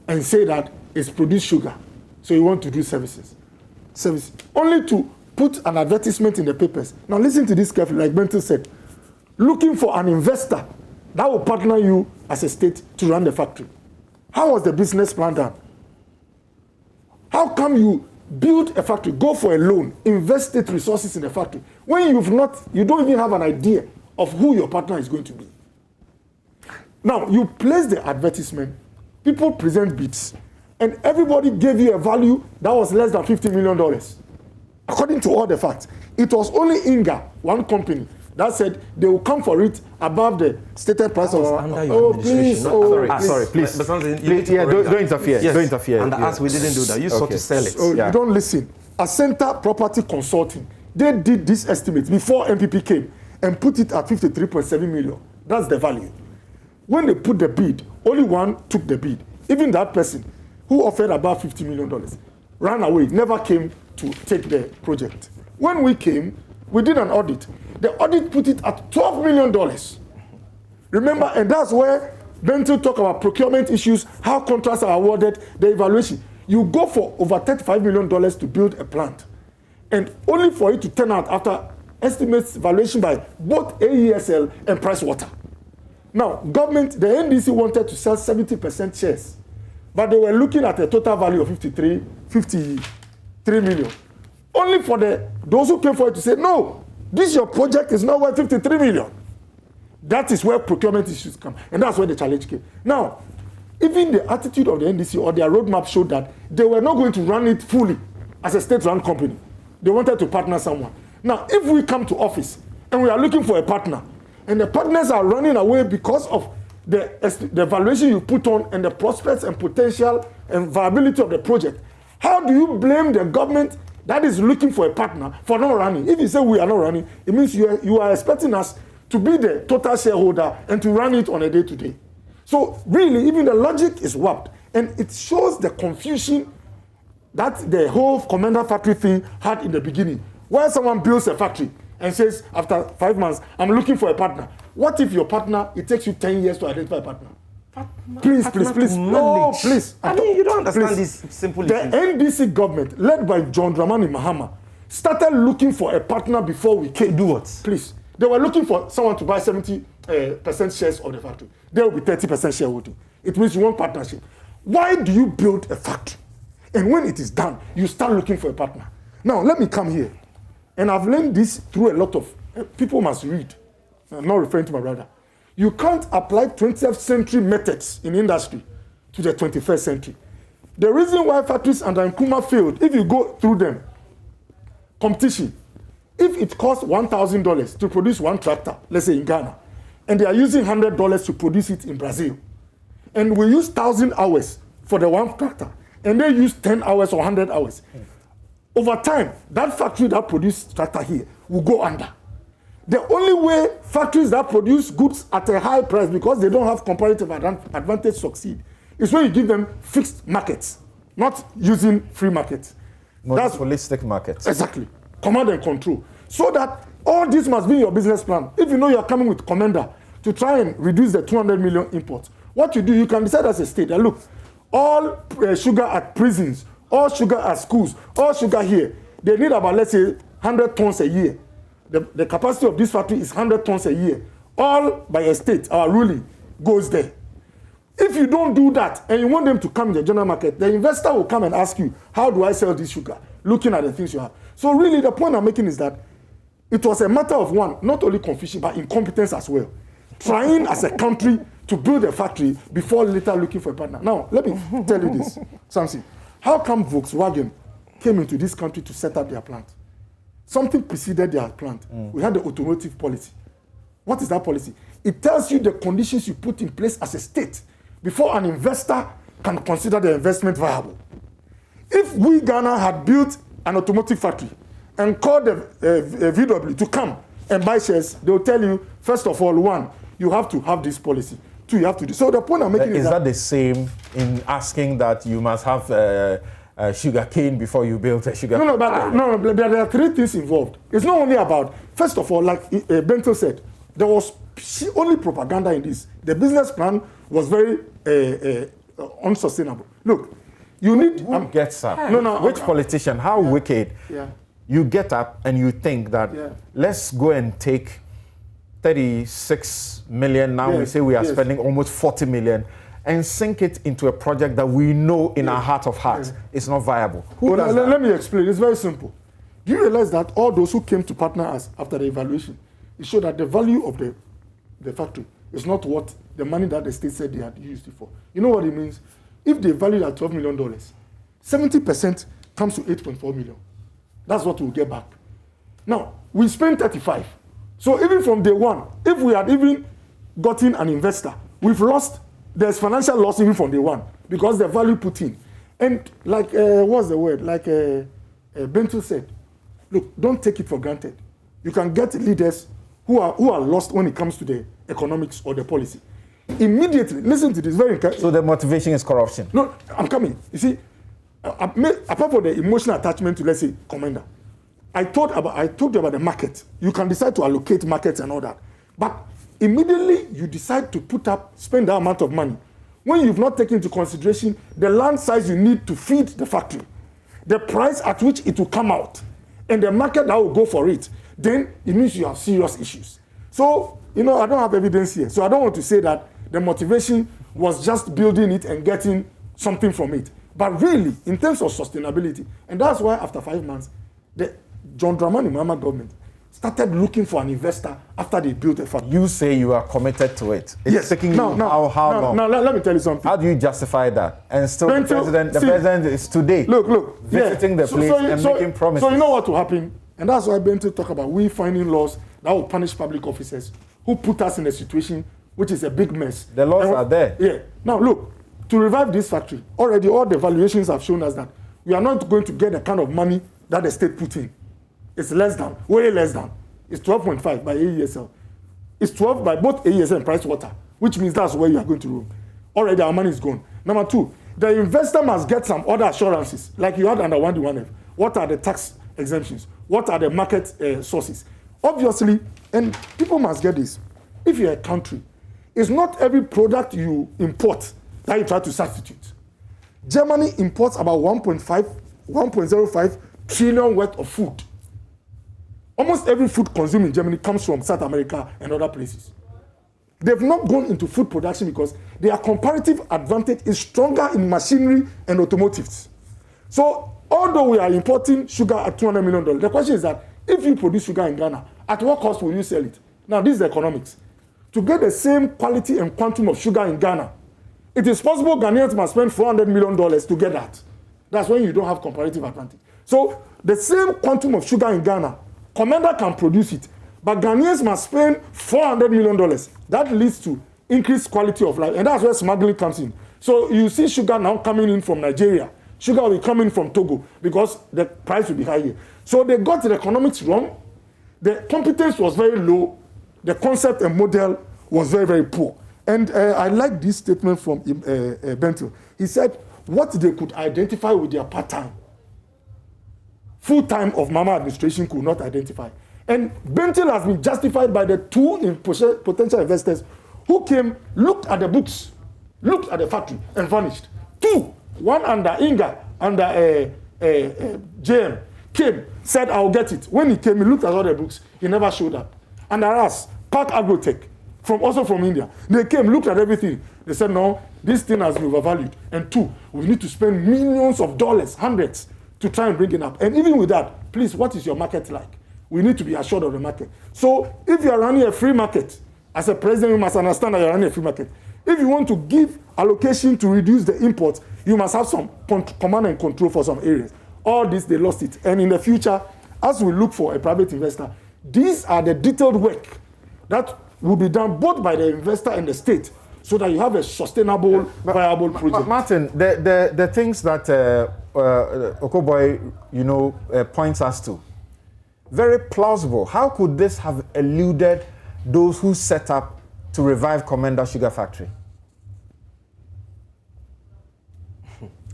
and say that it's produced sugar. So you want to do services. Only to put an advertisement in the papers. Now listen to this carefully, like Benton said. Looking for an investor that will partner you as a state to run the factory. How was the business plan done? How come you build a factory, go for a loan, invest state resources in the factory, when you don't even have an idea of who your partner is going to be? Now, you place the advertisement, people present bids, and everybody gave you a value that was less than $50 million. According to all the facts, it was only Inga, one company, that said they will come for it above the stated price of. Please. Don't interfere. Yes. Don't interfere. And us, we didn't do that. You sought to sell it. So you don't listen. Acenta Property Consulting, they did this estimate before MPP came and put it at 53.7 million. That's the value. When they put the bid, only one took the bid. Even that person who offered about $50 million ran away, never came to take the project. When we came, we did an audit. The audit put it at $12 million. Remember, and that's where Bentil talk about procurement issues, how contracts are awarded, the evaluation. You go for over $35 million to build a plant, and only for it to turn out after estimates valuation by both AESL and Pricewater. Now, government, the NDC wanted to sell 70% shares, but they were looking at a total value of 53 million. Only for those who came for it to say, no, this your project is not worth 53 million. That is where procurement issues come, and that's where the challenge came. Now, even the attitude of the NDC or their roadmap showed that they were not going to run it fully as a state-run company. They wanted to partner someone. Now, if we come to office and we are looking for a partner, and the partners are running away because of the valuation you put on and the prospects and potential and viability of the project, how do you blame the government that is looking for a partner for not running? If you say we are not running, it means you are expecting us to be the total shareholder and to run it on a day-to-day. So really, even the logic is warped, and it shows the confusion that the whole Commander Factory thing had in the beginning. Where someone builds a factory and says, after 5 months, I'm looking for a partner. What if your partner, it takes you 10 years to identify a partner? Please. No, please. I mean, you don't understand this simple The NDC government, led by John Dramani Mahama, started looking for a partner before we came. Do what? Please. They were looking for someone to buy 70% shares of the factory. There will be 30% shareholding. It means you want partnership. Why do you build a factory? And when it is done, you start looking for a partner. Now, let me come here. And I've learned this through a lot of people must read. I'm not referring to my brother. You can't apply 20th century methods in industry to the 21st century. The reason why factories under Nkrumah failed, if you go through them, competition, if it costs $1,000 to produce one tractor, let's say in Ghana, and they are using $100 to produce it in Brazil, and we use 1,000 hours for the one tractor, and they use 10 hours or 100 hours, over time, that factory that produces tractor here will go under. The only way factories that produce goods at a high price because they don't have comparative advantage succeed is when you give them fixed markets, not using free markets. That's holistic markets. Exactly. Command and control. So that all this must be in your business plan. If you know you're coming with Commander to try and reduce the 200 million imports, what you do, you can decide as a state that, look, all sugar at prisons, all sugar at schools, all sugar here, they need about, let's say, 100 tons a year. The capacity of this factory is 100 tons a year. All by a state, our ruling goes there. If you don't do that and you want them to come in the general market, the investor will come and ask you, how do I sell this sugar? Looking at the things you have. So really the point I'm making is that it was a matter of one, not only confusion, but incompetence as well. Trying as a country to build a factory before later looking for a partner. Now, let me tell you this, something. How come Volkswagen came into this country to set up their plant? Something preceded their plant. We had the automotive policy. What is that policy? It tells you the conditions you put in place as a state before an investor can consider the investment viable. If we, Ghana, had built an automotive factory and called the VW to come and buy shares, they will tell you, first of all, one, you have to have this policy. Two, you have to do. So the point I'm making is that the same in asking that you must have sugar cane before you build a sugar cane? No, there are three things involved. It's not only about, first of all, like Bento said, there was only propaganda in this. The business plan was very unsustainable. Look, you need... Who gets up? Which politician? How wicked? Yeah. You get up and you think that let's go and take 36 million. Now we say we are spending almost 40 million and sink it into a project that we know in our heart of hearts is not viable. Let me explain. It's very simple. Do you realize that all those who came to partner us after the evaluation, it showed that the value of the factory is not what the money that the state said they had used it for. You know what it means? If they valued at $12 million, 70% comes to 8.4 million. That's what we'll get back. Now, we spent 35. So even from day one, if we had even gotten an investor, we've lost, there's financial loss even from day one because the value put in. And like, what's the word? Like Bento said, look, don't take it for granted. You can get leaders who are lost when it comes to the economics or the policy. Immediately, listen to this, very important. So the motivation is corruption? No, I'm coming. You see, apart from the emotional attachment to, let's say, commander, I told you about the market. You can decide to allocate markets and all that. But immediately you decide to spend that amount of money, when you've not taken into consideration the land size you need to feed the factory, the price at which it will come out, and the market that will go for it, then it means you have serious issues. So, I don't have evidence here. So I don't want to say that the motivation was just building it and getting something from it. But really, in terms of sustainability, and that's why after 5 months, the John Dramani Mahama government started looking for an investor after they built a factory. You say you are committed to it. It's yes. taking how long? Now, let me tell you something. How do you justify that? And still the president is today visiting the place and making promises. So you know what will happen? And that's why Bento talk about we finding laws that will punish public officers who put us in a situation which is a big mess. The laws are there. Yeah. Now look, to revive this factory, already all the valuations have shown us that we are not going to get the kind of money that the state put in. It's way less than. It's 12.5 by AESL. It's 12 by both AESL and Price Water, which means that's where you are going to roam. Already our money is gone. Number two, the investor must get some other assurances, like you had under 1D1F. What are the tax exemptions? What are the market sources? Obviously, and people must get this, if you're a country, it's not every product you import that you try to substitute. Germany imports about 1.05 trillion worth of food. Almost every food consumed in Germany comes from South America and other places. They've not gone into food production because their comparative advantage is stronger in machinery and automotives. So, although we are importing sugar at $200 million, the question is that if you produce sugar in Ghana, at what cost will you sell it? Now, this is economics. To get the same quality and quantum of sugar in Ghana, it is possible Ghanaians must spend $400 million to get that. That's when you don't have comparative advantage. So, the same quantum of sugar in Ghana, Commander can produce it, but Ghanaians must spend $400 million. That leads to increased quality of life, and that's where smuggling comes in. So you see sugar now coming in from Nigeria. Sugar will be coming from Togo because the price will be higher. So they got the economics wrong. The competence was very low. The concept and model was very, very poor. And I like this statement from Bento. He said what they could identify with their part-time, full-time of Mahama administration could not identify. And Bentil has been justified by the two potential investors who came, looked at the books, looked at the factory, and vanished. Two, one under Inga, under JM, came, said, I'll get it. When he came, he looked at all the books, he never showed up. Under us, Park Agrotech, also from India, they came, looked at everything. They said, no, this thing has been overvalued. And two, we need to spend millions of dollars, hundreds, to try and bring it up. And even with that, please, what is your market like? We need to be assured of the market. So if you are running a free market, as a president, you must understand that you are running a free market. If you want to give allocation to reduce the imports, you must have some command and control for some areas. All this, they lost it. And in the future, as we look for a private investor, these are the detailed work that will be done both by the investor and the state, so that you have a sustainable, viable project. Martin, the things that Okoboy, points us to, very plausible. How could this have eluded those who set up to revive Commander Sugar Factory?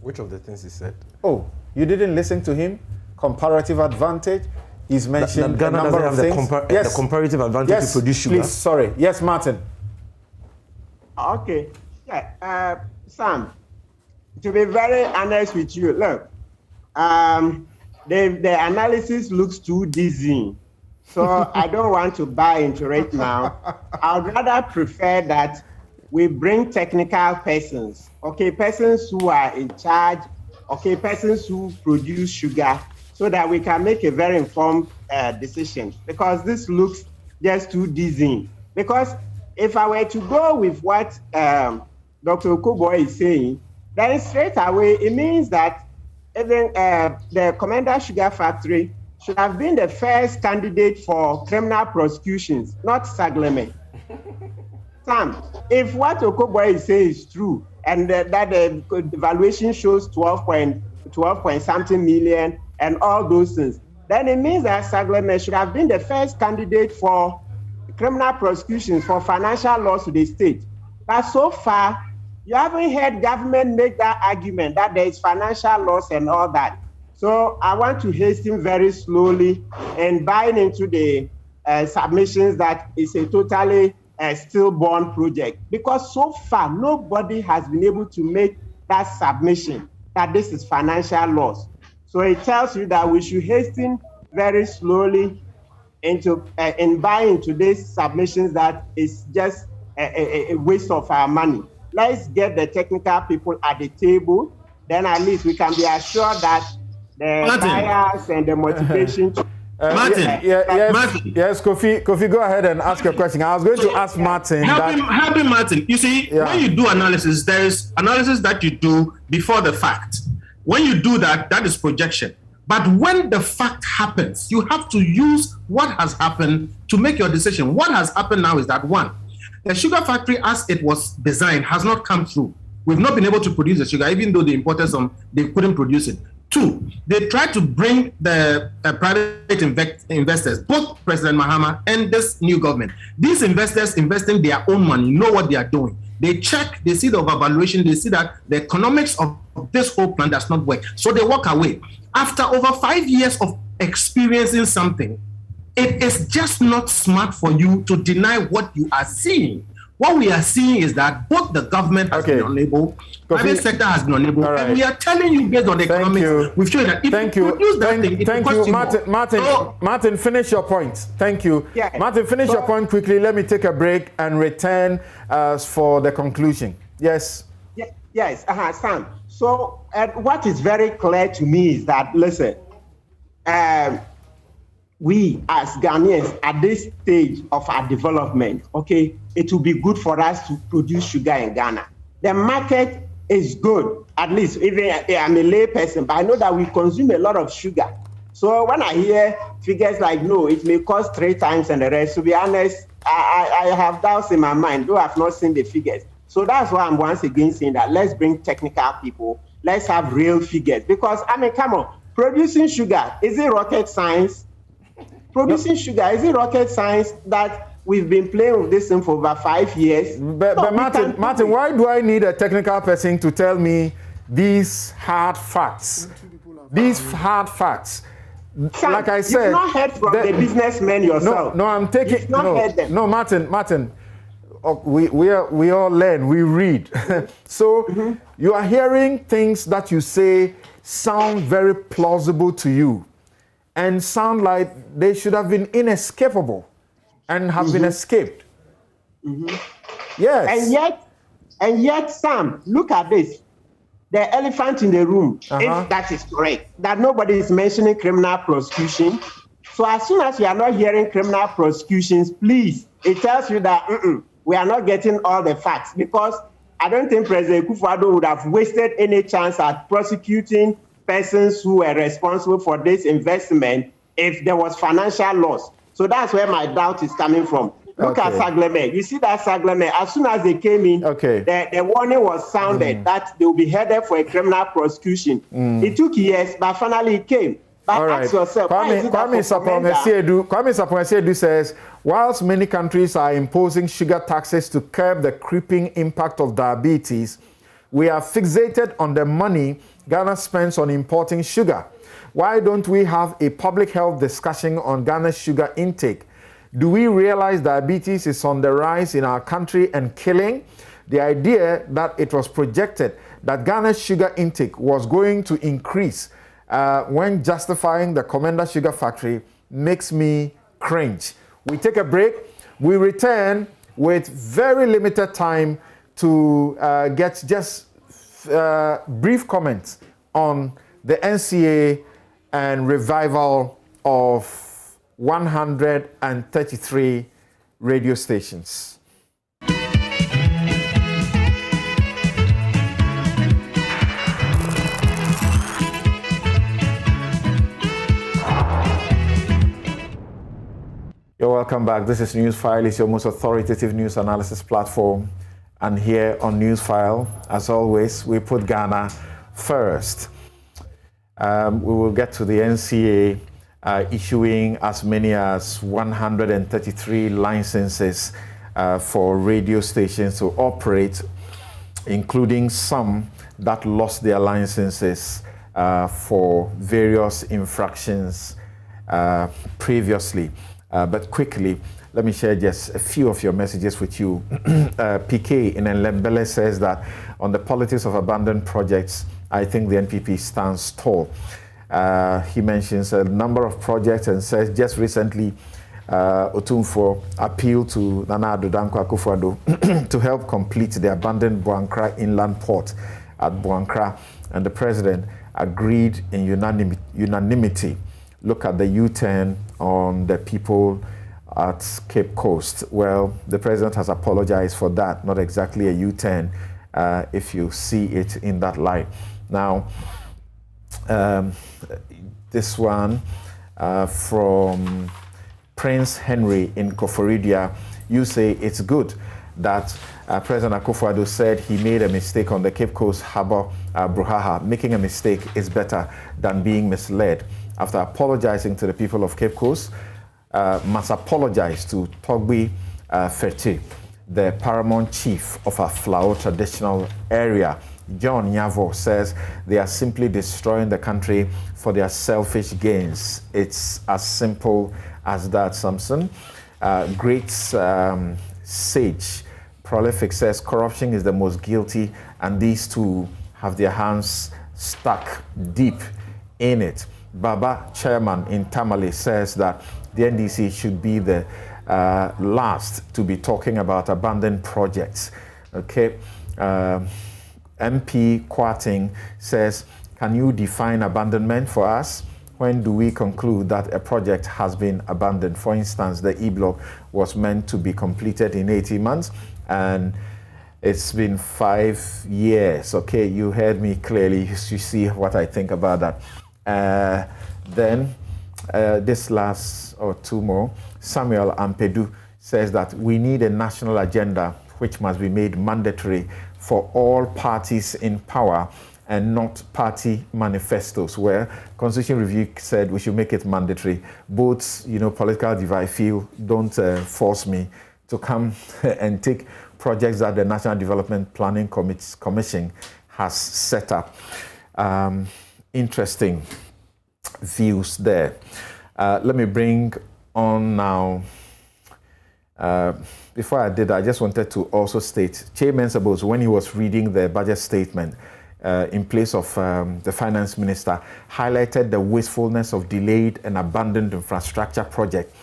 Which of the things he said? Oh, you didn't listen to him? Comparative advantage. He's mentioned Ghana a number of things. The comparative advantage to produce sugar. Please, sorry. Yes, Martin. Okay. Yeah. Sam, to be very honest with you, look, the analysis looks too dizzying. So I don't want to buy into it now. I'd rather prefer that we bring technical persons, okay, persons who are in charge, okay, persons who produce sugar, so that we can make a very informed decision. Because this looks just too dizzying. Because if I were to go with what Dr. Okoboy is saying, then straight away it means that even the Commander Sugar Factory should have been the first candidate for criminal prosecutions, not Sagleme. Sam, if what Okoboy is saying is true, and that the valuation shows 12 point something million and all those things, then it means that Sagleme should have been the first candidate for criminal prosecutions for financial loss to the state. But so far, you haven't heard government make that argument that there is financial loss and all that. So I want to hasten very slowly and buying into the submissions that it's a totally stillborn project, because so far nobody has been able to make that submission that this is financial loss. So it tells you that we should hasten very slowly into and buy into these submissions that is just a waste of our money. Let's get the technical people at the table, then at least we can be assured that the bias and the motivation. Martin, yes, Kofi, go ahead and ask your question. I was going to ask Martin. Help him, Martin. You see, when you do analysis, there is analysis that you do before the fact. When you do that, that is projection. But when the fact happens, you have to use what has happened to make your decision. What has happened now is that, one, the sugar factory as it was designed has not come through. We've not been able to produce the sugar, even though they imported some, they couldn't produce it. Two, they tried to bring the private investors, both President Mahama and this new government. These investors investing their own money, know what they are doing. They check, they see the overvaluation, they see that the economics of this whole plan does not work. So they walk away. After over 5 years of experiencing something, it is just not smart for you to deny what you are seeing. What we are seeing is that both the government has been unable, private sector has been unable, and we are telling you based on the economics, we've shown that if you produce that thing, it will cost you more. Martin, finish your point. Thank you. Yeah. Martin, finish your point quickly. Let me take a break and return for the conclusion. Yes. Yes, Sam. So what is very clear to me is that, listen, we as Ghanaians at this stage of our development, okay, it will be good for us to produce sugar in Ghana. The market is good, at least even I'm a lay person, but I know that we consume a lot of sugar. So when I hear figures like, no, it may cost 3 times and the rest, to be honest, I have doubts in my mind, though I've not seen the figures. So that's why I'm once again saying that let's bring technical people, let's have real figures. Because, I mean, come on, producing sugar, is it rocket science? Producing sugar, is it rocket science that we've been playing with this thing for over 5 years? But Martin, why do I need a technical person to tell me these hard facts? These hard facts. Sam, like I said, you've not heard from the businessmen yourself. No, I'm taking Martin. We all learn, we read. So you are hearing things that you say sound very plausible to you and sound like they should have been inescapable and have been escaped. Yes. And yet, Sam, look at this. The elephant in the room, if that is correct, that nobody is mentioning criminal prosecution. So as soon as you are not hearing criminal prosecutions, please, it tells you that we are not getting all the facts, because I don't think President Kufuor would have wasted any chance at prosecuting persons who were responsible for this investment if there was financial loss. So that's where my doubt is coming from. Look at Sagleme. You see that Sagleme, as soon as they came in, the warning was sounded that they will be headed for a criminal prosecution. It took years, but finally it came. But ask yourself, Kwame Sapon says, whilst many countries are imposing sugar taxes to curb the creeping impact of diabetes, we are fixated on the money Ghana spends on importing sugar. Why don't we have a public health discussion on Ghana's sugar intake? Do we realize diabetes is on the rise in our country and killing? The idea that it was projected that Ghana's sugar intake was going to increase when justifying the Commander Sugar Factory makes me cringe. We take a break. We return with very limited time to get just brief comments on the NCA and revival of 133 radio stations. You're welcome back. This is Newsfile. It's your most authoritative news analysis platform. And here on Newsfile, as always, we put Ghana first. We will get to the NCA issuing as many as 133 licenses for radio stations to operate, including some that lost their licenses for various infractions previously. But quickly, let me share just a few of your messages with you. PK in Nlembele says that on the politics of abandoned projects, I think the NPP stands tall. He mentions a number of projects and says just recently Otumfo appealed to Nana Addo Dankwa Akufo-Addo to help complete the abandoned Boankra inland port at Boankra, and the president agreed in unanimity. Look at the U-turn on the people at Cape Coast. Well, the president has apologized for that, not exactly a U-turn if you see it in that light. Now, this one from Prince Henry in Koforidia, you say it's good that President Akufo-Addo said he made a mistake on the Cape Coast Harbour Bruhaha. Making a mistake is better than being misled. After apologizing to the people of Cape Coast, must apologize to Togbi Ferti, the paramount chief of a Flower traditional area. John Nyavo says they are simply destroying the country for their selfish gains. It's as simple as that, Samson. Great sage Prolific says corruption is the most guilty, and these two have their hands stuck deep in it. Baba Chairman in Tamale says that the NDC should be the last to be talking about abandoned projects. Okay. MP Kwarting says, can you define abandonment for us? When do we conclude that a project has been abandoned? For instance, the E-block was meant to be completed in 18 months and it's been 5 years. Okay, you heard me clearly. You see what I think about that. Then this last or two more, Samuel Ampedu says that we need a national agenda which must be made mandatory for all parties in power and not party manifestos, where Constitution Review said we should make it mandatory. Both, political divide feel, don't force me to come and take projects that the National Development Planning Commission has set up. Interesting views there. Let me bring on now. Before I did, I just wanted to also state, Che Mensabos, when he was reading the budget statement in place of the finance minister, highlighted the wastefulness of delayed and abandoned infrastructure project,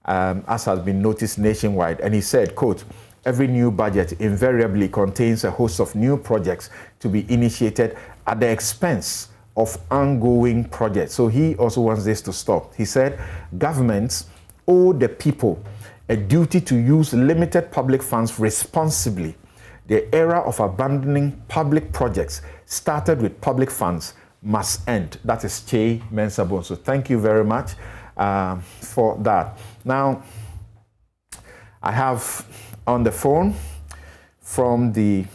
as has been noticed nationwide. And he said, quote, every new budget invariably contains a host of new projects to be initiated at the expense of ongoing projects. So he also wants this to stop. He said, governments owe the people a duty to use limited public funds responsibly. The era of abandoning public projects started with public funds must end. That is Che Mensabon. So thank you very much for that. Now, I have on the phone from the,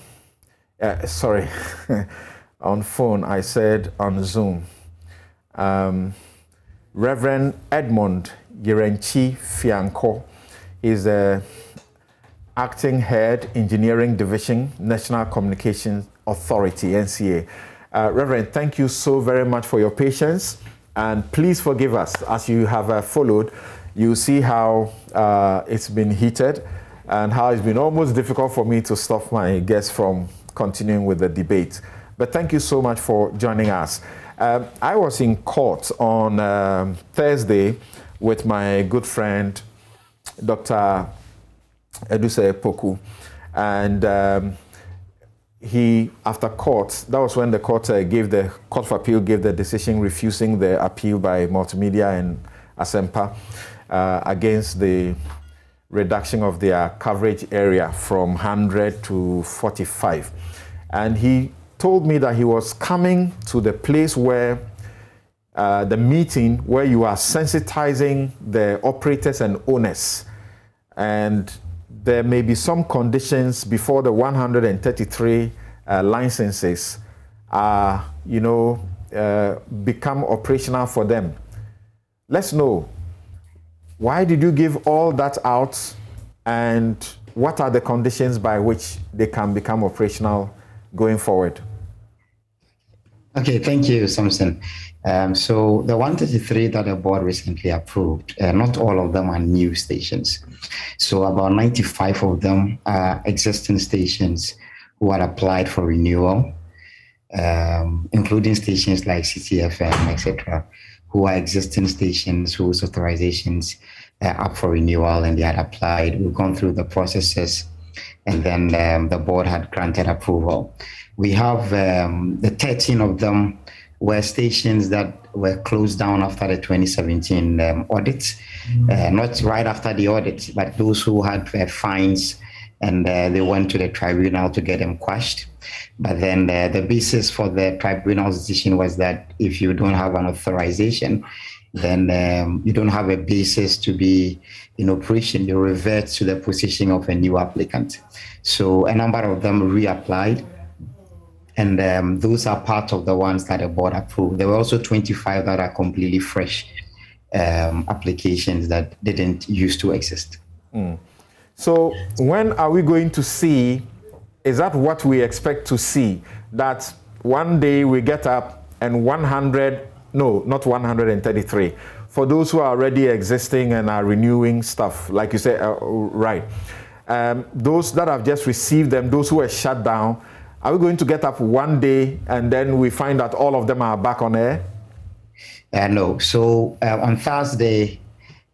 on phone, I said on Zoom, Reverend Edmond Yerenchi Fianco is the Acting Head, Engineering Division, National Communications Authority, NCA. Reverend, thank you so very much for your patience, and please forgive us. As you have followed, you see how it's been heated and how it's been almost difficult for me to stop my guests from continuing with the debate. But thank you so much for joining us. I was in court on Thursday with my good friend, Dr. Eduse Poku, and he, after court, that was when the court the Court of Appeal gave the decision refusing the appeal by Multimedia and Asempa against the reduction of their coverage area from 100 to 45. And he told me that he was coming to the place where the meeting where you are sensitizing the operators and owners, and there may be some conditions before the 133 licenses are, become operational for them. Let's know, why did you give all that out, and what are the conditions by which they can become operational going forward? Okay, thank you, Samson. So the 133 that the board recently approved, not all of them are new stations. So about 95 of them are existing stations who had applied for renewal, including stations like CTFM, etc., who are existing stations whose authorizations are up for renewal and they had applied. We've gone through the processes, and then the board had granted approval. We have the 13 of them were stations that were closed down after the 2017 audit, not right after the audit, but those who had fines, and they went to the tribunal to get them quashed. But then the basis for the tribunal's decision was that if you don't have an authorization, then you don't have a basis to be in operation. You revert to the position of a new applicant. So a number of them reapplied, and those are part of the ones that the board approved. There were also 25 that are completely fresh applications that didn't used to exist. So when are we going to see, is that what we expect to see, that one day we get up and 100, no, not 133, for those who are already existing and are renewing stuff, like you said, right, those that have just received them, those who are shut down, are we going to get up one day and then we find that all of them are back on air? No. So on Thursday,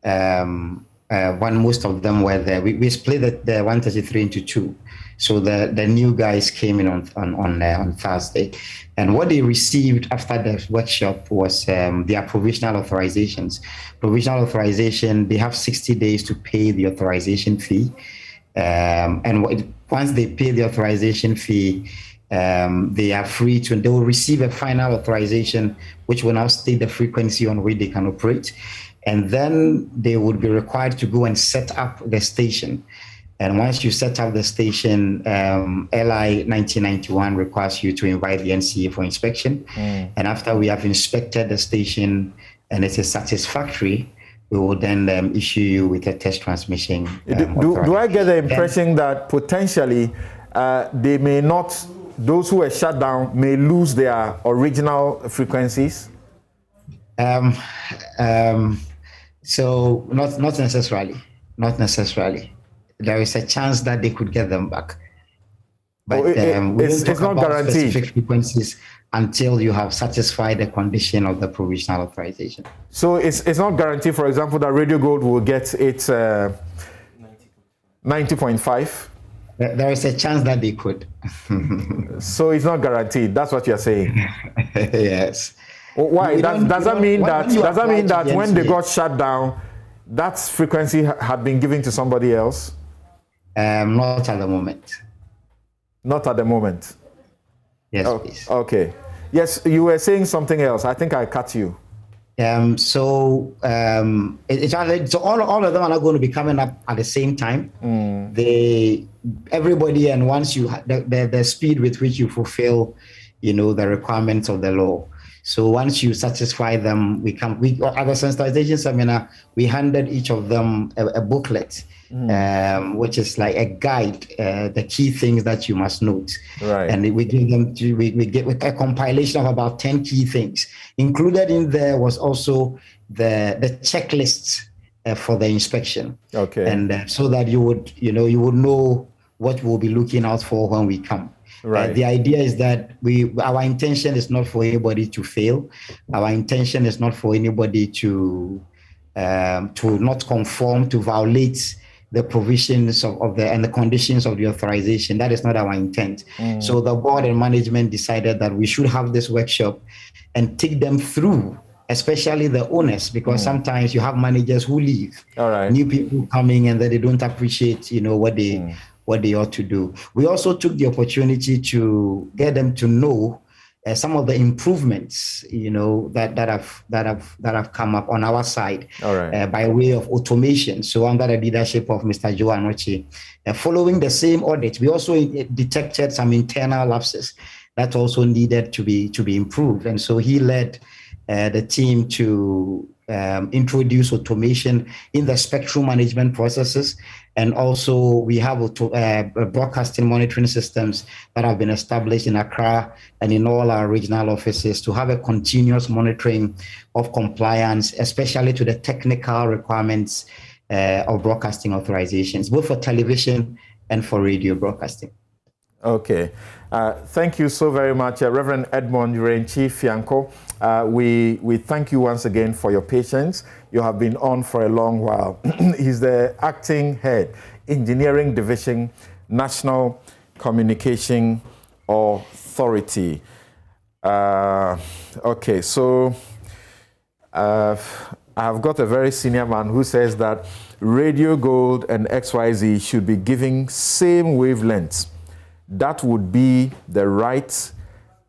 when most of them were there, we split the 133 into two. So the new guys came in on Thursday, and what they received after the workshop was their provisional authorizations. Provisional authorization, they have 60 days to pay the authorization fee, and once they pay the authorization fee, they are free to, they will receive a final authorization, which will now state the frequency on which they can operate. And then they would be required to go and set up the station. And once you set up the station, LI 1991 requires you to invite the NCA for inspection. And after we have inspected the station and it is satisfactory, we will then issue you with a test transmission. Do I get the impression that potentially they may not, those who are shut down may lose their original frequencies? So not necessarily. There is a chance that they could get them back, but it's not guaranteed. Specific frequencies until you have satisfied the condition of the provisional authorization. So it's not guaranteed. For example, that Radio Gold will get its 90.5. There is a chance that they could. So it's not guaranteed. That's what you're saying. Yes. Why? Does that mean that when they got shut down, that frequency had been given to somebody else? Not at the moment. Not at the moment. Yes, please. Okay. Yes, you were saying something else. I think I cut you. So all of them are not going to be coming up at the same time. Everybody, and once you the speed with which you fulfill, the requirements of the law. So once you satisfy them, we at the sensitization seminar, we handed each of them a booklet, which is like a guide, the key things that you must note. Right. And we give them we get a compilation of about 10 key things. Included in there was also the checklists for the inspection. Okay. And so that you would know what we'll be looking out for when we come. Right. The idea is that our intention is not for anybody to fail. Our intention is not for anybody to not conform, to violate the provisions of the conditions of the authorization. That is not our intent. So the board and management decided that we should have this workshop and take them through, especially the owners, because sometimes you have managers who leave, new people coming, and then they don't appreciate, what they ought to do. We also took the opportunity to get them to know some of the improvements, that have come up on our side by way of automation. So under the leadership of Mr. Joe Anochi, following the same audit, we also detected some internal lapses that also needed to be improved. And so he led the team to introduce automation in the spectrum management processes. And also we have broadcasting monitoring systems that have been established in Accra and in all our regional offices to have a continuous monitoring of compliance, especially to the technical requirements of broadcasting authorizations, both for television and for radio broadcasting. Okay. Thank you so very much, Reverend Edmond Urenchi Fianco. We thank you once again for your patience. You have been on for a long while. He's the acting head, Engineering Division, National Communication Authority. Okay, so I've got a very senior man who says that Radio Gold and XYZ should be giving same wavelengths. That would be the right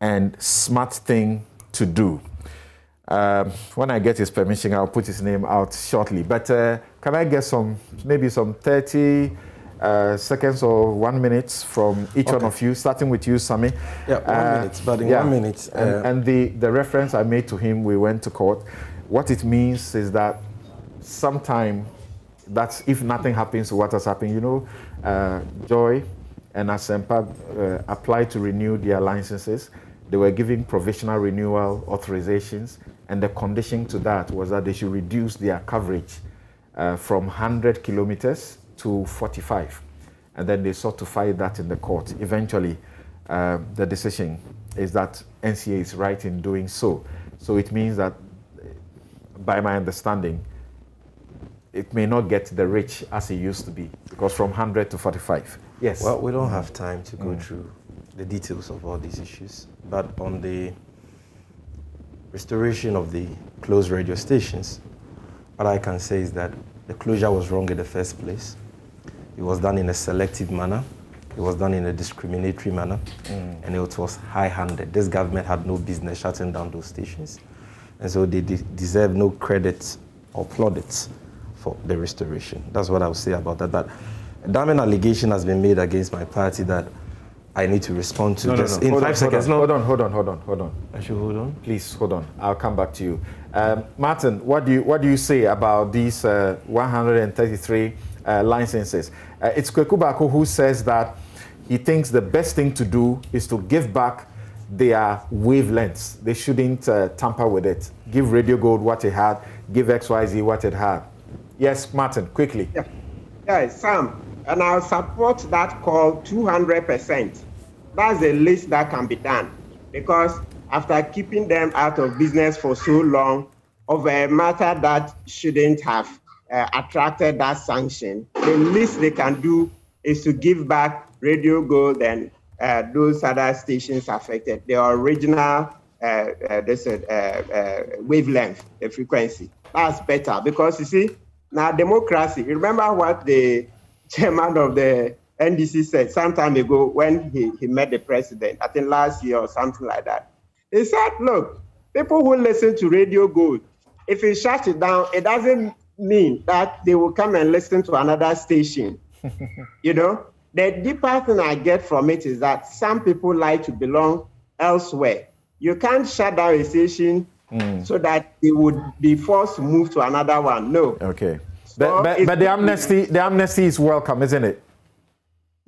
and smart thing to do. When I get his permission, I'll put his name out shortly. But can I get maybe some 30 seconds or 1 minute from each one of you, starting with you, Sammy? Yeah, 1 minute, but in 1 minute. And the reference I made to him, we went to court. What it means is that sometime, that's if nothing happens to what has happened, you know, Joy and Asempa applied to renew their licenses. They were giving provisional renewal authorizations, and the condition to that was that they should reduce their coverage from 100 kilometers to 45. And then they sought to fight that in the court. Eventually, the decision is that NCA is right in doing so. So it means that, by my understanding, it may not get the reach as it used to be, because from 100 to 45. Yes. Well, we don't have time to go through the details of all these issues, but on the restoration of the closed radio stations, what I can say is that the closure was wrong in the first place. It was done in a selective manner. It was done in a discriminatory manner, and it was high-handed. This government had no business shutting down those stations, and so they deserve no credit or plaudits for the restoration. That's what I would say about that. But a damning allegation has been made against my party that I need to respond to just in 5 seconds. Hold on. I should hold on? Please, hold on. I'll come back to you. Martin, what do you say about these 133 licenses? It's Kwekubako who says that he thinks the best thing to do is to give back their wavelengths. They shouldn't tamper with it. Give Radio Gold what it had, give XYZ what it had. Yes, Martin, quickly. Yeah, Sam, and I'll support that call 200%. That's a list that can be done, because after keeping them out of business for so long, of a matter that shouldn't have attracted that sanction, the least they can do is to give back Radio Gold and those other stations affected, the original wavelength, the frequency. That's better, because you see, now democracy, remember what the chairman of the NDC said some time ago when he met the president, I think last year or something like that. He said, look, people who listen to Radio Gold, if he shuts it down, it doesn't mean that they will come and listen to another station. You know, the deeper thing I get from it is that some people like to belong elsewhere. You can't shut down a station so that they would be forced to move to another one. No. Okay. So but the amnesty is welcome, isn't it?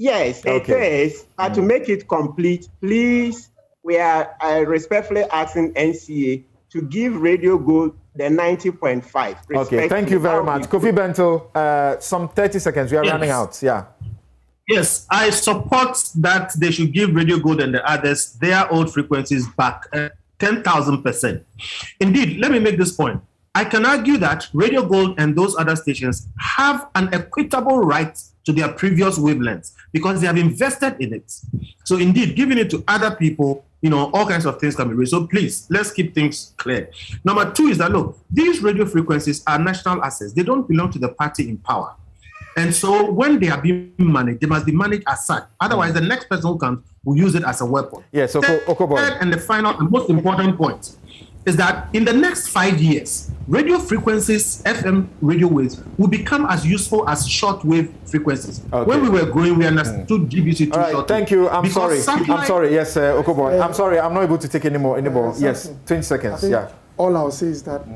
Yes, it is. But to make it complete, please, we are respectfully asking NCA to give Radio Gold the 90.5. Okay, thank you very much. Kofi Bento, some 30 seconds. We are running out. Yeah. Yes, I support that they should give Radio Gold and the others their old frequencies back, 10,000%. Indeed, let me make this point. I can argue that Radio Gold and those other stations have an equitable right to their previous wavelengths because they have invested in it. So indeed, giving it to other people, you know, all kinds of things can be raised. So please, let's keep things clear. Number two is that, look, these radio frequencies are national assets. They don't belong to the party in power. And so when they are being managed, they must be managed as such. Otherwise, the next person who comes will use it as a weapon. Yes, third and the final and most important point is that in the next 5 years, radio frequencies, FM radio waves, will become as useful as shortwave frequencies. Okay. When we were growing, we understood GBC2 all right, shortwave. Thank you. I'm sorry. Yes, Okobo. I'm sorry. I'm not able to take any more. Yes, 20 seconds. Yeah. All I'll say is that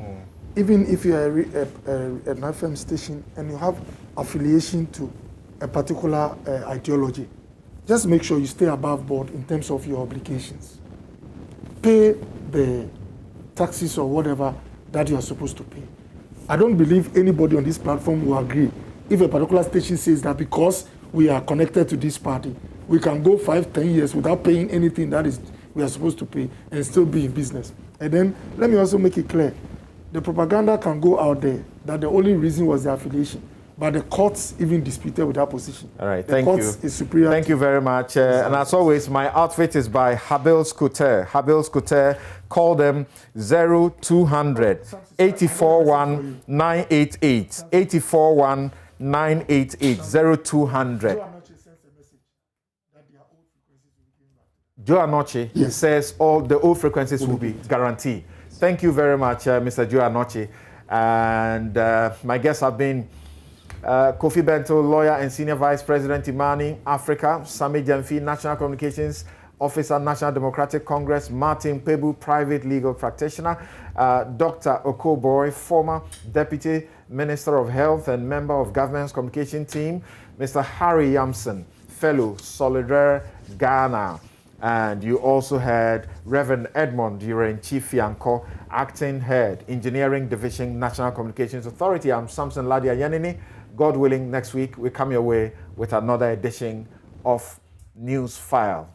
even if you are an FM station and you have affiliation to a particular ideology, just make sure you stay above board in terms of your obligations. Pay the taxes or whatever that you are supposed to pay. I don't believe anybody on this platform will agree if a particular station says that because we are connected to this party, we can go 5-10 years without paying anything that is we are supposed to pay and still be in business. And then let me also make it clear, the propaganda can go out there that the only reason was the affiliation, but the courts even disputed with that position. All right, thank you. Is superior. Thank you very much. And as always, my outfit is by Habil Scooter. Habil Scooter, call them 0200 841 988 841 988 0200. Joe Anoche, he says all the old frequencies will be guaranteed. Thank you very much, Mr. Joe Anoche. And my guests have been Kofi Bento, lawyer and senior vice president, Imani, Africa; Sami Jemfi, national communications officer, National Democratic Congress; Martin Pebu, private legal practitioner; Dr. Okoboy, former deputy minister of health and member of government's communication team; Mr. Harry Yamson, fellow Solidaire Ghana. And you also had Reverend Edmond Duren Chief Yanko, acting head, Engineering Division, National Communications Authority. I'm Samson Ladia Yanini. God willing, next week we come your way with another edition of Newsfile.